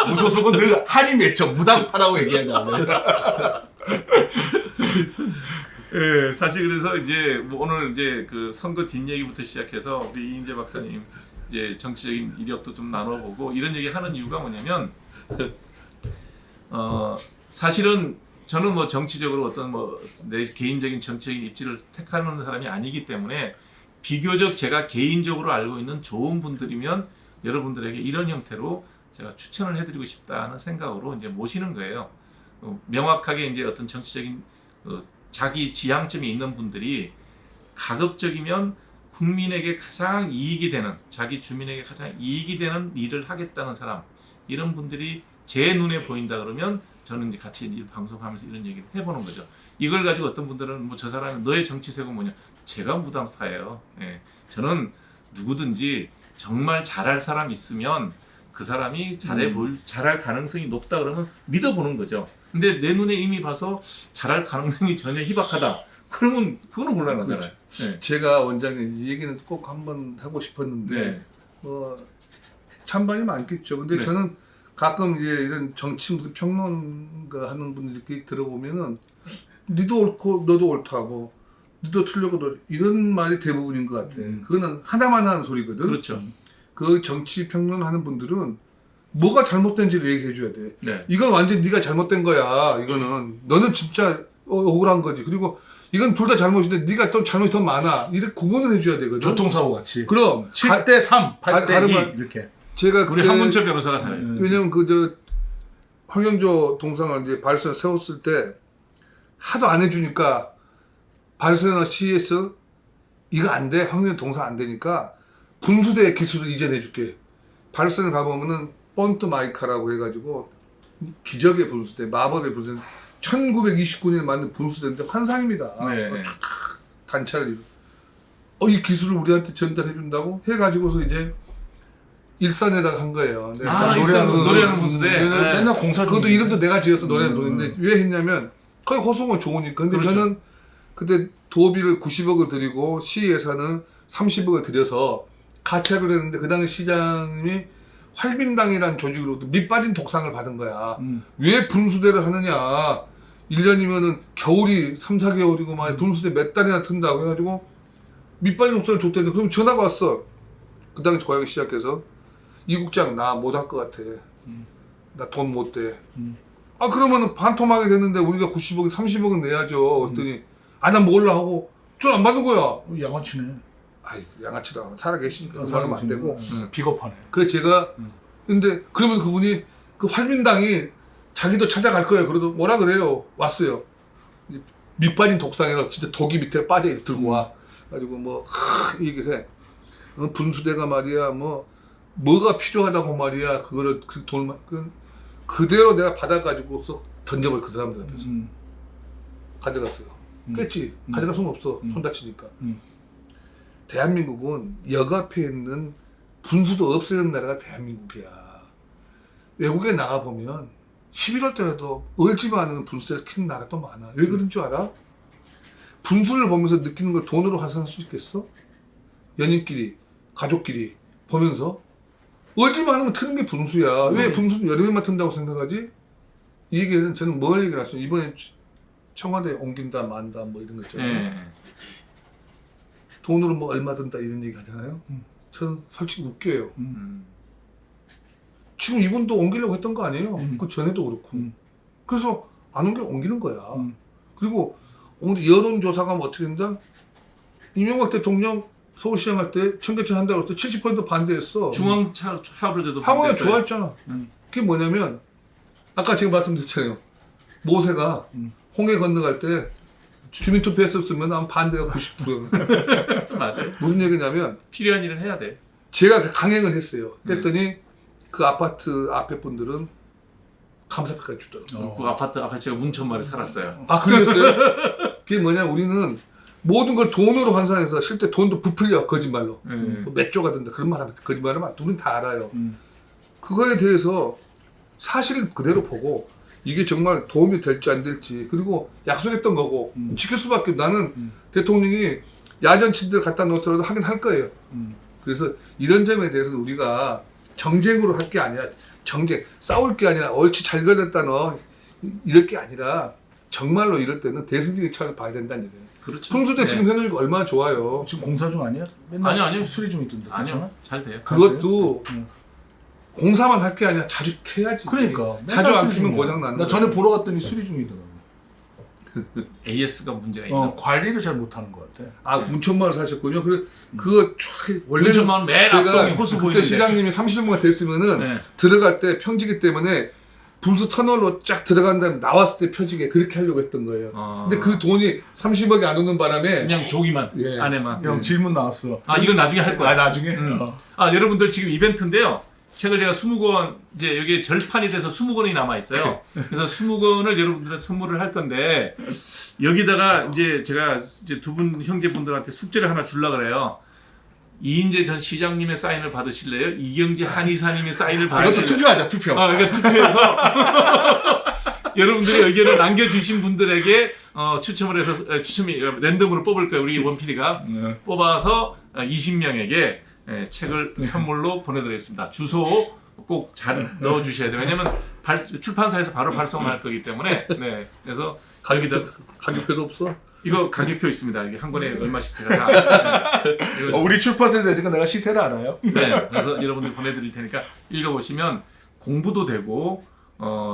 S3: 무소속은 늘 한이 맺혀 무당파라고 얘기해야 되나?
S1: 예, 사실 그래서 이제 뭐 오늘 이제 그 선거 뒷얘기부터 시작해서 우리 이인재 박사님 이제 정치적인 이력도 좀 나눠보고 이런 얘기 하는 이유가 뭐냐면 사실은 저는 뭐 정치적으로 어떤 뭐 내 개인적인 정치적인 입지를 택하는 사람이 아니기 때문에 비교적 제가 개인적으로 알고 있는 좋은 분들이면 여러분들에게 이런 형태로 제가 추천을 해드리고 싶다는 생각으로 이제 모시는 거예요. 명확하게 이제 어떤 정치적인 자기 지향점이 있는 분들이 가급적이면 국민에게 가장 이익이 되는, 자기 주민에게 가장 이익이 되는 일을 하겠다는 사람, 이런 분들이 제 눈에 보인다 그러면 저는 이제 같이 이 방송하면서 이런 얘기를 해보는 거죠. 이걸 가지고 어떤 분들은 뭐 저 사람은 너의 정치색은 뭐냐? 제가 무당파예요. 예. 저는 누구든지 정말 잘할 사람 있으면 그 사람이 잘할 가능성이 높다 그러면 믿어보는 거죠. 근데 내 눈에 이미 봐서 잘할 가능성이 전혀 희박하다. 그러면 그거는 곤란하잖아요. 네.
S2: 제가 원장님 이 얘기는 꼭 한번 하고 싶었는데
S1: 네.
S2: 뭐 찬반이 많겠죠. 근데
S1: 네.
S2: 저는 가끔 이제 이런 정치 무슨 평론가 하는 분들끼리 들어보면은 니도 옳고 너도 옳다고 니도 틀렸고 너 이런 말이 대부분인 것 같아. 그거는 하나만 하는 소리거든.
S1: 그렇죠.
S2: 그 정치 평론하는 분들은 뭐가 잘못된지를 얘기해 줘야 돼.
S1: 네.
S2: 이건 완전 네가 잘못된 거야. 이거는 너는 진짜 억울한 거지. 그리고 이건 둘 다 잘못인데 네가 또 잘못이 더 많아. 이렇게 구분을 해줘야 되거든.
S3: 교통사고 같이.
S2: 그럼
S3: 7대 3, 8대
S2: 다른
S3: 2
S2: 말-
S3: 이렇게.
S2: 제가
S1: 우리
S2: 그때
S1: 한문철 변호사가 잘해요.
S2: 왜냐면 그 황영조 동상을 이제 바르셀로나 세웠을 때 하도 안 해주니까 바르셀로나 시에서 이거 안 돼. 황영조 동상 안 되니까 분수대 기술을 이전해줄게. 바르셀로나 가보면은 본트 마이카라고 해가지고 기적의 분수대, 마법의 분수대, 1929년에 만든 분수대인데 환상입니다.
S1: 네.
S2: 단차를 이 기술을 우리한테 전달해준다고 해가지고서 이제 일산에다가 한 거예요. 네,
S1: 아, 일산 노래하는 분수대. 네.
S3: 맨날 공사
S2: 그것도
S3: 중이에요.
S2: 이름도 내가 지어서 노래하는 돈인데 왜 했냐면 거기 호송은 좋으니까. 근데
S1: 그렇죠.
S2: 저는 그때 도비를 90억을 들이고 시 예산을 30억을 들여서 같이 하기로 했는데 그 당시 시장님이 활빈당이라는 조직으로부터 밑빠진 독상을 받은 거야. 왜 분수대를 하느냐. 1년이면은 겨울이 3, 4개월이고 막 분수대 몇 달이나 튼다고 해가지고 밑빠진 독상을 줬대는데 그럼 전화가 왔어. 그 당시 고향 시작해서 이 국장 나 못 할 것 같아. 나 돈 못 대. 아 그러면은 반토막이 됐는데 우리가 90억이 30억은 내야죠. 그랬더니 아 난 몰라 하고 돈 안 받는 거야.
S3: 양아치네.
S2: 아이 살아 살아계시니까 말하면 안 되고.
S3: 비겁하네.
S2: 그래서 제가 근데 그러면서 그분이 그 활민당이 자기도 찾아갈 거예요. 그래도 뭐라 그래요. 왔어요. 밑빠진 독상이라 진짜 독이 밑에 빠져 들고 와. 가지고 뭐 얘기를 해. 분수대가 말이야 뭐가 필요하다고 말이야. 그거를 그 돈만 그대로 내가 받아가지고서 던져버려 그 사람들 앞에서 가져갔어요. 깼지. 가져갈 수는 없어. 손 다치니까. 대한민국은 역 앞에 있는 분수도 없애는 나라가 대한민국이야. 외국에 나가보면 11월 때라도 얼지만 않은 분수대를 키는 나라도 많아. 왜 그런 줄 알아? 분수를 보면서 느끼는 걸 돈으로 환산할 수 있겠어? 연인끼리, 가족끼리 보면서 얼지만 하면 트는 게 분수야. 왜 분수는 여름에만 튼다고 생각하지? 이 얘기는 저는 뭘 얘기를 하시죠? 이번에 청와대 옮긴다 만다 뭐 이런 거 있잖아요.
S1: 예.
S2: 돈으로 뭐 얼마 든다 이런 얘기 하잖아요. 저는 솔직히 웃겨요. 지금 이분도 옮기려고 했던 거 아니에요? 그 전에도 그렇고. 그래서 안 옮기는 거야. 그리고 오늘 여론조사가 뭐 어떻게 된다? 이명박 대통령 서울시장 할 때 청계천 한다고 할 때 70% 반대했어.
S1: 중앙차 하루제도
S2: 항원이 좋아했잖아. 그게 뭐냐면 아까 제가 말씀드렸잖아요. 모세가 홍해 건너갈 때 주민투표 했었으면 아마 반대가 90%.
S1: 맞아요.
S2: 무슨 얘기냐면
S1: 필요한 일을 해야 돼.
S2: 제가 강행을 했어요. 했더니 그 아파트 앞에 분들은 감사표까지 주더라고요.
S1: 그 아파트 앞에 제가 문천말에 살았어요.
S2: 아, 그러셨어요? 그게 뭐냐, 우리는 모든 걸 돈으로 환산해서 실제 돈도 부풀려, 거짓말로. 뭐몇 조가 든다. 그런 말 하면, 거짓말하면 우리는 다 알아요. 그거에 대해서 사실을 그대로 보고 이게 정말 도움이 될지 안 될지, 그리고 약속했던 거고 지킬 수밖에 나는 대통령이 야전친들 갖다 놓더라도 하긴 할 거예요. 그래서 이런 점에 대해서는 우리가 정쟁으로 할 게 아니라 정쟁, 싸울 게 아니라 옳지 잘 걸렸다 너 이럴 게 아니라 정말로 이럴 때는 대승적인 차원을 봐야 된다는 얘기예요.
S1: 그렇죠.
S2: 풍수대
S1: 네.
S2: 지금 현역이 얼마나 좋아요.
S3: 지금 공사 중 아니야? 맨날
S1: 아니요.
S3: 수리 중 있던데.
S1: 아니요. 잘 돼요.
S2: 그것도 공사만 할 게 아니라 자주 해야지.
S3: 그러니까
S2: 자주 안
S3: 수리
S2: 키면
S3: 중이야.
S2: 고장 나는
S3: 나
S2: 거야.
S3: 전에 보러 갔더니 수리 중이더라고.
S1: AS가 문제가 있나?
S3: 관리를 잘 못하는 것 같아.
S2: 아, 문천마을 사셨군요. 그래 그거 쫙 원래는
S1: 문천마을 맨 앞동에 호수
S2: 그때
S1: 보이는데.
S2: 시장님이 30년만 됐으면은
S1: 네.
S2: 들어갈 때 평지기 때문에 분수 터널로 쫙 들어간 다음에 나왔을 때 펴지게 그렇게 하려고 했던 거예요. 근데 그 돈이 30억이 안 오는 바람에
S1: 그냥 저기만
S2: 예.
S1: 안에만.
S3: 형 질문 나왔어.
S1: 아 이건 나중에 할 거야.
S3: 아 나중에.
S1: 아 여러분들 지금 이벤트인데요. 책을 제가 20권 이제 여기 절판이 돼서 20권이 남아 있어요. 그래서 20권을 여러분들한테 선물을 할 건데 여기다가 이제 제가 이제 두 분 형제분들한테 숙제를 하나 주려 그래요. 이인재 전 시장님의 사인을 받으실래요? 이경재 한의사님의 사인을
S3: 이것도
S1: 받으실래요?
S3: 투표하자 투표.
S1: 그러니까 투표해서 여러분들의 의견을 남겨주신 분들에게 추첨을 해서 추첨이 랜덤으로 뽑을 거예요. 우리 원PD가 뽑아서 20명에게 책을 선물로 보내드리겠습니다. 주소 꼭 잘 넣어주셔야 돼요. 왜냐면 출판사에서 바로 발송할 거기 때문에. 네. 그래서
S2: 가격표도 없어.
S1: 이거 가격표 있습니다. 이게 한 권에 얼마씩 제가 다. 이거
S3: 우리 출판사에 대해서 내가 시세를 알아요.
S1: 네, 그래서 여러분들 보내드릴 테니까 읽어보시면 공부도 되고,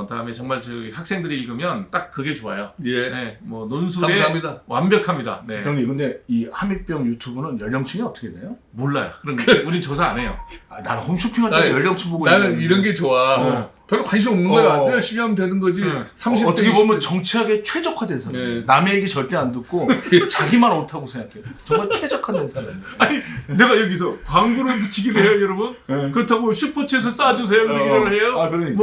S1: 다음에 정말 저희 학생들이 읽으면 딱 그게 좋아요.
S2: 예.
S1: 네, 뭐 논술에
S2: 감사합니다.
S1: 완벽합니다. 네,
S3: 형님 근데 이 함익병 유튜브는 연령층이 어떻게 돼요?
S1: 몰라요. 그런 거 우린 조사 안 해요.
S3: 아, 나는 홈쇼핑할 때
S2: 아니,
S3: 연령층 보고
S2: 나는
S3: 있는데.
S2: 이런 게 좋아. 별로 관심 없는 거야. 내가 열심히 하면 되는 거지. 30대,
S3: 어떻게 보면
S2: 20대.
S3: 정치학에 최적화된 사람.
S2: 네.
S3: 남의 얘기 절대 안 듣고 자기만 옳다고 생각해. 정말 최적화된 사람이에요.
S1: 아니, 내가 여기서 광고를 붙이기로 해요, 여러분. 그렇다고 슈퍼챗을 쏴주세요, 얘기를 해요.
S3: 아, 그러니까.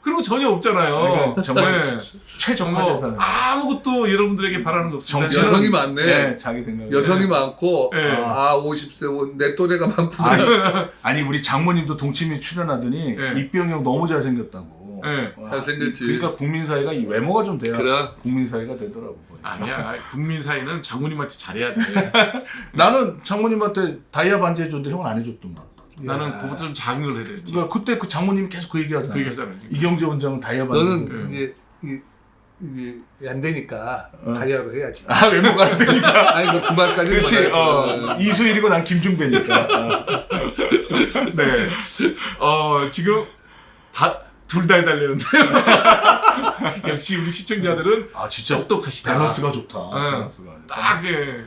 S1: 그런 거 전혀 없잖아요.
S3: 그러니까 정말
S1: 네.
S3: 최적화된 사람.
S1: 아무것도 여러분들에게 바라는 거 없습니다.
S3: 정치는-
S2: 여성이 많네.
S3: 네, 자기 생각.
S2: 여성이 많고,
S1: 네.
S2: 50세, 내 또래가 많구나.
S3: 아니 우리 장모님도 동치미 출연하더니
S1: 네.
S3: 이병영 너무 잘생겼다고.
S1: 네.
S3: 와,
S2: 잘생겼지.
S3: 그러니까 국민 사회가 이 외모가 좀 돼야
S2: 그래.
S3: 국민 사회가 되더라고.
S1: 아니야, 국민 사이는 장모님한테 잘해야 돼.
S3: 나는 장모님한테 다이아 반지 해줬는데 형은 안 해줬더만.
S1: 나는 그것도 좀 작은 걸 해야 되지.
S3: 그러니까 그때 그 장모님이 계속 그 얘기하잖아.
S1: 그 얘기하잖아요.
S3: 이경재 원장은 다이아 반지.
S2: 너는 이게 안 되니까 다이아로 해야지.
S3: 아 외모가 안 되니까.
S2: 아니, 너 두 말까지.
S3: 그렇지. 이수일이고 난 김중배니까.
S1: 네. 지금 둘 다 해달라는데요. 역시 우리 시청자들은
S3: 아 진짜
S1: 똑똑하시다.
S3: 밸런스가 좋다.
S1: 네.
S3: 밸런스가.
S1: 딱 예.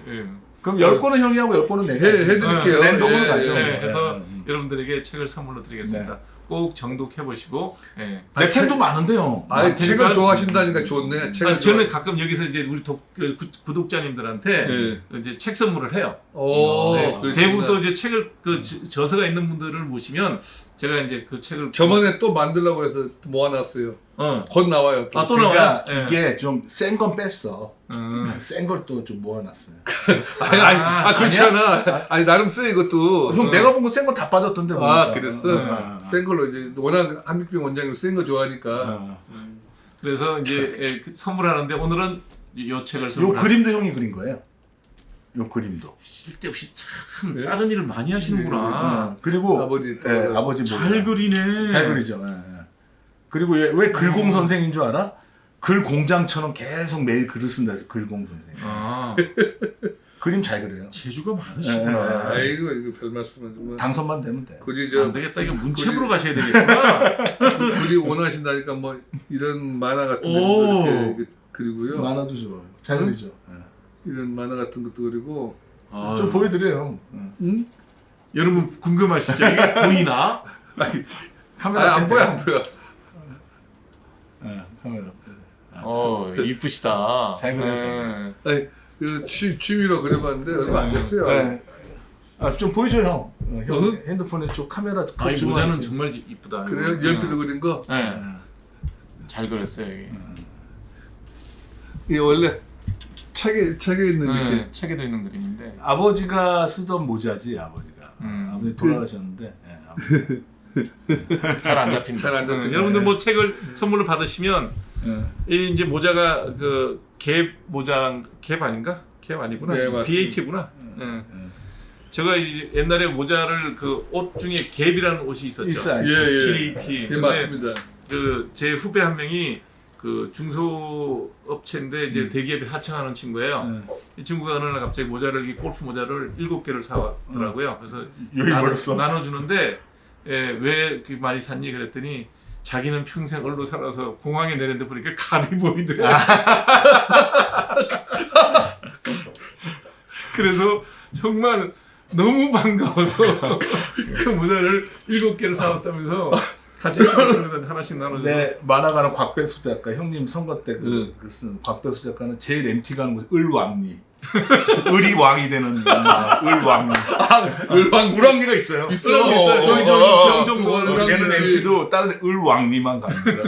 S3: 그럼 10권은 형이 하고 10권은 내가.
S2: 해드릴게요.
S3: 랜덤으로
S2: 예,
S3: 가죠.
S1: 네, 해서
S3: 네.
S1: 여러분들에게 책을 선물로 드리겠습니다. 꼭 정독해 보시고. 예.
S3: 내 팬도 많은데요.
S2: 아니, 책을
S1: 그러니까-
S2: 좋아하신다니까 좋네. 책을
S1: 저는 가끔 여기서 이제 우리 구독자님들한테
S2: 네.
S1: 이제 책 선물을 해요.
S2: 오,
S1: 네,
S2: 그러시구나.
S1: 대부분 또 이제 책을 저서가 있는 분들을 모시면 제가 이제 그 책을
S2: 저번에 또 만들려고 해서 모아놨어요. 곧 나와요. 또.
S1: 또
S3: 그러니까
S1: 나와요? 예.
S3: 이게 좀 센 건 뺐어.
S1: 음.
S3: 센 걸 또 좀 모아놨어요.
S2: 그렇지 않아. 아니, 나름 쎄, 이것도.
S3: 형 내가 본 거 센 건 다 빠졌던데.
S2: 아,
S3: 보니까.
S2: 그랬어? 센 걸로 이제, 워낙 한민병 원장님 센 거 좋아하니까.
S1: 그래서 이제 선물하는데 오늘은 요 책을
S3: 요
S1: 선물한
S3: 그림도 형이 그린 거예요. 요 그림도.
S1: 쓸데없이 참
S2: 네.
S1: 다른 일을 많이 하시는구나.
S3: 그리고
S2: 아버지
S3: 아버지
S1: 잘 그리네.
S3: 잘 그리죠. 예, 예. 그리고 왜 글공 선생인 줄 알아? 글 공장처럼 계속 매일 글을 쓴다. 해서 글공 선생.
S1: 아,
S3: 그림 잘 그려요.
S1: 재주가 많으시구나.
S2: 아이고 이거 별 말씀은 정말.
S3: 당선만 되면 돼.
S2: 굳이
S1: 안
S2: 저
S1: 되겠다. 이거 문체부로 가셔야 되겠구나.
S2: 굳이 원하신다니까 뭐 이런 만화 같은
S1: 오.
S2: 것도 이렇게 그리고요.
S3: 만화도 좋아요. 잘
S2: 응?
S3: 그리죠. 예.
S2: 이런 만화 같은 것도 그리고.
S1: 아,
S3: 좀 보여드려요.
S2: 응?
S1: 여러분 궁금하시죠? 이게 보이나?
S3: 카메라
S2: 안 보여 안 보여.
S3: 예, 카메라.
S1: 이쁘시다.
S3: 잘 그려져.
S1: 네.
S2: 아니 그 취미로 그려봤는데 얼마 안 됐어요.
S3: 네. 좀 보여줘 형. 형
S2: 응?
S3: 핸드폰에 좀 카메라
S1: 아이
S3: 좀
S1: 모자는
S3: 이렇게.
S1: 정말 이쁘다.
S2: 그래요? 연필로 그린 거?
S1: 네. 잘 그렸어요 이게.
S2: 이게 원래 책에 있는 이렇게.
S1: 네, 책에도 있는 그림인데.
S3: 아버지가 쓰던 모자지 아버지가. 아버지 돌아가셨는데. 예, 아버지.
S1: 잘 안 잡힌다.
S2: 잘안 잡힌다.
S1: 여러분들 뭐 책을 선물로 받으시면
S3: 예.
S1: 이 이제 모자가 그 갭 모자 갭 아닌가? 갭 아니구나.
S2: 네, 맞습니다.
S1: BAT구나. 제가 이제 옛날에 모자를 그 옷 중에 갭이라는 옷이 있었죠.
S3: 있어요.
S1: GAP.
S2: 예 맞습니다.
S1: 그 제 후배 한 명이 그 중소업체인데 이제 대기업에 하청하는 친구예요. 이 친구가 어느 날 갑자기 모자를 이 골프 모자를 7개를 사왔더라고요. 그래서
S3: 여기 벌써.
S1: 나눠주는데 왜 이렇게 많이 샀니? 그랬더니 자기는 평생 얼로 살아서 공항에 내렸는데 보니까 갑이 보이더래. 그래서 정말 너무 반가워서 그 모자를 7개를 사왔다면서 같이 친구들 하나씩 나눠주고.
S3: 내 만화가는 곽백수 작가 형님 선거 때 쓴 곽백수 작가는 제일 MT 가는 곳이 을왕리. 을이 왕이 되는 을왕리. 을왕리가 있어요.
S2: 있어요. 저희
S1: 정종
S3: 걔는 MT도 다른 을왕리만 갑니다.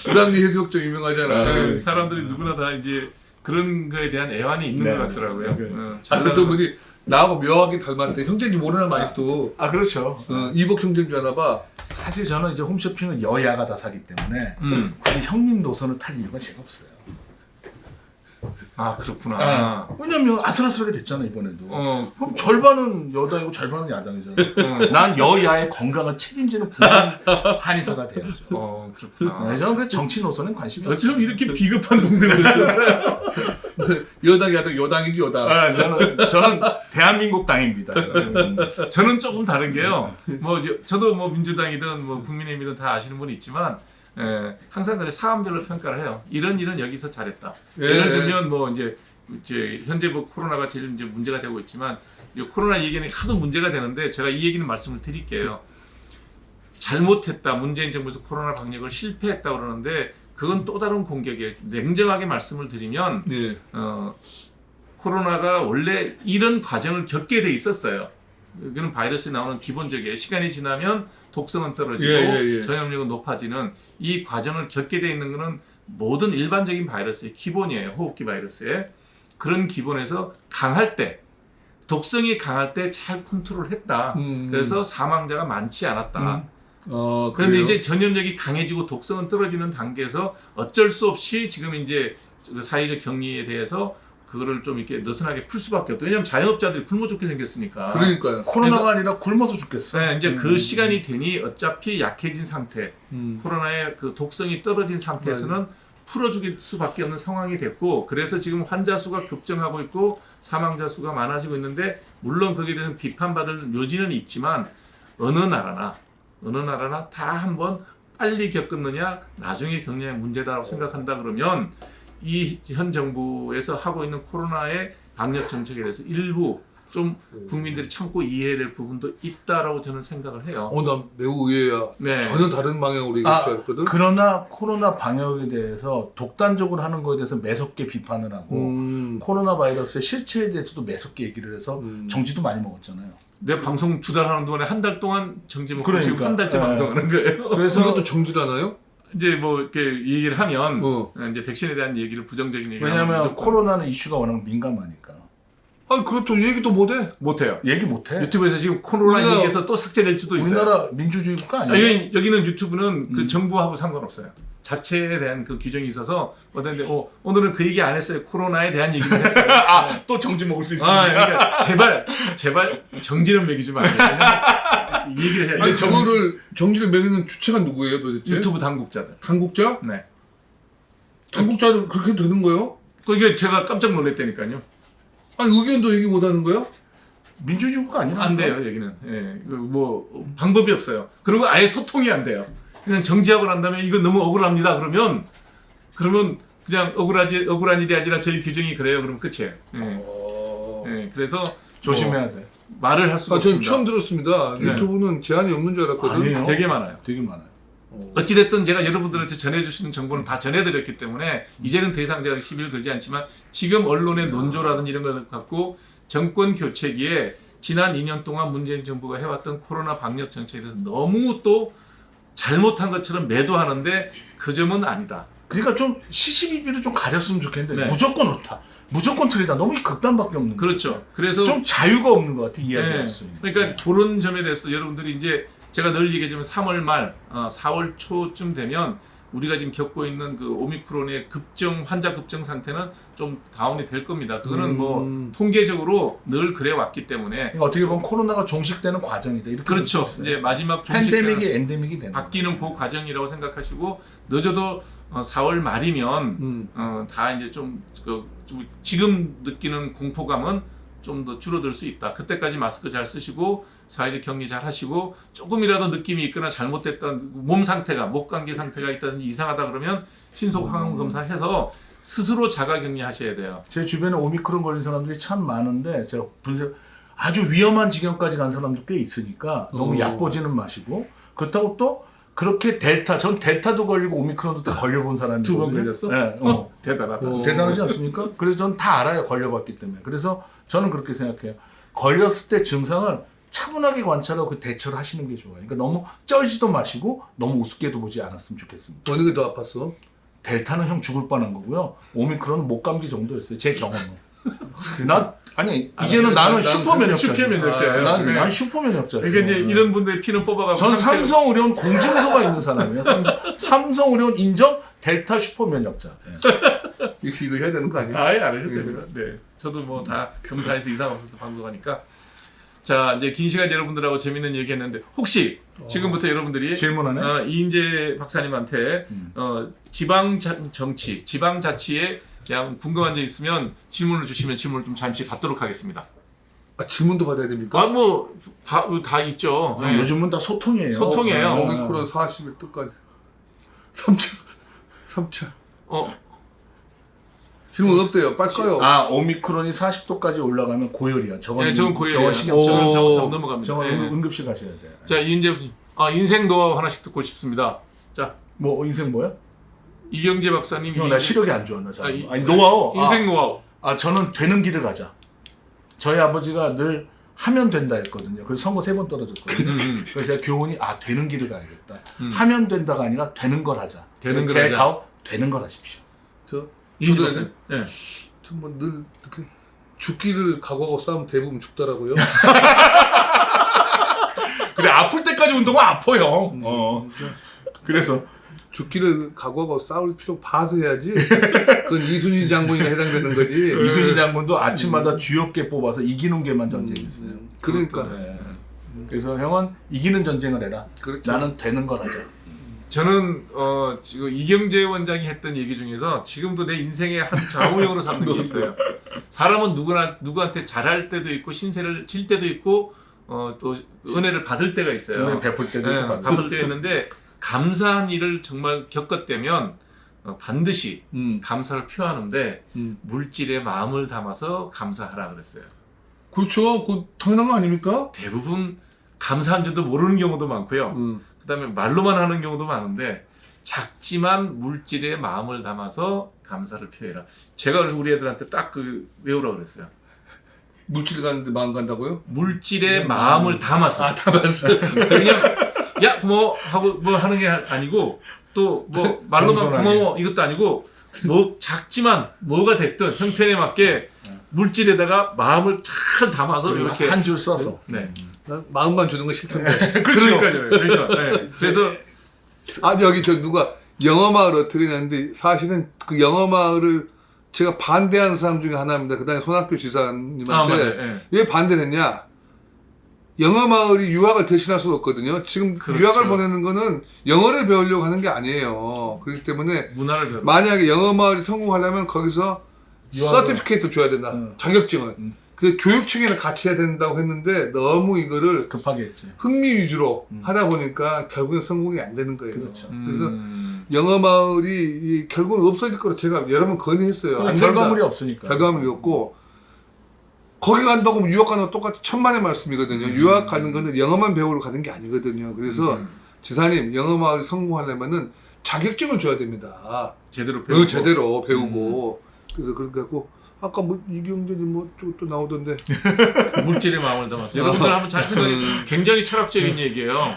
S2: 우랑리 해수욕장 유명하잖아.
S1: 사람들이 누구나 다 이제 그런 거에 대한 애환이 있는
S3: 네.
S1: 것 같더라고요.
S2: 또 분이 나하고 묘하게 닮았대. 형제인지 모르나 많이 또.
S3: 그렇죠.
S2: 이복 형제인 줄 아나 봐.
S3: 사실 저는 이제 홈쇼핑을 여야가 다 사기 때문에 굳이 형님 노선을 탈 이유가 제가 없어요.
S1: 아 그렇구나.
S3: 왜냐면 아슬아슬하게 됐잖아 이번에도.
S1: 어,
S3: 그럼 절반은 여당이고 절반은 야당이잖아. 난 여야의 건강을 책임지는 국민 한의사가 돼야죠.
S1: 그렇구나.
S3: 네, 저는 그래서 정치 노선엔 관심이 없어요.
S1: 어쩜 이렇게 비겁한 동생을 주셨어요?
S2: 여당이 여당이지 여당.
S3: 저는 대한민국 당입니다.
S1: 저는 조금 다른 게요. 뭐 저도 뭐 민주당이든 뭐 국민의힘이든 다 아시는 분이 있지만 항상 그래 사안별로 평가를 해요. 이런 일은 여기서 잘했다. 예를 들면 뭐 이제 현재 뭐 코로나가 제일 이제 문제가 되고 있지만 이 코로나 얘기는 하도 문제가 되는데 제가 이 얘기는 말씀을 드릴게요. 잘못했다. 문재인 정부에서 코로나 방역을 실패했다 그러는데 그건 또 다른 공격이에요. 냉정하게 말씀을 드리면 코로나가 원래 이런 과정을 겪게 돼 있었어요. 이거는 바이러스에 나오는 기본적이에요. 시간이 지나면 독성은 떨어지고 전염력은 높아지는 이 과정을 겪게 돼 있는 것은 모든 일반적인 바이러스의 기본이에요. 호흡기 바이러스의. 그런 기본에서 강할 때 독성이 강할 때 잘 컨트롤했다. 그래서 사망자가 많지 않았다. 그런데
S2: 그래요?
S1: 이제 전염력이 강해지고 독성은 떨어지는 단계에서 어쩔 수 없이 지금 이제 사회적 격리에 대해서 그거를 좀 이렇게 느슨하게 풀 수밖에 없다. 왜냐하면 자영업자들이 굶어 죽게 생겼으니까.
S2: 그러니까요.
S3: 코로나가 아니라 굶어서 죽겠어.
S1: 네, 이제 그 시간이 되니 어차피 약해진 상태, 코로나의 그 독성이 떨어진 상태에서는 풀어주길 수밖에 없는 상황이 됐고, 그래서 지금 환자 수가 급증하고 있고 사망자 수가 많아지고 있는데, 물론 거기에 대해서 비판받을 요지는 있지만 어느 나라나 다 한번 빨리 겪었느냐, 나중에 겪느냐의 문제다라고 생각한다 그러면 이 현 정부에서 하고 있는 코로나의 방역 정책에 대해서 일부 좀 국민들이 참고 이해해야 될 부분도 있다라고 저는 생각을 해요.
S2: 나 매우 의외야.
S1: 네.
S2: 전혀 다른 방향으로 얘기할 줄 알았거든.
S3: 그러나 코로나 방역에 대해서 독단적으로 하는 거에 대해서 매섭게 비판을 하고 코로나 바이러스의 실체에 대해서도 매섭게 얘기를 해서 정지도 많이 먹었잖아요.
S1: 내 방송 2달 하는 동안에 한 달 동안 정지 먹고 지금
S3: 그러니까.
S1: 한 달째 방송하는 거예요.
S3: 그래서
S2: 이것도 정지하나요?
S1: 이제 뭐 이렇게 얘기를 하면 이제 백신에 대한 얘기를 부정적인 얘기를
S3: 왜냐하면 코로나는 이슈가 워낙 민감하니까.
S2: 그것도 얘기도 못해.
S1: 못해요.
S3: 얘기 못해.
S1: 유튜브에서 지금 코로나
S2: 우리나라-
S1: 얘기해서 또 삭제될 수도 있어요.
S3: 우리나라 민주주의 국가 아니에요?
S1: 여기는 유튜브는 그 정부하고 상관없어요. 자체에 대한 그 규정이 있어서 어떤데 오늘은 그 얘기 안 했어요. 코로나에 대한 얘기를 했어요.
S3: 또 정지 먹을 수 있으니까.
S1: 그러니까 제발 정지는 매기지 마세요. 이 얘기를 해야
S2: 아니
S1: 돼요.
S2: 저거를 정지를 매기는 주체가 누구예요 도대체?
S1: 유튜브 당국자들.
S2: 당국자?
S1: 네.
S2: 당국자는 그렇게 되는 거예요?
S1: 그게 제가 깜짝 놀랐다니까요.
S2: 아니 의견도 얘기 못 하는 거야?
S3: 민주주의가 아니라
S1: 안 돼요, 여기는. 예, 뭐 방법이 없어요. 그리고 아예 소통이 안 돼요. 그냥 정지하고 난 다음에 이거 너무 억울합니다. 그러면 그냥 억울한 일이 아니라 저희 규정이 그래요. 그러면 끝이에요. 예, 그래서
S3: 조심해야 돼.
S1: 말을 할 수가
S2: 아, 전
S1: 없습니다.
S2: 처음 들었습니다.
S1: 네.
S2: 유튜브는 제한이 없는 줄 알았거든.
S3: 아니에요.
S1: 되게 많아요.
S3: 되게 많아요.
S1: 어찌됐든 제가 여러분들한테 전해주시는 정보는 다 전해드렸기 때문에 이제는 더 이상 제가 시비를 걸지 않지만 지금 언론의 논조라든지 이런 걸 갖고 정권 교체기에 지난 2년 동안 문재인 정부가 해왔던 코로나 방역 정책에 대해서 너무 또 잘못한 것처럼 매도하는데 그 점은 아니다.
S3: 그러니까 좀 시시비비를 좀 가렸으면 좋겠는데
S1: 네.
S3: 무조건 옳다. 무조건 틀리다. 너무 극단밖에 없는 거예요.
S1: 그렇죠. 그래서
S3: 좀 자유가 없는 것 같아 이야기할
S1: 네.
S3: 수 있는.
S1: 그러니까 그런 점에 대해서 여러분들이 이제 제가 늘 얘기하지만 3월 말, 4월 초쯤 되면 우리가 지금 겪고 있는 그 오미크론의 환자 급증 상태는 좀 다운이 될 겁니다. 그거는 뭐 통계적으로 늘 그래 왔기 때문에
S3: 그러니까 어떻게 보면 코로나가 종식되는 과정이다. 이렇게
S1: 그렇죠.
S3: 볼수 있어요.
S1: 이제 마지막
S3: 팬데믹이 엔데믹이 되는
S1: 바뀌는
S3: 거예요.
S1: 그 과정이라고 생각하시고 늦어도 4월 말이면 다 이제 좀 지금 느끼는 공포감은 좀 더 줄어들 수 있다. 그때까지 마스크 잘 쓰시고 사회적 격리 잘 하시고 조금이라도 느낌이 있거나 잘못됐던 몸 상태가 목 감기 상태가 있다든지 이상하다 그러면 신속 항원 검사해서 스스로 자가 격리하셔야 돼요.
S3: 제 주변에 오미크론 걸린 사람들이 참 많은데 제가 아주 위험한 지경까지 간 사람도 꽤 있으니까 너무 얕보지는 마시고 그렇다고 또 그렇게 전 델타도 걸리고 오미크론도 다 걸려본 사람이거든요.
S1: 두 번 걸렸어?
S3: 네,
S1: 대단하다.
S3: 대단하지 않습니까? 그래서 전 다 알아요. 걸려봤기 때문에. 그래서 저는 그렇게 생각해요. 걸렸을 때 증상을 차분하게 관찰하고 그 대처를 하시는 게 좋아요. 그러니까 너무 쩔지도 마시고 너무 우습게도 보지 않았으면 좋겠습니다.
S2: 어느 게 더 아팠어?
S3: 델타는 형 죽을 뻔한 거고요. 오미크론은 목 감기 정도였어요. 제 경험은. 이제는 나는 슈퍼 면역자예요.
S1: 슈퍼 면역자예요.
S3: 난 슈퍼 면역자예요.
S1: 그러니까 이제 이런 분들 피는 뽑아가고
S3: 전 삼성의료원 공증서가 있는 사람이에요. 삼성의료원 인정 델타 슈퍼 면역자. 예.
S2: 역시 이거 해야 되는 거 아니야?
S1: 아예 안 하셔도 됩니다. 네, 저도 뭐 다 경사에서 이상 없어서 방송하니까. 자, 이제 긴 시간 여러분들하고 재밌는 얘기했는데 혹시 지금부터 여러분들이
S3: 질문하네.
S1: 이인재 박사님한테 지방 정치, 지방 자치에 대한 궁금한 점 있으면 질문을 주시면 질문을 좀 잠시 받도록 하겠습니다.
S2: 아, 질문도 받아야 됩니까?
S1: 다 있죠.
S3: 아,
S1: 네.
S3: 요즘은 다 소통이에요.
S1: 소통이에요.
S2: 오미크론 41도까지 3차 질문 없대요. 빨리 꺼요.
S3: 오미크론이 40도까지 올라가면 고열이야. 저건
S1: 저건 고열이에요.
S3: 신경
S1: 저건
S3: 쓰고
S1: 넘어갑니다.
S3: 저건
S1: 네.
S3: 응급실 가셔야 돼.
S1: 자, 이인재 인생 노하우 하나씩 듣고 싶습니다. 자,
S3: 뭐 인생 뭐야?
S1: 이경재 박사님.
S3: 형 나 시력이 안 좋아. 나 잘.
S1: 아니,
S3: 아니 노하우.
S1: 인생 노하우.
S3: 저는 되는 길을 가자. 저희 아버지가 늘 하면 된다 했거든요. 그래서 선거 3번 떨어졌거든요. 그래서 제가 교훈이 되는 길을 가야겠다. 하면 된다가 아니라 되는 걸 하자.
S1: 되는 걸
S3: 제
S1: 하자.
S3: 가오 되는 걸 하십시오.
S1: 이인재
S2: 저도
S1: 박사님. 네.
S2: 늘 이렇게 죽기를 각오하고 싸우면 대부분 죽더라고요.
S3: 그래 아플 때까지 운동은 아파 형. 그래서
S2: 죽기를 각오하고 싸울 필요 봐서 해야지. 그건 이순신 장군이나 해당되는 거지.
S3: 이순신 장군도 아침마다 쥐어깨 뽑아서 이기는 게만 전쟁했어요.
S2: 그러니까.
S3: 네. 그래서 형은 이기는 전쟁을 해라.
S2: 그렇죠.
S3: 나는 되는 걸 하자.
S1: 저는 지금 이경재 원장이 했던 얘기 중에서 지금도 내 인생의 한 좌우명으로 삼는 게 있어요. 사람은 누구한테 잘할 때도 있고 신세를 질 때도 있고 또 은혜를 받을 때가 있어요.
S3: 은혜 베풀 때도
S1: 네,
S3: 있고
S1: 받을 때가 있는데 감사한 일을 정말 겪었다면 반드시 감사를 표하는데 물질에 마음을 담아서 감사하라 그랬어요.
S2: 그렇죠. 그 당연한 거 아닙니까?
S1: 대부분 감사한 줄도 모르는 경우도 많고요. 그다음에 말로만 하는 경우도 많은데 작지만 물질에 마음을 담아서 감사를 표해라. 제가 그래서 우리 애들한테 딱 외우라고 그랬어요.
S2: 물질 가는데 마음 간다고요?
S1: 물질에 마음을 담아서.
S2: 담았어.
S1: 그냥 야 고마워 하고 뭐 하는 게 아니고 또 뭐 말로만 고마워 이것도 아니고 뭐 작지만 뭐가 됐든 형편에 맞게 물질에다가 마음을 잘 담아서 이렇게
S3: 한 줄 써서.
S1: 네.
S2: 난 마음만 주는 건 싫던데.
S1: 그러니까요. 그러니까 네. 그래서
S2: 아니 여기 누가 영어마을 어떻게 되는데 사실은 그 영어마을을 제가 반대하는 사람 중에 하나입니다. 그다음에 손학규 지사님한테
S1: 맞아요. 예.
S2: 왜 반대를 했냐? 영어마을이 유학을 대신할 수 없거든요. 지금
S1: 그렇죠.
S2: 유학을 보내는 거는 영어를 배우려고 하는 게 아니에요. 그렇기 때문에
S1: 문화를 배우는.
S2: 만약에 영어마을이 성공하려면 거기서
S3: 유학을-
S2: 서티피케이트 줘야 된다. 자격증을. 그 교육청에는 같이 해야 된다고 했는데 너무 이거를
S3: 급하게 했지.
S2: 흥미 위주로 하다 보니까 결국엔 성공이 안 되는 거예요.
S3: 그렇죠.
S2: 그래서 영어 마을이 결국은 없어질 거로 제가 여러 번 건의했어요. 안 된다.
S3: 결과물이 없으니까.
S2: 결과물이 없고 거기 간다고 하면 유학 가는 거 똑같이 천만의 말씀이거든요. 유학 가는 거는 영어만 배우러 가는 게 아니거든요. 그래서 지사님 영어 마을이 성공하려면은 자격증을 줘야 됩니다.
S1: 제대로 배우고.
S2: 제대로 배우고 그래서 그렇게 하고 아까 뭐 이경재님 또 나오던데
S1: 물질의 마음을 담았어요. 여러분들 한번 잘 생각해. 굉장히 철학적인 얘기예요.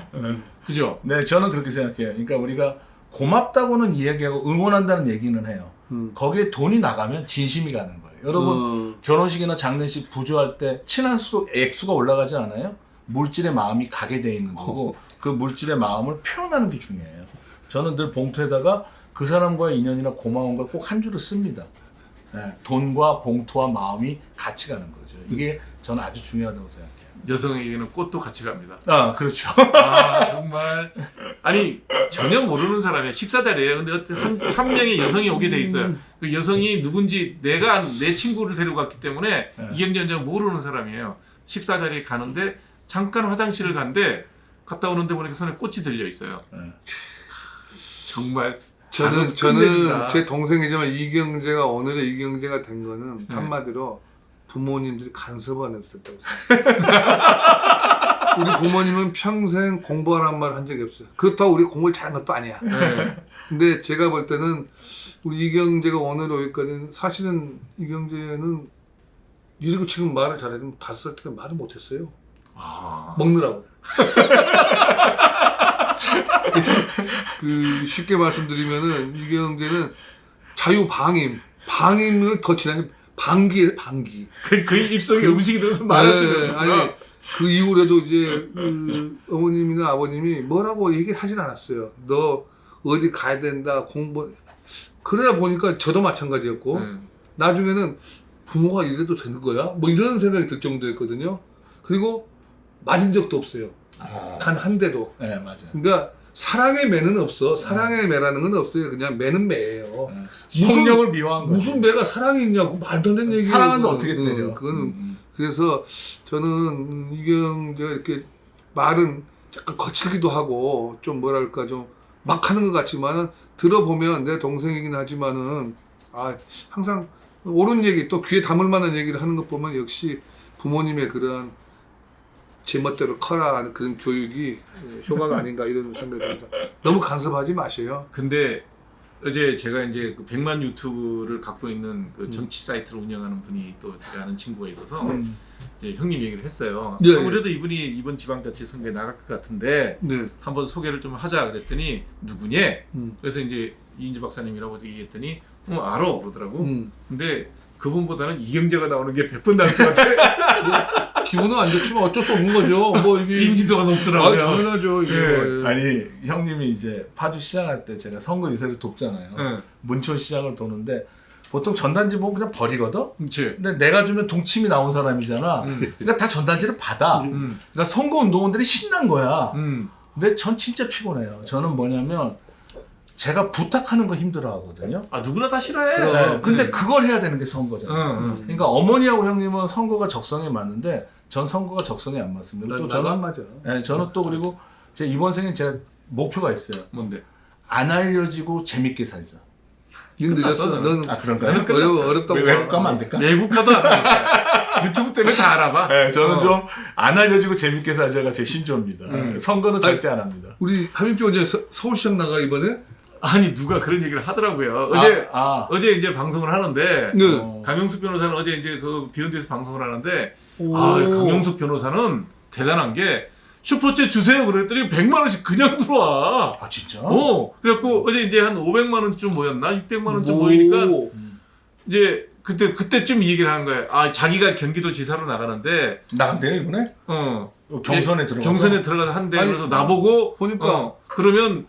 S1: 그죠?
S3: 네, 저는 그렇게 생각해요. 그러니까 우리가 고맙다고는 이야기하고 응원한다는 얘기는 해요. 거기에 돈이 나가면 진심이 가는 거예요. 여러분 결혼식이나 장례식 부조할 때 친한 액수가 올라가지 않아요? 물질의 마음이 가게 돼 있는 거고 그 물질의 마음을 표현하는 게 중요해요. 저는 늘 봉투에다가 그 사람과의 인연이나 고마운 걸 꼭 한 줄을 씁니다. 네, 돈과 봉투와 마음이 같이 가는 거죠. 이게 저는 아주 중요하다고 생각해요.
S1: 여성에게는 꽃도 같이 갑니다.
S3: 아, 그렇죠.
S1: 아 정말 아니 전혀 모르는 사람의 식사 자리에 근데 어떤 한 명의 여성이 오게 돼 있어요. 그 여성이 누군지 내가 내 친구를 데려갔기 때문에 이경재 원장 모르는 사람이에요. 식사 자리에 가는데 잠깐 화장실을 간데 갔다 오는데 보니까 손에 꽃이 들려 있어요. 정말
S2: 저는
S1: 끝내준다.
S2: 제 동생이지만 이경재가 오늘의 이경재가 된 거는 한마디로 부모님들이 간섭을 안 했었다고 생각해요. 우리 부모님은 평생 공부하란 말 한 적이 없어요. 그렇다고 우리 공부를 잘한 것도 아니야.
S1: 네.
S2: 근데 제가 볼 때는 우리 이경재가 오늘 여기까지는 사실은 이경재는 이러고 지금 말을 잘해도 5살 때 말을 못했어요.
S1: 아,
S2: 먹느라고. 그 쉽게 말씀드리면은 이경재는 방임은 더 지나게 방기예요, 방기.
S1: 그 입속에 음식이 들어서 말을 들어서
S2: 아니 그 이후로도 이제 그 어머님이나 아버님이 뭐라고 얘기를 하진 않았어요. 너 어디 가야 된다, 공부. 그러다 보니까 저도 마찬가지였고 나중에는 부모가 이래도 되는 거야? 뭐 이런 생각이 들 정도였거든요. 그리고 맞은 적도 없어요. 단 한 대도.
S3: 네, 맞아요.
S2: 그러니까 사랑의 매는 없어. 사랑의 매라는 건 없어요. 그냥 매는 매예요.
S3: 성령을 미워한 거죠.
S2: 무슨 매가 사랑이 있냐고 말도 안 되는 얘기예요.
S3: 사랑하는데
S2: 그건.
S3: 어떻게 때려?
S2: 그건 그래서 저는 이경재가 이렇게 말은 약간 거칠기도 하고 좀 뭐랄까 좀 막 하는 것 같지만은 들어보면 내 동생이긴 하지만은 항상 옳은 얘기 또 귀에 담을 만한 얘기를 하는 것 보면 역시 부모님의 그런 제멋대로 커라 하는 그런 교육이 효과가 아닌가 이런 생각이 듭니다. 너무 간섭하지 마세요.
S1: 근데 어제 제가 이제 그 100만 유튜브를 갖고 있는 그 정치 사이트를 운영하는 분이 또 제가 아는 친구가 있어서 이제 형님 얘기를 했어요.
S2: 예,
S1: 아무래도 이분이 이번 지방자치 선거에 나갈 것 같은데
S2: 네.
S1: 한번 소개를 좀 하자 그랬더니 누구니? 그래서 이제 이인주 박사님이라고 얘기했더니 알아 그러더라고. 근데 그분보다는 이경재가 나오는 게 100번 나을 것 같아.
S2: 기분은 안 좋지만 어쩔 수 없는 거죠. 뭐 이게
S1: 인지도가 높더라고요.
S2: 당연하죠. 이게.
S1: 예.
S3: 아니 형님이 이제 파주 시장할 때 제가 선거 유세를 돕잖아요. 문촌 시장을 도는데 보통 전단지 보면 그냥 버리거든.
S1: 그렇지.
S3: 근데 내가 주면 동침이 나온 사람이잖아. 그러니까 다 전단지를 받아. 그러니까 선거 운동원들이 신난 거야. 근데 전 진짜 피곤해요. 저는 뭐냐면 제가 부탁하는 거 힘들어하거든요.
S1: 아 누구나 다 싫어해.
S3: 네, 근데 그걸 해야 되는 게 선거잖아요. 그러니까 어머니하고 형님은 선거가 적성에 맞는데 전 선거가 적성에 안 맞습니다. 또
S2: 나도 안
S3: 저는
S2: 맞아.
S3: 네, 저는 또 그리고 제 이번 생엔 제가 목표가 있어요.
S1: 뭔데?
S3: 안 알려지고 재밌게 살자.
S2: 님 늦었어.
S1: 끝났어,
S2: 너는
S3: 아 그런가요?
S2: 어렵다고.
S3: 외국 가면 안 될까?
S1: 외국 가도 알아. 유튜브 때문에 다 알아봐.
S3: 네, 저는 좀 안 알려지고 재밌게 살자가 제 신조입니다. 선거는 절대 안 합니다.
S2: 우리 하민표 원장 서울시장 나가 이번에?
S1: 아니 누가 그런 얘기를 하더라고요. 어제 이제 방송을 하는데
S2: 네.
S1: 강영숙 변호사는 어제 이제 그 비욘드에서 방송을 하는데
S2: 오.
S1: 강영숙 변호사는 대단한 게 슈퍼챗 주세요 그랬더니 100만 원씩 그냥 들어와.
S3: 아 진짜?
S1: 그래갖고 어제 이제 한 500만 원쯤 모였나 600만 원쯤 모이니까 이제 그때쯤 이 얘기를 하는 거예요. 자기가 경기도 지사로 나가는데
S3: 나간대요 이번에? 경선에 들어가서?
S1: 경선에 들어가서 한대.
S2: 아니,
S1: 그래서 나보고
S2: 보니까
S1: 그러면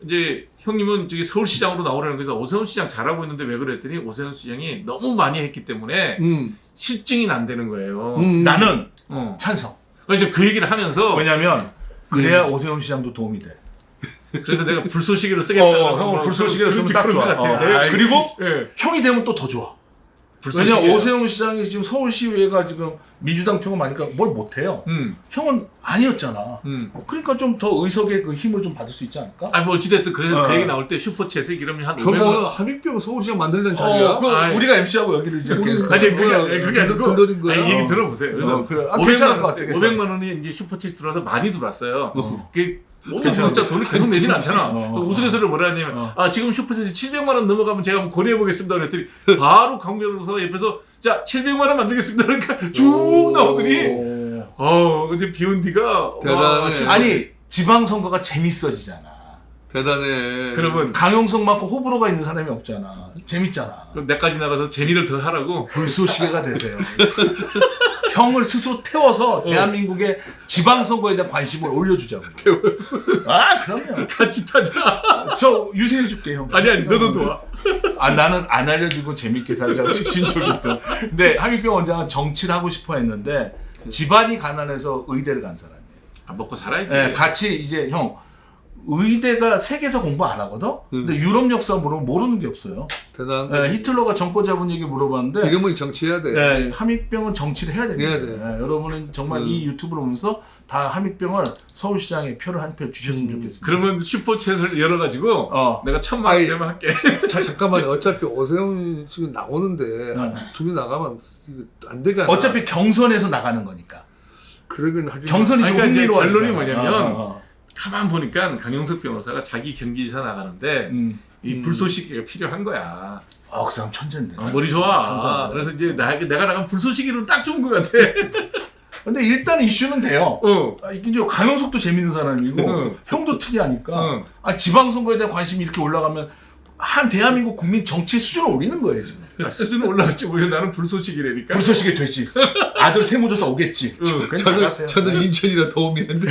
S1: 이제 형님은 저기 서울시장으로 나오려는 그래서 오세훈 시장 잘하고 있는데 왜 그랬더니 오세훈 시장이 너무 많이 했기 때문에 실증이 안 되는 거예요.
S3: 나는
S1: 찬성. 그래서 그 얘기를 하면서
S3: 왜냐면 그래야 오세훈 시장도 도움이 돼.
S1: 그래서 내가 불쏘시개로 쓰겠다.
S3: 형은 불쏘시개로 쓰면 딱 좋아.
S1: 같아.
S3: 그리고
S1: 네.
S3: 형이 되면 또 더 좋아. 왜냐 오세훈 시장이 지금 서울시의회가 지금 민주당 표가 많으니까 뭘 못해요. 형은 아니었잖아. 그러니까 좀 더 의석의 그 힘을 좀 받을 수 있지 않을까?
S1: 아니 뭐 어찌됐든 그래서 그 얘기 나올 때 슈퍼챗에 이러면 한 500만
S2: 그거 함익병 서울시장 만들던 자리야?
S3: 우리가 MC하고 여기를 이제 계속
S1: 아니 그게 아니고
S2: 돌려준 거야?
S1: 아니 얘기 들어보세요. 그래서
S3: 그래. 괜찮을 것 같아.
S1: 500만 원이 이제 슈퍼챗 들어와서 많이 들어왔어요. 그 진짜 돈을 계속 내진 않잖아. 우스갯소리를 뭐라 하냐면 지금 슈퍼챗이 700만 원 넘어가면 제가 한번 고려해 보겠습니다. 그랬더니 바로 강변호사 옆에서 자 700만 원 만들겠습니다. 그러니까 쭉 나오더니 이제 비온디가
S2: 대단해.
S3: 아니 지방선거가 재밌어지잖아.
S2: 대단해.
S1: 그러면
S3: 강용석만큼 호불호가 있는 사람이 없잖아. 재밌잖아.
S1: 그럼 내까지 나가서 재미를 더 하라고.
S3: 불쏘시개가 되세요. 형을 스스로 태워서 대한민국의 지방선거에 대한 관심을 올려주자고. 그럼요.
S1: 같이 타자.
S3: 저 유세해줄게 형.
S1: 아니 너도 도와.
S3: 나는 안 알려주고 재밌게 살자고 직신적이든. 근데 함익병 원장은 정치를 하고 싶어 했는데 집안이 가난해서 의대를 간 사람이에요.
S1: 안 먹고 살아야지.
S3: 네, 같이 이제 형 의대가 세계에서 공부 안 하거든? 근데 유럽 역사 물어보면 모르는 게 없어요.
S2: 대단한.
S3: 네, 히틀러가 정권 잡은 얘기 물어봤는데
S2: 이름은 정치해야 돼.
S3: 네, 함익병은 정치를 해야 됩니다.
S2: 해야 돼.
S3: 네, 여러분은 정말 이 유튜브를 보면서 다 함익병을 서울시장에 표를 한 표 주셨으면 좋겠습니다.
S1: 그러면 슈퍼챗을 열어가지고 내가 1,000만 원 내면 할게.
S2: 잠깐만 어차피 오세훈 지금 나오는데 둘이 나가면 이거 안 되잖아.
S3: 어차피 경선에서 나가는 거니까.
S2: 그러긴 하지.
S3: 경선이 좀
S1: 그러니까 이제
S3: 흥미로워지잖아.
S1: 결론이 뭐냐면 가만 보니까 강용석 변호사가 자기 경기지사 나가는데 이 불쏘시개가 필요한 거야.
S3: 그 사람 천재인데.
S1: 머리 좋아.
S3: 천재인데.
S1: 그래서 이제 내가 나가면 불쏘시개로 딱 좋은 것 같아.
S3: 근데 일단 이슈는 돼요. 이제 강용석도 재밌는 사람이고 형도 특이하니까 지방선거에 대한 관심이 이렇게 올라가면 한 대한민국 국민 정치의 수준을 올리는 거예요 지금.
S1: 수준 올라갈지 모르겠는데 나는 불쏘시개라니까.
S3: 불쏘시개 되지. 아들 세무조사 오겠지.
S2: 저는 인천이라 도움이 안 돼.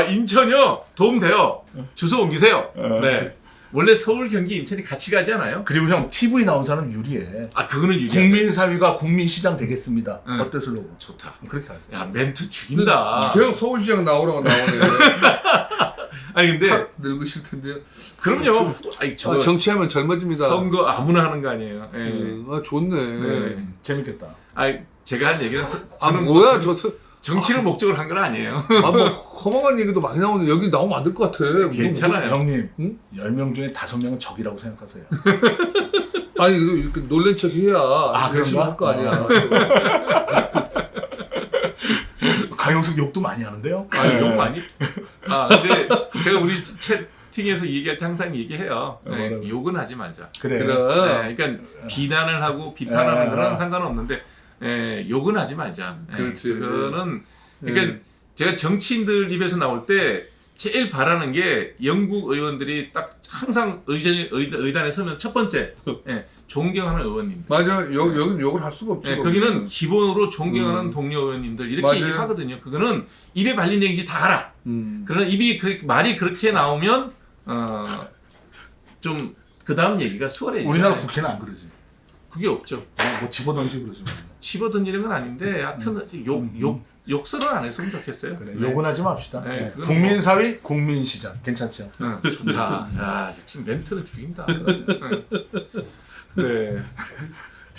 S1: 인천이요? 도움 돼요. 주소 옮기세요. 네. 원래 서울, 경기, 인천이 같이 가지 않아요?
S3: 그리고 형 TV 나온 사람 유리해.
S1: 그거는 유리해.
S3: 국민사위가 국민시장 되겠습니다.
S1: 응.
S3: 어때 슬로건?
S1: 좋다.
S3: 그렇게 하세요.
S1: 야 멘트 죽인다.
S2: 계속 서울시장 나오라고 나오네.
S1: 아니 근데
S2: 탁 늙으실 텐데요.
S1: 그럼요. 저
S2: 정치하면 젊어집니다.
S1: 선거 아무나 하는 거 아니에요.
S2: 좋네.
S1: 네.
S3: 재밌겠다.
S1: 제가 한 얘기는 저는
S2: 뭐야
S1: 정치를 목적으로 한 건 아니에요.
S2: 뭐 허망한 얘기도 많이 나오는데 여기 나오면 안 될 것 같아.
S1: 괜찮아요.
S3: 형님,
S2: 응?
S3: 10명 중에 5명은 적이라고 생각하세요.
S2: 아니 그래도 이렇게 놀란 척 해야
S3: 그런가?
S2: 할거 아니야.
S3: 강용석 욕도 많이 하는데요?
S1: 욕 많이. 근데 제가 우리 채팅에서 얘기할 때 항상 얘기해요. 욕은 하지 말자.
S3: 그래.
S1: 그러니까 비난을 하고 비판하는 거랑 상관없는데 욕은 하지 말자.
S2: 그렇지.
S1: 그거는 그러니까 제가 정치인들 입에서 나올 때 제일 바라는 게 영국 의원들이 딱 항상 의단에 서면 첫 번째 존경하는 의원님들.
S2: 맞아. 여기는 욕을 할 수가 없죠.
S1: 거기는 기본으로 존경하는 동료 의원님들 이렇게
S2: 맞아요.
S1: 얘기하거든요. 그거는 입에 발린 얘기인지 다 알아. 그러나 말이 그렇게 나오면 좀 그 다음 얘기가 수월해지죠.
S3: 우리나라 국회는 안 그러지.
S1: 그게 없죠.
S3: 뭐 집어던지고 그러지.
S1: 집어던지는 건 아닌데 하여튼 욕설은 안 했으면 좋겠어요.
S3: 그래, 욕은 하지 맙시다.
S1: 네, 그건
S3: 국민사위, 국민시장. 괜찮죠?
S1: 좋다. 야, 지금 멘트는 죽인다. 네.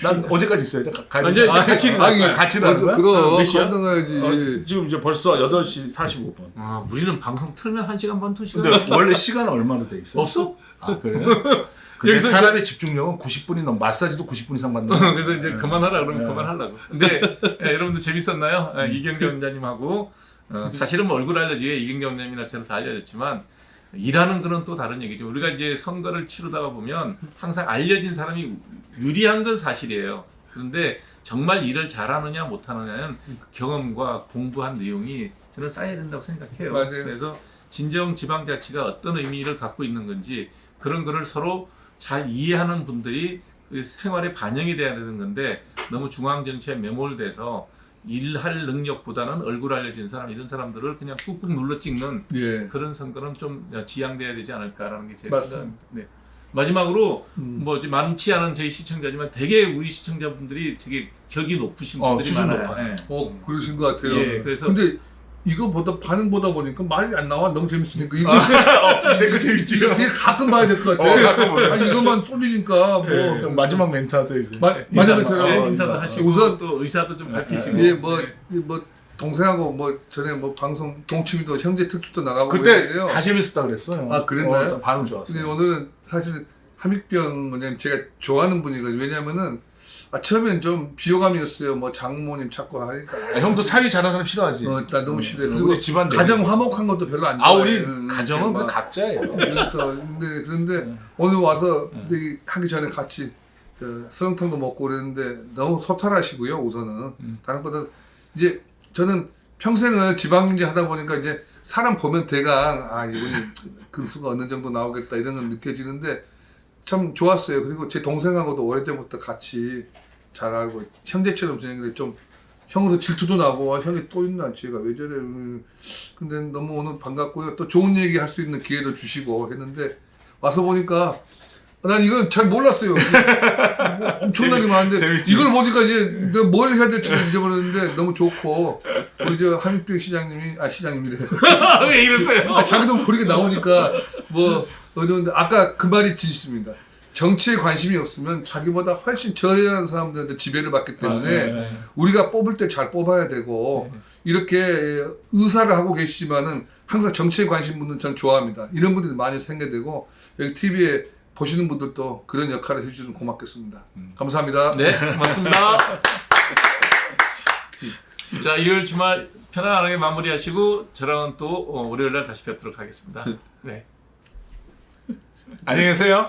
S3: 난 어디까지 있어야 돼?
S1: 이제 같이
S3: 같이 가는 거야?
S2: 그럼
S1: 몇 시야?
S2: 가야지.
S3: 지금 이제 벌써 8시 45분.
S1: 우리는 방송 틀면 1시간 반, 2시간.
S3: 근데 원래 시간은 얼마나 돼 있어?
S1: 없어?
S3: 그래요? 근데
S1: 여기서
S3: 사람의 집중력은 90분이 넘어. 마사지도 90분 이상 받는 거야.
S1: 그래서 이제 그만하라 그러면 그만하려고. 근데 여러분들 재밌었나요? 이경재 원장님하고 사실은 뭐 얼굴 알려지게 이경재 원장님이나 저는 다 알려졌지만 일하는 거는 또 다른 얘기죠. 우리가 이제 선거를 치르다가 보면 항상 알려진 사람이 유리한 건 사실이에요. 그런데 정말 일을 잘하느냐 못하느냐는 경험과 공부한 내용이 저는 쌓여야 된다고 생각해요.
S2: 맞아요.
S1: 그래서 진정 지방자치가 어떤 의미를 갖고 있는 건지 그런 거를 서로 잘 이해하는 분들이 그 생활에 반영이 돼야 되는 건데 너무 중앙정치에 매몰돼서 일할 능력보다는 얼굴 알려진 사람 이런 사람들을 그냥 꾹꾹 눌러 찍는
S2: 예.
S1: 그런 선거는 좀 지양돼야 되지 않을까라는 게 제
S2: 맞습니다.
S1: 생각. 네. 마지막으로 뭐 이제 많지 않은 저희 시청자지만 되게 우리 시청자분들이 되게 격이 높으신 분들이
S3: 수준
S1: 많아요.
S3: 높아요.
S1: 예.
S2: 그러신 것 같아요.
S1: 예, 그래서
S2: 근데 이거보다 반응 보다 보니까 말이 안 나와. 너무 재밌으니까 이게
S3: 댓글 재밌지요.
S2: 이게 가끔 봐야 될 것 같아.
S3: 가끔 봐요.
S2: 아니 이것만 쏠리니까 뭐
S3: 네, 마지막 멘트 하세요 이제.
S2: 마지막
S3: 인사.
S2: 멘트라고?
S1: 인사도
S3: 인사.
S1: 하시고
S2: 우선-
S1: 또 의사도 좀 밝히시고.
S2: 예, 뭐 동생하고 뭐 전에 뭐 방송 동치미도 형제 특집도 나가고
S3: 그때
S2: 했는데요.
S3: 다 재밌었다 그랬어요.
S2: 아, 그랬나요?
S3: 반응
S2: 근데
S3: 좋았어요.
S2: 오늘은 사실 함익병 원장님 제가 좋아하는 분이거든요. 왜냐면은 처음엔 좀 비호감이었어요. 뭐 장모님 찾고 하니까.
S3: 형도 사위 잘하는 사람 싫어하지.
S2: 나 너무 싫어요.
S3: 우리
S2: 그리고
S3: 집안
S2: 가정 화목한 것도 별로 안
S3: 아
S2: 좋아해요.
S3: 우리 가정은 그 각자예요.
S2: 그런데 오늘 와서 하기 전에 같이 설렁탕도 먹고 그랬는데 너무 소탈하시고요. 우선은 다른 것보다 이제 저는 평생을 지방민지 하다 보니까 이제 사람 보면 대강 이분이 근수가 어느 정도 나오겠다 이런 건 느껴지는데 참 좋았어요. 그리고 제 동생하고도 오래전부터 같이 잘 알고 형제처럼 지내는데 좀 형으로 질투도 나고 형이 또 있나 쟤가 왜 저래. 근데 너무 오늘 반갑고요. 또 좋은 얘기 할 수 있는 기회도 주시고 했는데 와서 보니까 난 이건 잘 몰랐어요. 뭐 엄청나게 많은데
S3: 재밌지.
S2: 이걸 보니까 이제 내가 뭘 해야 될지 잊어버렸는데 너무 좋고 우리 저 함익병 시장님이 시장님이래.
S1: 왜 이러세요?
S2: 자기도 모르게 나오니까 뭐 어려운데 아까 그 말이 진심입니다. 정치에 관심이 없으면 자기보다 훨씬 저열한 사람들한테 지배를 받기 때문에
S3: 네.
S2: 우리가 뽑을 때 잘 뽑아야 되고 이렇게 의사를 하고 계시지만은 항상 정치에 관심 분들 전 좋아합니다. 이런 분들이 많이 생겨되고 여기 TV에 보시는 분들도 그런 역할을 해주시면 고맙겠습니다. 감사합니다.
S1: 네, 고맙습니다. 자, 일요일 주말 편안하게 마무리하시고 저랑은 또 월요일 날 다시 뵙도록 하겠습니다. 네.
S3: 안녕히 계세요.